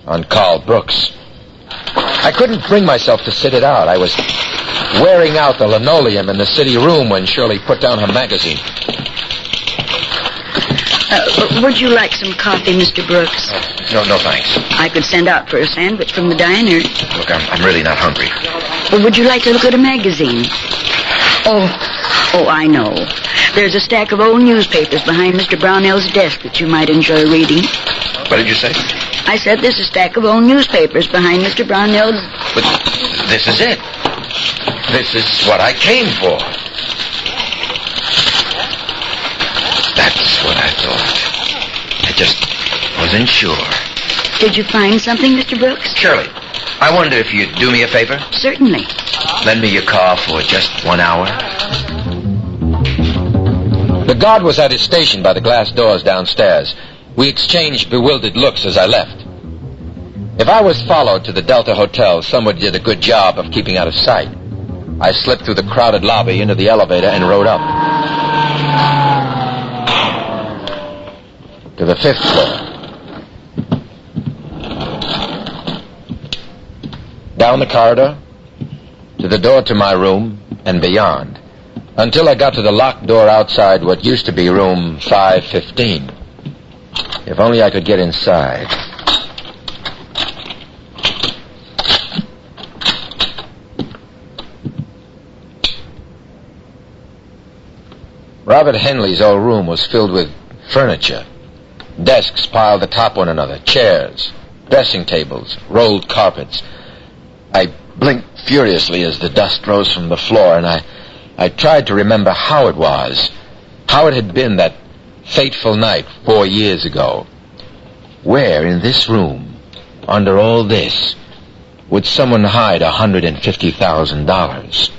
Speaker 3: on Carl Brooks. I couldn't bring myself to sit it out. I was wearing out the linoleum in the city room when Shirley put down her magazine.
Speaker 14: Would you like some coffee, Mr. Brooks?
Speaker 3: No, thanks.
Speaker 14: I could send out for a sandwich from the diner.
Speaker 3: Look, I'm really not hungry.
Speaker 14: Or would you like to look at a magazine? Oh, I know. There's a stack of old newspapers behind Mr. Brownell's desk that you might enjoy reading.
Speaker 3: What did you say?
Speaker 14: I said there's a stack of old newspapers behind Mr. Brownell's...
Speaker 3: But this is it. This is what I came for. That's what I thought. I just wasn't sure.
Speaker 14: Did you find something, Mr. Brooks?
Speaker 3: Shirley, I wonder if you'd do me a favor?
Speaker 14: Certainly.
Speaker 3: Lend me your car for just 1 hour. The guard was at his station by the glass doors downstairs. We exchanged bewildered looks as I left. If I was followed to the Delta Hotel, someone did a good job of keeping out of sight. I slipped through the crowded lobby into the elevator and rode up. To the 5th floor. Down the corridor, to the door to my room, and beyond, until I got to the locked door outside what used to be room 515. If only I could get inside. Robert Henley's old room was filled with furniture. Desks piled atop one another, chairs, dressing tables, rolled carpets. I blinked furiously as the dust rose from the floor, and I tried to remember how it was, how it had been that fateful night 4 years ago. Where in this room, under all this, would someone hide $150,000?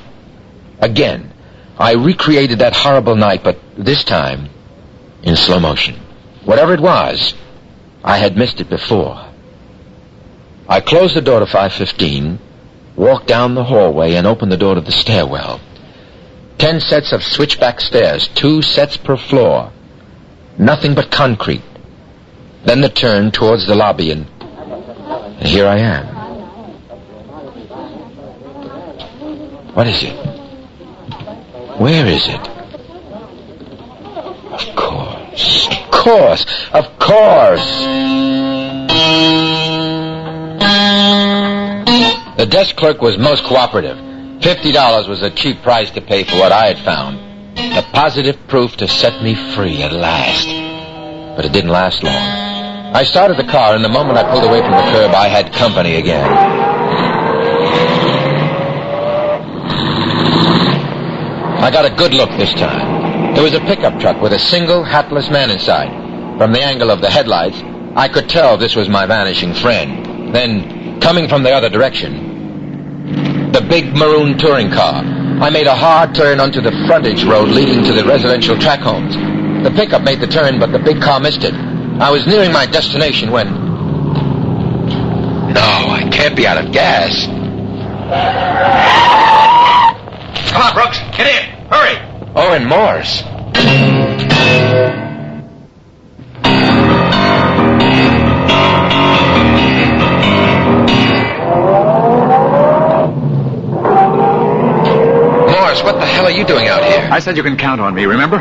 Speaker 3: Again, I recreated that horrible night, but this time in slow motion. Whatever it was, I had missed it before. I closed the door to 515, walked down the hallway, and opened the door to the stairwell. 10 sets of switchback stairs, 2 sets per floor. Nothing but concrete. Then the turn towards the lobby, and here I am. What is it? Where is it? Of course. Of course. Of course. The desk clerk was most cooperative. $50 was a cheap price to pay for what I had found. The positive proof to set me free at last. But it didn't last long. I started the car, and the moment I pulled away from the curb, I had company again. I got a good look this time. There was a pickup truck with a single hatless man inside. From the angle of the headlights, I could tell this was my vanishing friend. Then, coming from the other direction, the big maroon touring car. I made a hard turn onto the frontage road leading to the residential tract homes. The pickup made the turn, but the big car missed it. I was nearing my destination when... No, I can't be out of gas.
Speaker 4: Come on, Brooks. Get in. Hurry.
Speaker 3: Owen Morse. Morse, what the hell are you doing out here?
Speaker 4: I said you can count on me, remember?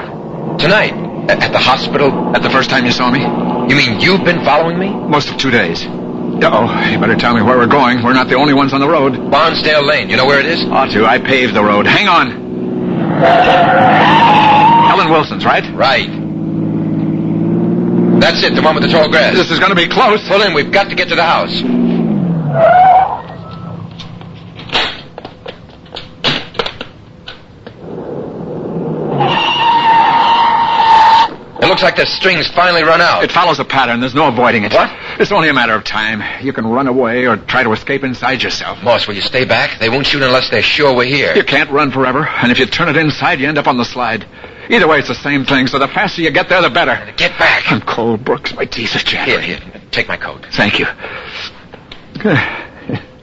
Speaker 3: Tonight? At the hospital?
Speaker 4: At the first time you saw me?
Speaker 3: You mean you've been following me?
Speaker 4: Most of 2 days. Uh-oh, you better tell me where we're going. We're not the only ones on the road.
Speaker 3: Barnsdale Lane. You know where it is?
Speaker 4: Ought to. I paved the road. Hang on. Ellen Wilson's, right?
Speaker 3: Right. That's it, the one with the tall grass.
Speaker 4: This is going to be close.
Speaker 3: Pull in. We've got to get to the house. It looks like the string's finally run out.
Speaker 4: It follows a pattern. There's no avoiding it.
Speaker 3: What?
Speaker 4: It's only a matter of time. You can run away or try to escape inside yourself.
Speaker 3: Morse, will you stay back? They won't shoot unless they're sure we're here.
Speaker 4: You can't run forever, and if you turn it inside, you end up on the slide. Either way, it's the same thing, so the faster you get there, the better.
Speaker 3: Get back.
Speaker 4: I'm cold, Brooks. My teeth are chattering.
Speaker 3: Here. Take my coat.
Speaker 4: Thank you.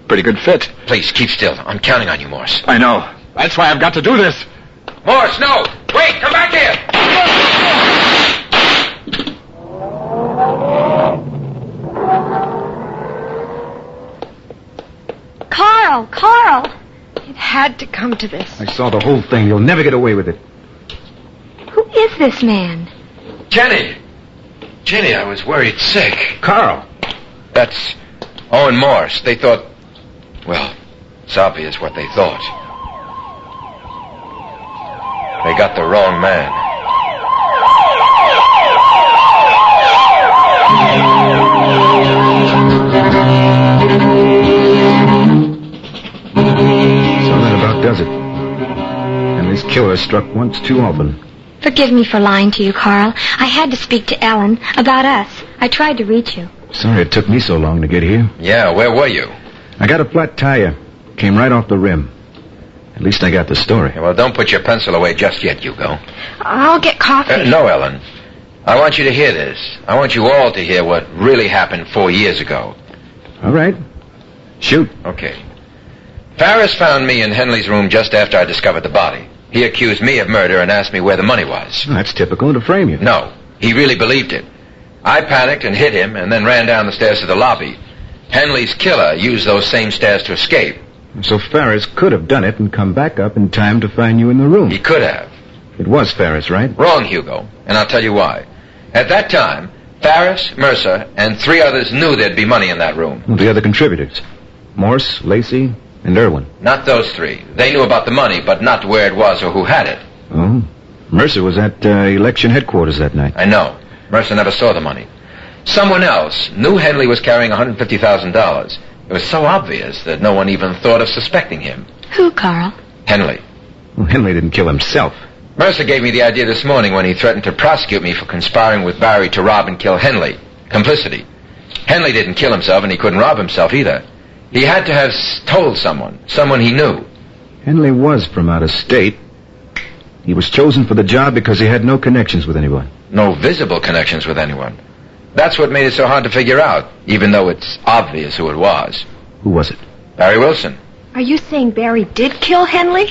Speaker 4: Pretty good fit.
Speaker 3: Please, keep still. I'm counting on you, Morse.
Speaker 4: I know. That's why I've got to do this.
Speaker 3: Morse, no! Wait! Come back here!
Speaker 12: Carl! It had to come to this.
Speaker 2: I saw the whole thing. You'll never get away with it.
Speaker 12: Who is this man?
Speaker 3: Jenny, I was worried sick.
Speaker 2: Carl!
Speaker 3: That's Owen Morse. They thought... Well, it's obvious what they thought. They got the wrong man.
Speaker 2: So that about does it. And this killer struck once too often.
Speaker 12: Forgive me for lying to you, Carl. I had to speak to Ellen about us. I tried to reach you.
Speaker 2: Sorry it took me so long to get here.
Speaker 3: Yeah, where were you?
Speaker 2: I got a flat tire. Came right off the rim. At least I got the story.
Speaker 3: Yeah, well, don't put your pencil away just yet, Hugo.
Speaker 12: I'll get coffee.
Speaker 3: No, Ellen. I want you to hear this. I want you all to hear what really happened 4 years ago.
Speaker 2: All right. Shoot.
Speaker 3: Okay. Farris found me in Henley's room just after I discovered the body. He accused me of murder and asked me where the money was.
Speaker 6: Well, that's typical to frame you.
Speaker 3: No, he really believed it. I panicked and hit him and then ran down the stairs to the lobby. Henley's killer used those same stairs to escape.
Speaker 6: So Farris could have done it and come back up in time to find you in the room.
Speaker 3: He could have.
Speaker 6: It was Farris, right?
Speaker 3: Wrong, Hugo, and I'll tell you why. At that time, Farris, Mercer, and 3 others knew there'd be money in that room.
Speaker 6: Well, the other contributors. Morse, Lacey, and Irwin.
Speaker 3: Not those 3. They knew about the money, but not where it was or who had it.
Speaker 6: Oh. Mercer was at election headquarters that night.
Speaker 3: I know. Mercer never saw the money. Someone else knew Henley was carrying $150,000. It was so obvious that no one even thought of suspecting him.
Speaker 12: Who, Carl?
Speaker 3: Henley.
Speaker 6: Well, Henley didn't kill himself.
Speaker 3: Mercer gave me the idea this morning when he threatened to prosecute me for conspiring with Barry to rob and kill Henley. Complicity. Henley didn't kill himself, and he couldn't rob himself either. He had to have told someone he knew.
Speaker 6: Henley was from out of state. He was chosen for the job because he had no connections with anyone.
Speaker 3: No visible connections with anyone. That's what made it so hard to figure out, even though it's obvious who it was.
Speaker 6: Who was it?
Speaker 3: Barry Wilson.
Speaker 18: Are you saying Barry did kill Henley?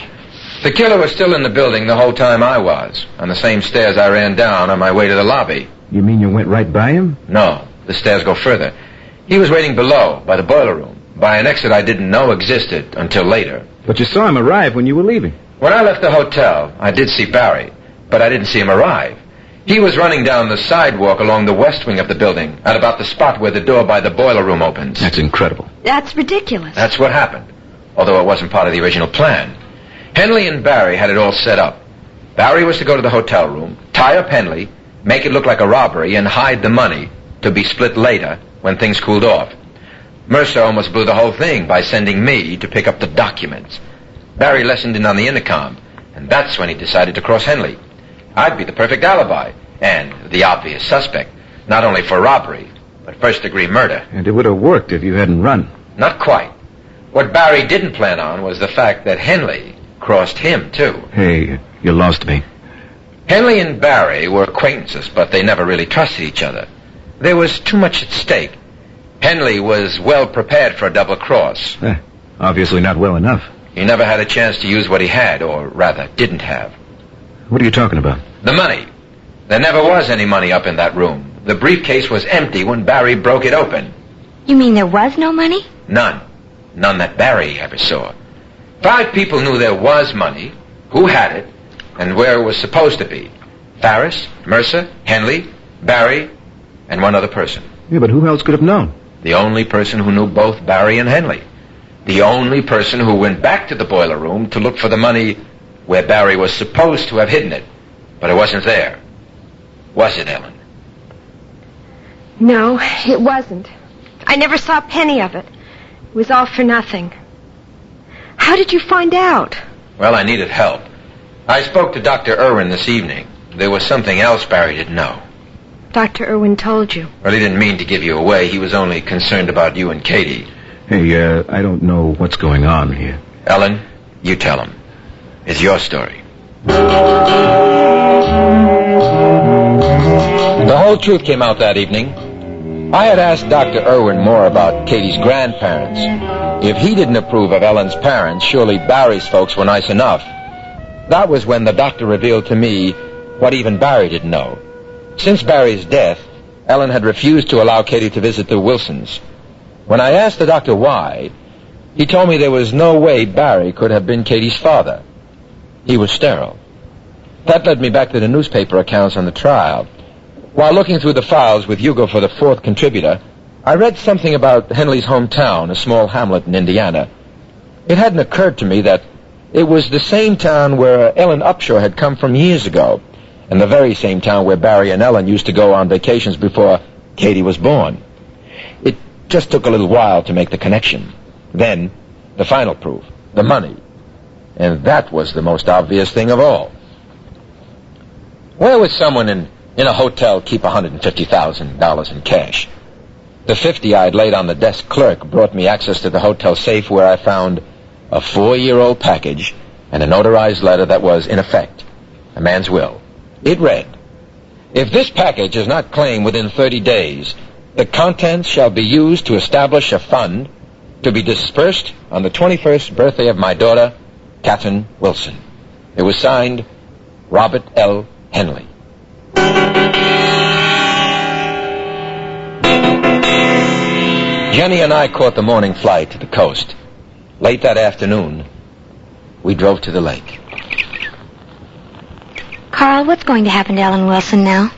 Speaker 3: The killer was still in the building the whole time I was, on the same stairs I ran down on my way to the lobby.
Speaker 6: You mean you went right by him?
Speaker 3: No, the stairs go further. He was waiting below, by the boiler room, by an exit I didn't know existed until later.
Speaker 6: But you saw him arrive when you were leaving.
Speaker 3: When I left the hotel, I did see Barry, but I didn't see him arrive. He was running down the sidewalk along the west wing of the building, at about the spot where the door by the boiler room opens.
Speaker 6: That's incredible.
Speaker 18: That's ridiculous.
Speaker 3: That's what happened, although it wasn't part of the original plan. Henley and Barry had it all set up. Barry was to go to the hotel room, tie up Henley, make it look like a robbery, and hide the money to be split later when things cooled off. Mercer almost blew the whole thing by sending me to pick up the documents. Barry listened in on the intercom, and that's when he decided to cross Henley. I'd be the perfect alibi, and the obvious suspect, not only for robbery, but first-degree murder.
Speaker 6: And it would have worked if you hadn't run.
Speaker 3: Not quite. What Barry didn't plan on was the fact that Henley crossed him, too.
Speaker 6: Hey, you lost me.
Speaker 3: Henley and Barry were acquaintances, but they never really trusted each other. There was too much at stake. Henley was well prepared for a double cross.
Speaker 6: Obviously not well enough.
Speaker 3: He never had a chance to use what he had, or rather, didn't have.
Speaker 6: What are you talking about?
Speaker 3: The money. There never was any money up in that room. The briefcase was empty when Barry broke it open.
Speaker 12: You mean there was no money?
Speaker 3: None. None that Barry ever saw. 5 people knew there was money, who had it, and where it was supposed to be. Farris, Mercer, Henley, Barry, and one other person.
Speaker 6: Yeah, but who else could have known?
Speaker 3: The only person who knew both Barry and Henley. The only person who went back to the boiler room to look for the money where Barry was supposed to have hidden it. But it wasn't there. Was it, Ellen?
Speaker 18: No, it wasn't. I never saw a penny of it. It was all for nothing. How did you find out?
Speaker 3: Well, I needed help. I spoke to Dr. Irwin this evening. There was something else Barry didn't know.
Speaker 18: Dr. Irwin told you.
Speaker 3: Well, he didn't mean to give you away. He was only concerned about you and Katie.
Speaker 6: Hey, I don't know what's going on here.
Speaker 3: Ellen, you tell him. It's your story. The whole truth came out that evening. I had asked Dr. Irwin more about Katie's grandparents. If he didn't approve of Ellen's parents, surely Barry's folks were nice enough. That was when the doctor revealed to me what even Barry didn't know. Since Barry's death, Ellen had refused to allow Katie to visit the Wilsons. When I asked the doctor why, he told me there was no way Barry could have been Katie's father. He was sterile. That led me back to the newspaper accounts on the trial. While looking through the files with Hugo for the 4th contributor, I read something about Henley's hometown, a small hamlet in Indiana. It hadn't occurred to me that it was the same town where Ellen Upshaw had come from years ago, and the very same town where Barry and Ellen used to go on vacations before Katie was born. It just took a little while to make the connection. Then, the final proof, the money. And that was the most obvious thing of all. Where would someone in a hotel keep $150,000 in cash? The $50 I'd laid on the desk clerk brought me access to the hotel safe, where I found a 4-year-old package and a notarized letter that was, in effect, a man's will. It read, "If this package is not claimed within 30 days, the contents shall be used to establish a fund to be dispersed on the 21st birthday of my daughter, Catherine Wilson. It was signed Robert L. Henley. Jenny and I caught the morning flight to the coast. Late that afternoon, we drove to the lake.
Speaker 12: Carl, what's going to happen to Ellen Wilson now?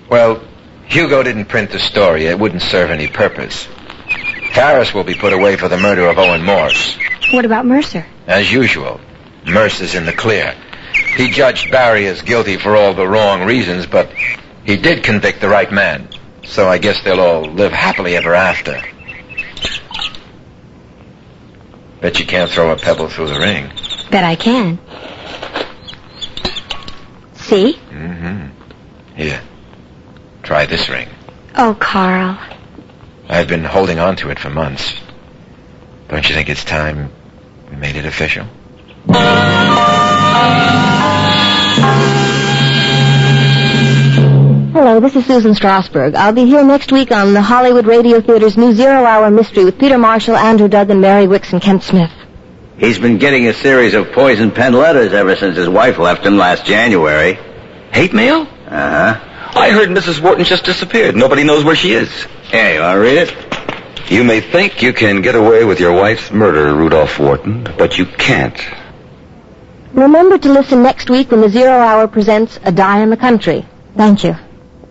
Speaker 3: Well, Hugo didn't print the story. It wouldn't serve any purpose. Harris will be put away for the murder of Owen Morse.
Speaker 12: What about Mercer?
Speaker 3: As usual, Mercer's in the clear. He judged Barry as guilty for all the wrong reasons, but he did convict the right man. So I guess they'll all live happily ever after. Bet you can't throw a pebble through the ring.
Speaker 12: Bet I can. See?
Speaker 3: Mm-hmm. Here. Try this ring.
Speaker 12: Oh, Carl.
Speaker 3: I've been holding on to it for months. Don't you think it's time we made it official?
Speaker 19: Hello, this is Susan Strasberg. I'll be here next week on the Hollywood Radio Theater's new zero-hour mystery with Peter Marshall, Andrew Duggan, Mary Wicks, and Kent Smith.
Speaker 20: He's been getting a series of poison pen letters ever since his wife left him last January.
Speaker 2: Hate mail?
Speaker 20: Uh-huh.
Speaker 2: I heard Mrs. Wharton just disappeared. Nobody knows where she is.
Speaker 20: Hey, you want to read it?
Speaker 2: You may think you can get away with your wife's murder, Rudolph Wharton, but you can't.
Speaker 19: Remember to listen next week when the Zero Hour presents A Die in the Country. Thank you.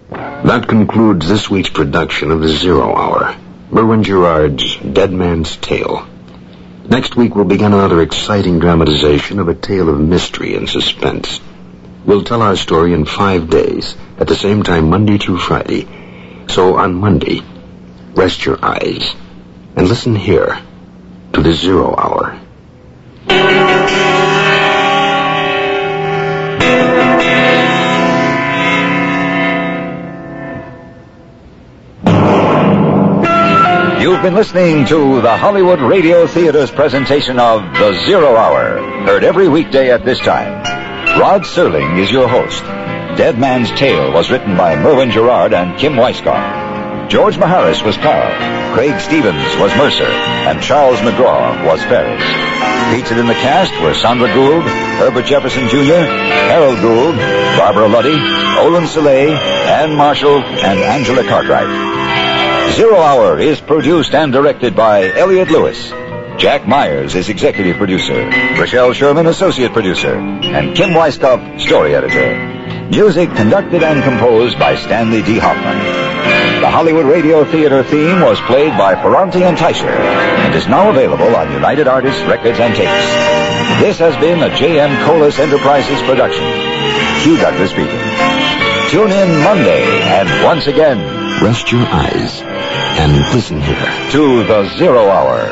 Speaker 10: That concludes this week's production of the Zero Hour, Merwin Gerard's Dead Man's Tale. Next week we'll begin another exciting dramatization of a tale of mystery and suspense. We'll tell our story in 5 days, at the same time Monday through Friday. So on Monday, rest your eyes and listen here to the Zero Hour.
Speaker 1: You've been listening to the Hollywood Radio Theater's presentation of The Zero Hour, heard every weekday at this time. Rod Serling is your host. Dead Man's Tale was written by Merwin Gerard and Kim Weisskopf. George Maharis was Carl, Craig Stevens was Mercer, and Charles McGraw was Ferris. Featured in the cast were Sandra Gould, Herbert Jefferson Jr., Harold Gould, Barbara Luddy, Olin Soleil, Ann Marshall, and Angela Cartwright. Zero Hour is produced and directed by Elliot Lewis. Jack Myers is executive producer, Rochelle Sherman associate producer, and Kim Weisskopf story editor. Music conducted and composed by Stanley D. Hoffman. The Hollywood Radio Theater theme was played by Ferranti and Teicher and is now available on United Artists Records and Tapes. This has been a J.M. Kholos Enterprises production. Hugh Douglas speaking. Tune in Monday and once again,
Speaker 10: rest your eyes and listen here
Speaker 1: to the Zero Hour.